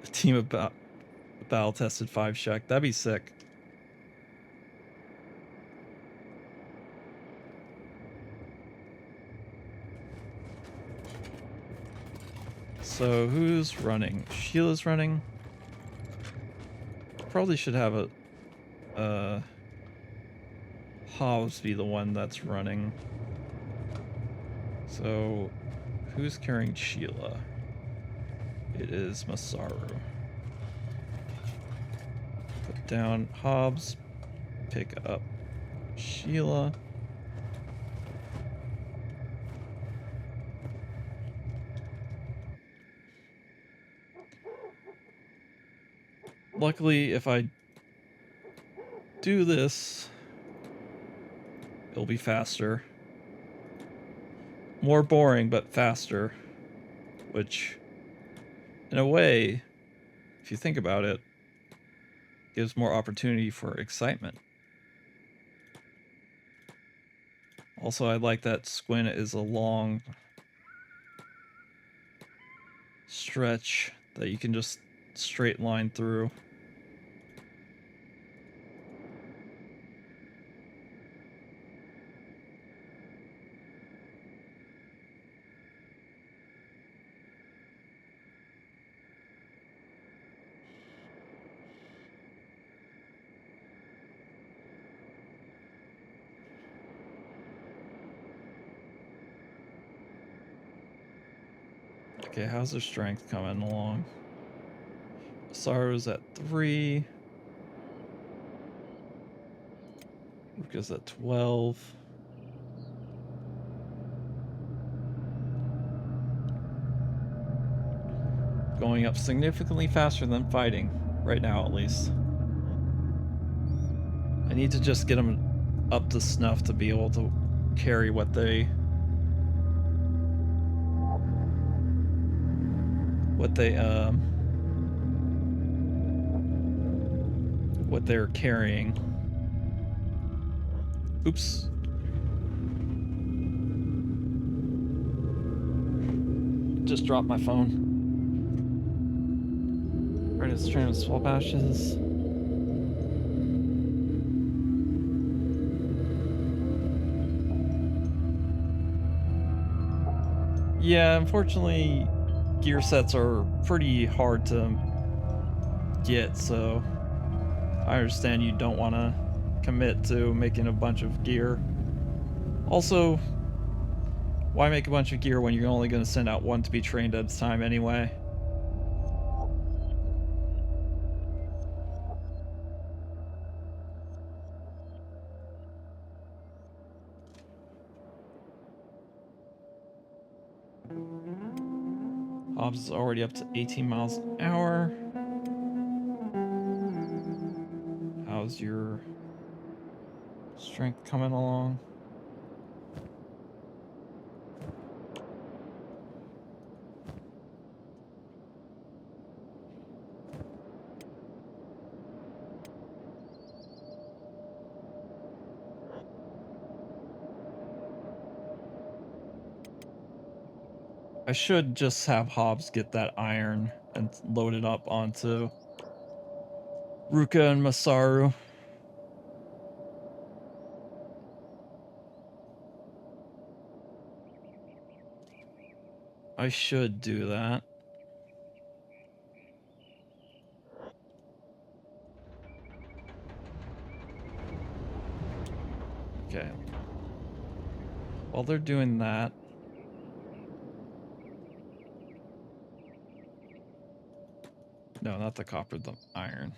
A team of battle-tested 5-Shek. That'd be sick. So who's running? Sheila's running. Probably should have a Hobbs be the one that's running. So who's carrying Sheila? It is Masaru. Put down Hobbs. Pick up Sheila. Luckily, if I do this, it'll be faster. More boring, but faster. Which, in a way, if you think about it, gives more opportunity for excitement. Also, I like that Squint is a long stretch that you can just straight line through. Okay, how's their strength coming along? Saru's at 3. Ruka's at 12. Going up significantly faster than fighting, right now at least. I need to just get them up to snuff to be able to carry what they're carrying. Oops. Just dropped my phone. Right as trying to swap ashes. Yeah, unfortunately, gear sets are pretty hard to get, so I understand you don't want to commit to making a bunch of gear. Also, why make a bunch of gear when you're only going to send out one to be trained at a time anyway? Hobbs is already up to 18 miles an hour. How's your strength coming along? I should just have Hobbs get that iron and load it up onto Ruka and Masaru. I should do that. Okay. While they're doing that, no, not the copper, the iron.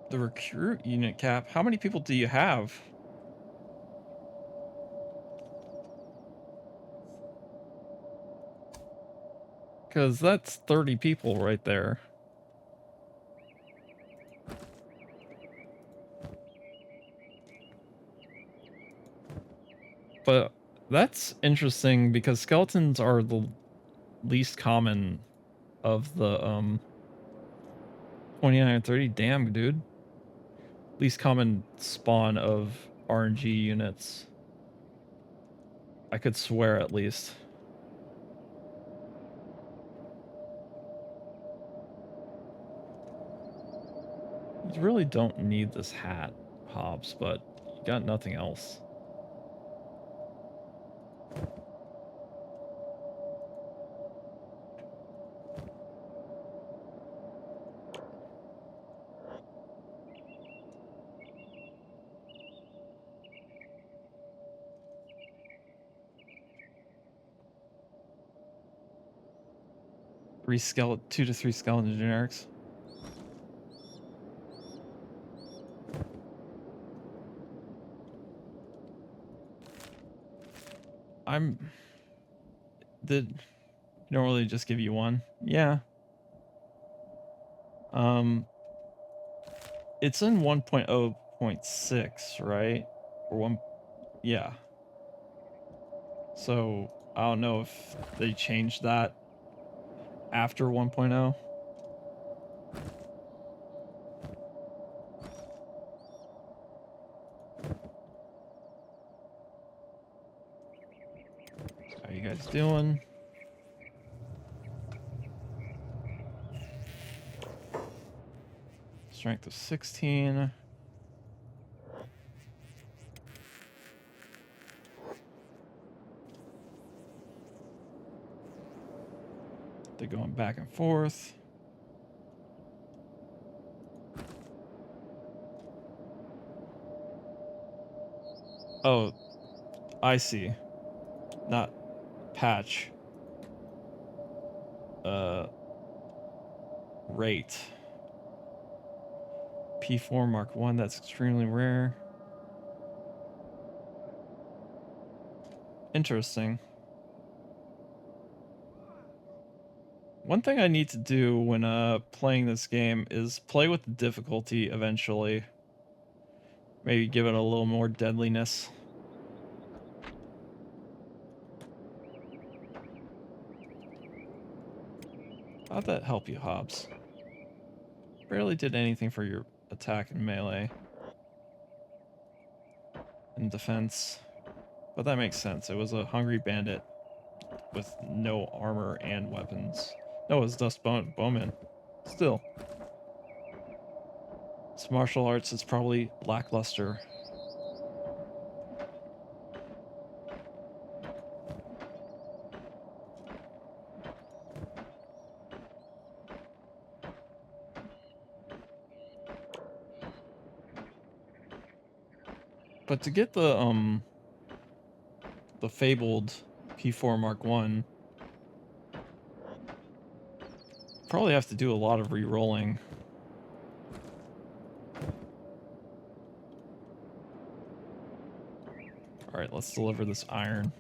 The recruit unit cap. How many people do you have? Because that's 30 people right there. But that's interesting because skeletons are the least common of the 29 and 30. Damn, dude. Least common spawn of RNG units. I could swear at least. You really don't need this hat, Hobbs, but you got nothing else. Two to three skeleton generics. I'm... Did... Normally just give you one? Yeah. It's in 1.0.6, right? Or one... Yeah. So, I don't know if they changed that after 1.0. How you guys doing? Strength of 16. They're going back and forth. Oh, I see. Not patch. Rate. P4 Mark 1, that's extremely rare. Interesting. One thing I need to do when playing this game is play with the difficulty eventually. Maybe give it a little more deadliness. How'd that help you, Hobbs? Barely did anything for your attack and melee. And defense. But that makes sense. It was a hungry bandit with no armor and weapons. No, it was Dust Bowman. Still. Its martial arts is probably lackluster. But to get the fabled P4 Mark 1, probably have to do a lot of re-rolling. Alright, let's deliver this iron.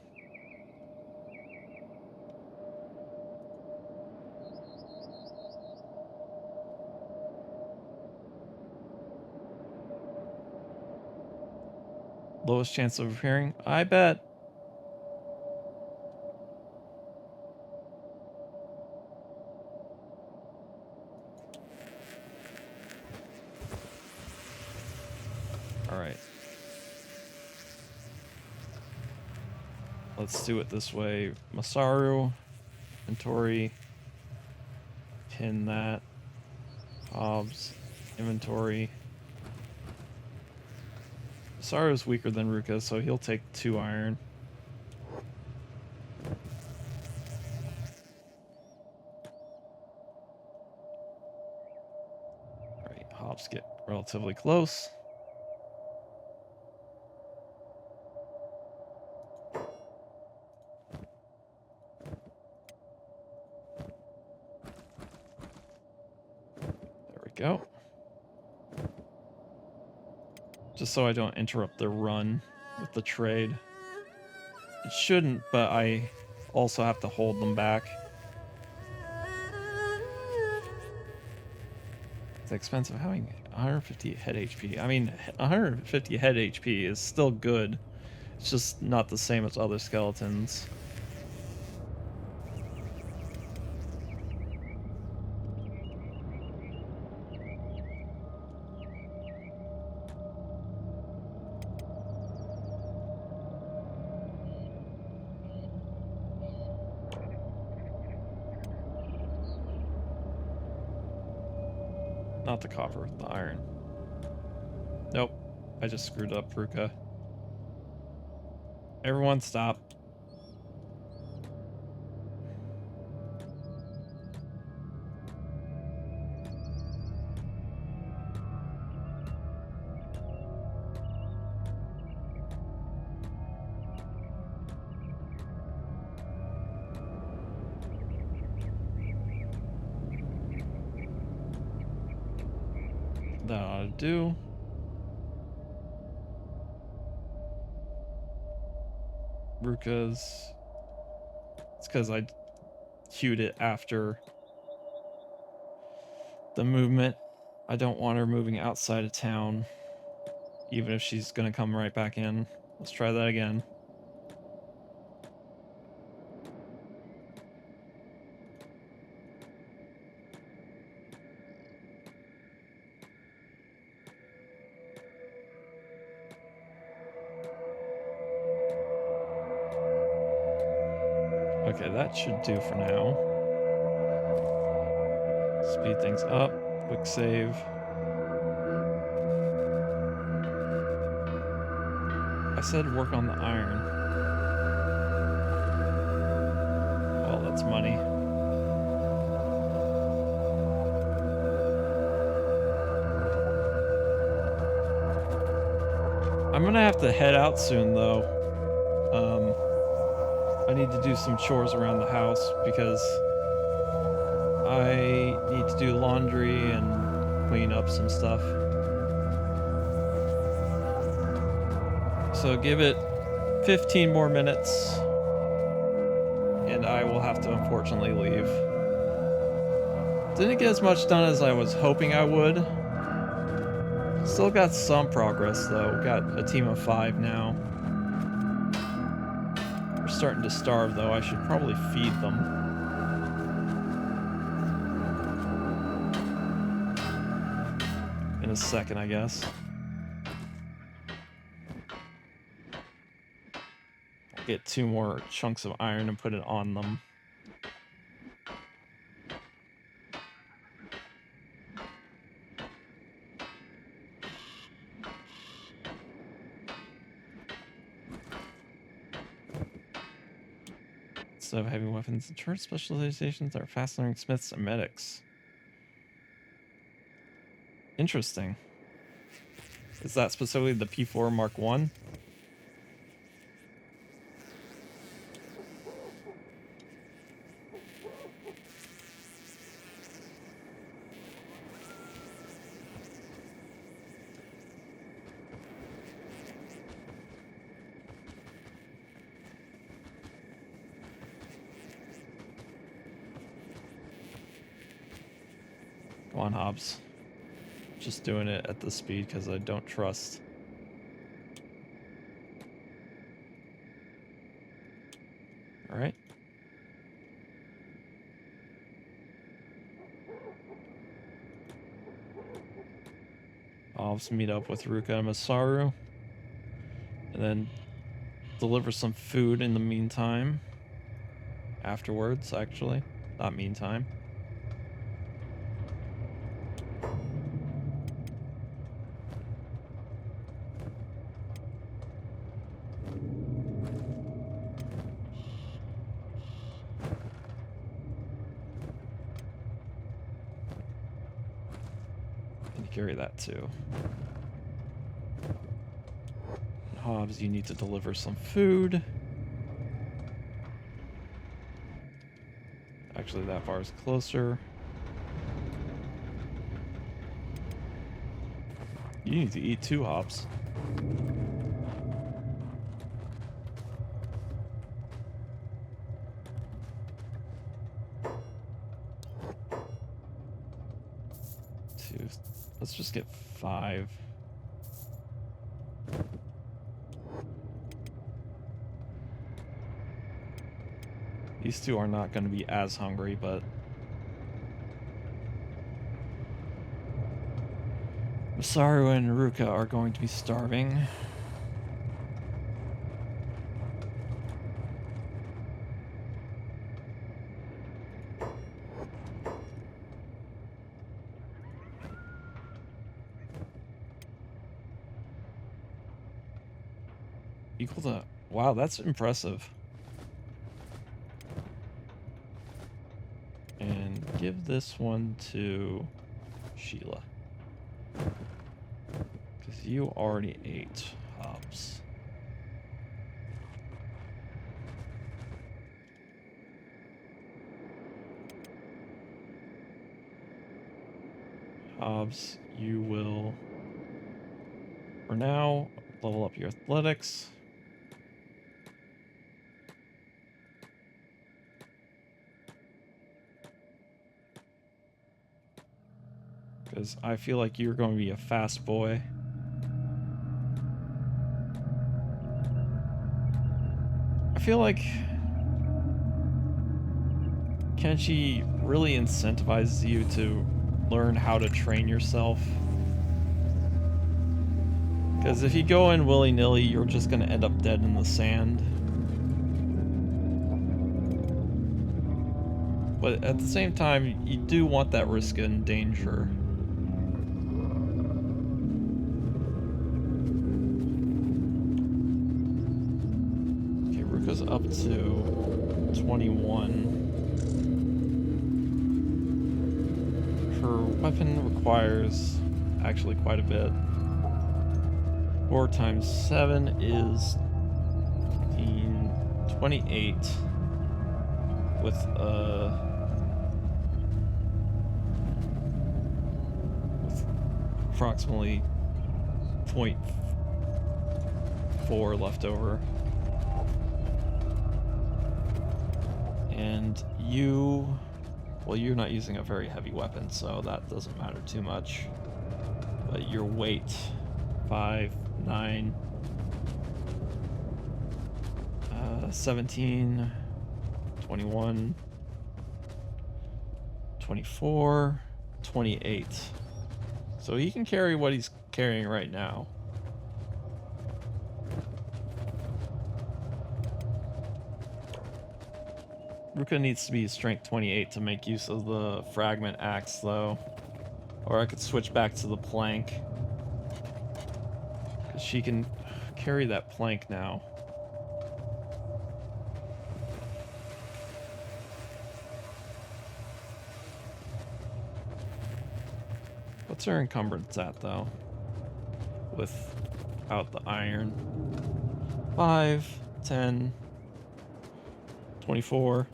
Lowest chance of repairing? I bet. Alright. Let's do it this way. Masaru, inventory, pin that. Hobbs, inventory. Masaru's weaker than Ruka, so he'll take 2 iron. Alright, Hobbs get relatively close. Go. Just so I don't interrupt their run with the trade. It shouldn't, but I also have to hold them back. It's expensive having 150 head HP. I mean, 150 head HP is still good. It's just not the same as other skeletons. Not the copper, the iron. Nope. I just screwed up Ruka. Everyone stop. That ought to do. Ruka's... It's because I queued it after the movement. I don't want her moving outside of town, even if she's gonna come right back in. Let's try that again. Okay, that should do for now. Speed things up. Quick save. I said work on the iron. Well, that's money. I'm gonna have to head out soon, though. I need to do some chores around the house because I need to do laundry and clean up some stuff. So give it 15 more minutes and I will have to unfortunately leave. Didn't get as much done as I was hoping I would. Still got some progress though. Got a team of 5 now. We're starting to starve though. I should probably feed them. In a second, I guess. Get 2 more chunks of iron and put it on them. Instead of heavy weapons, the turret specializations are fast learning smiths and medics. Interesting. Is that specifically the P4 Mark 1? Come on, Hobbs. Just doing it at the speed because I don't trust. Alright. Hobbs meet up with Ruka and Masaru. And then deliver some food in the meantime. Afterwards, actually. Not meantime. Carry that too. Hobbs, you need to deliver some food. Actually, that bar is closer. You need to eat too, Hobbs. Let's just get 5. These 2 are not going to be as hungry, but Masaru and Ruka are going to be starving. Equal to... Wow, that's impressive. And give this one to Sheila. Because you already ate, Hobbs. Hobbs, you will, for now, level up your athletics. Because I feel like you're going to be a fast boy. I feel like Kenshi really incentivizes you to learn how to train yourself. Because if you go in willy-nilly, you're just going to end up dead in the sand. But at the same time, you do want that risk and danger. Okay, Ruka's up to 21. Her weapon requires actually quite a bit. 4 times 7 is 28 with approximately 0.4 left over. And you, well, you're not using a very heavy weapon, so that doesn't matter too much. But your weight, 5, 9, 17, 21, 24, 28. So he can carry what he's carrying right now. Ruka needs to be strength 28 to make use of the fragment axe, though. Or I could switch back to the plank. Because she can carry that plank now. What's her encumbrance at, though? Without the iron. 5, 10, 24,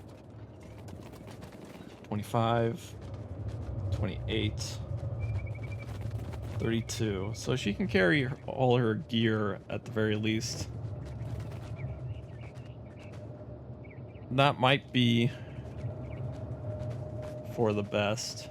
25, 28, 32. So she can carry all her gear at the very least. That might be for the best.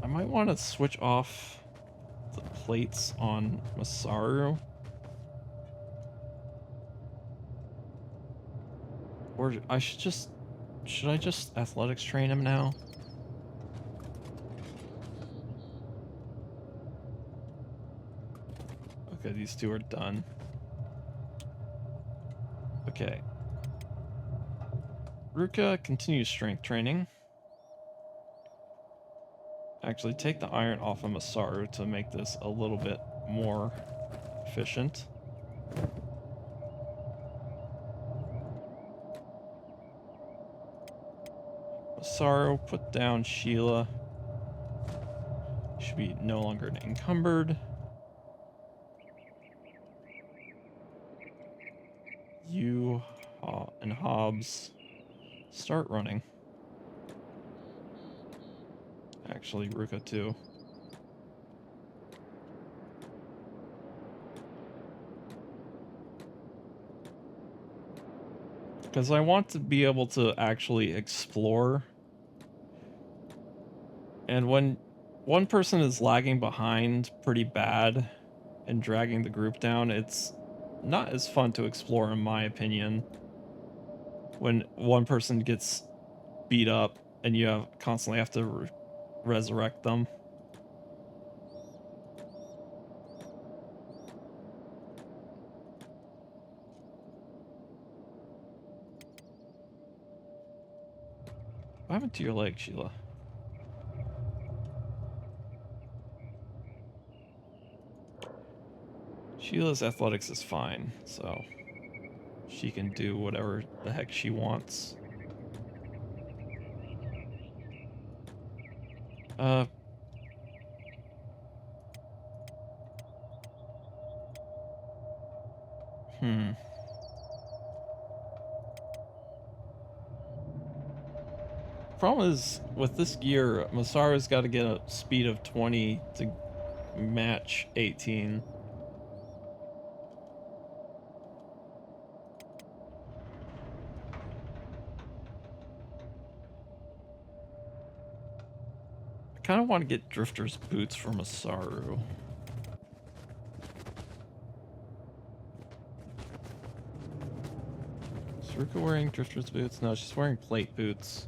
I might want to switch off the plates on Masaru. Or I should I just athletics train him now? Okay, these two are done. Okay. Ruka continues strength training. Actually, take the iron off of Masaru to make this a little bit more efficient. Masaru, put down Sheila. Should be no longer encumbered. You and Hobbs start running. Actually, Ruka too. Because I want to be able to actually explore. And when one person is lagging behind pretty bad and dragging the group down, it's not as fun to explore, in my opinion. When one person gets beat up and you constantly have to resurrect them. What happened to your leg, Sheila? Sheila's athletics is fine, so she can do whatever the heck she wants. Problem is, with this gear, Masaru's got to get a speed of 20 to match 18. I kind of want to get Drifter's boots for Masaru. Is Ruka wearing Drifter's boots? No, she's wearing plate boots.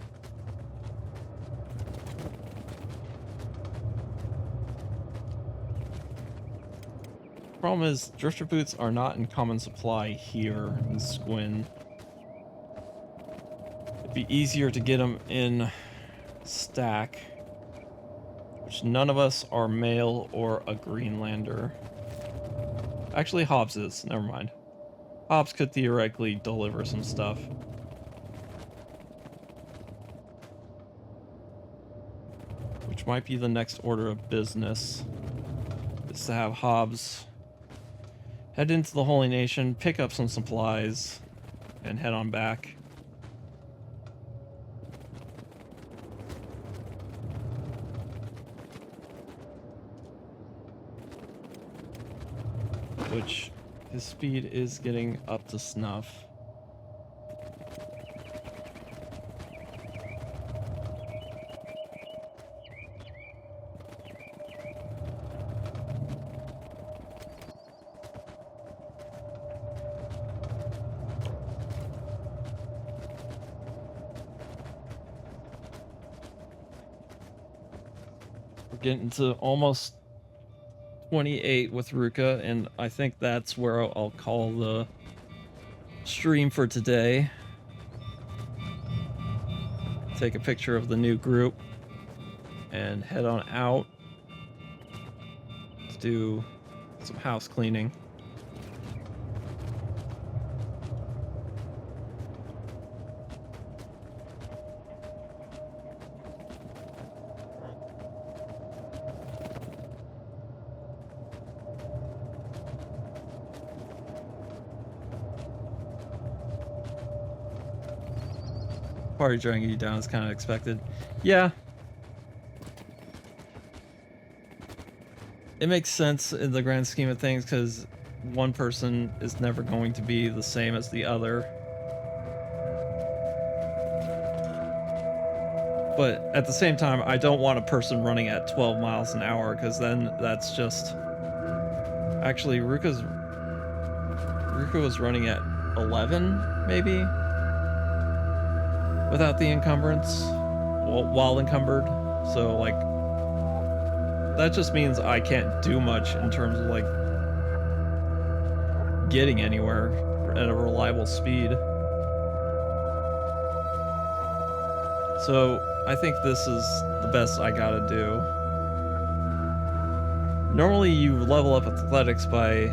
Problem is, Drifter boots are not in common supply here in Squin. It'd be easier to get them in stack, which none of us are male or a Greenlander. Actually, Hobbs is. Never mind. Hobbs could theoretically deliver some stuff. Which might be the next order of business, is to have Hobbs head into the Holy Nation, pick up some supplies, and head on back. Which, his speed is getting up to snuff. We're getting to almost 28 with Ruka, and I think that's where I'll call the stream for today. Take a picture of the new group and head on out to do some house cleaning. Party dragging you down is kind of expected. Yeah. It makes sense in the grand scheme of things because one person is never going to be the same as the other. But at the same time, I don't want a person running at 12 miles an hour because then that's just... Actually, Ruka was running at 11, maybe? Without the encumbrance, while encumbered, so like that just means I can't do much in terms of like getting anywhere at a reliable speed. So I think this is the best I gotta do. Normally you level up athletics by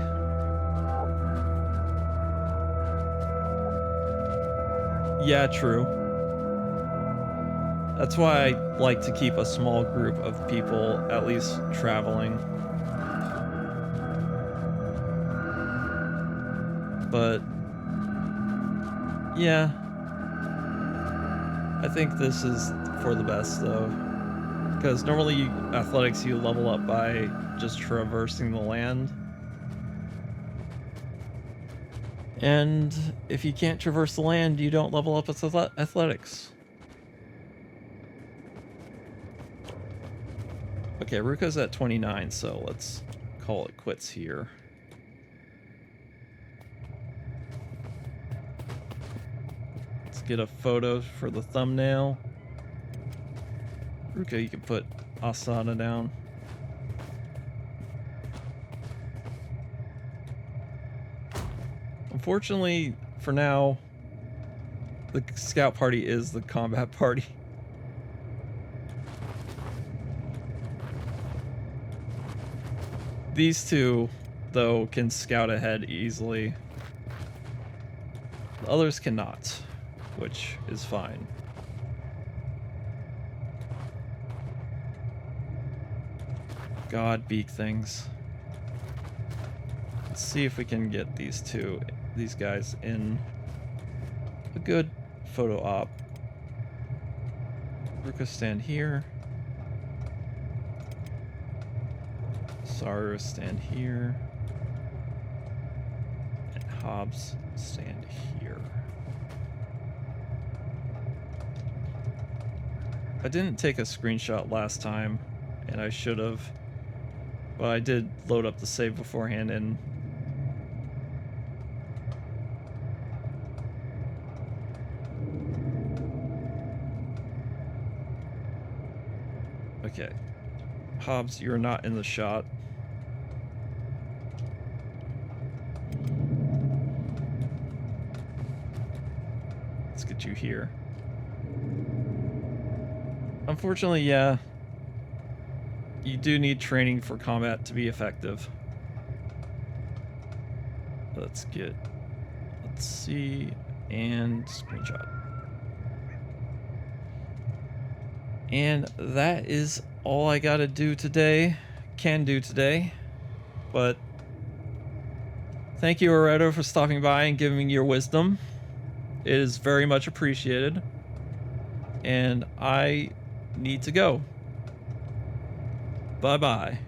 yeah, true. That's why I like to keep a small group of people at least traveling. But yeah, I think this is for the best though, because normally athletics you level up by just traversing the land, and if you can't traverse the land, you don't level up athletics. Okay, Ruka's at 29, so let's call it quits here. Let's get a photo for the thumbnail. Ruka, you can put Asana down. Unfortunately, for now, the scout party is the combat party. These two, though, can scout ahead easily. The others cannot, which is fine. God, beak things. Let's see if we can get these guys in a good photo op. Ruka, stand here. Saru, stand here. And Hobbs, stand here. I didn't take a screenshot last time, and I should have. But I did load up the save beforehand, and okay. Hobbs, you're not in the shot. Let's get you here. Unfortunately, yeah. You do need training for combat to be effective. Let's see, and screenshot. And that is all I gotta do today, can do today. But thank you, Areto, for stopping by and giving me your wisdom. It is very much appreciated. And I need to go. Bye-bye.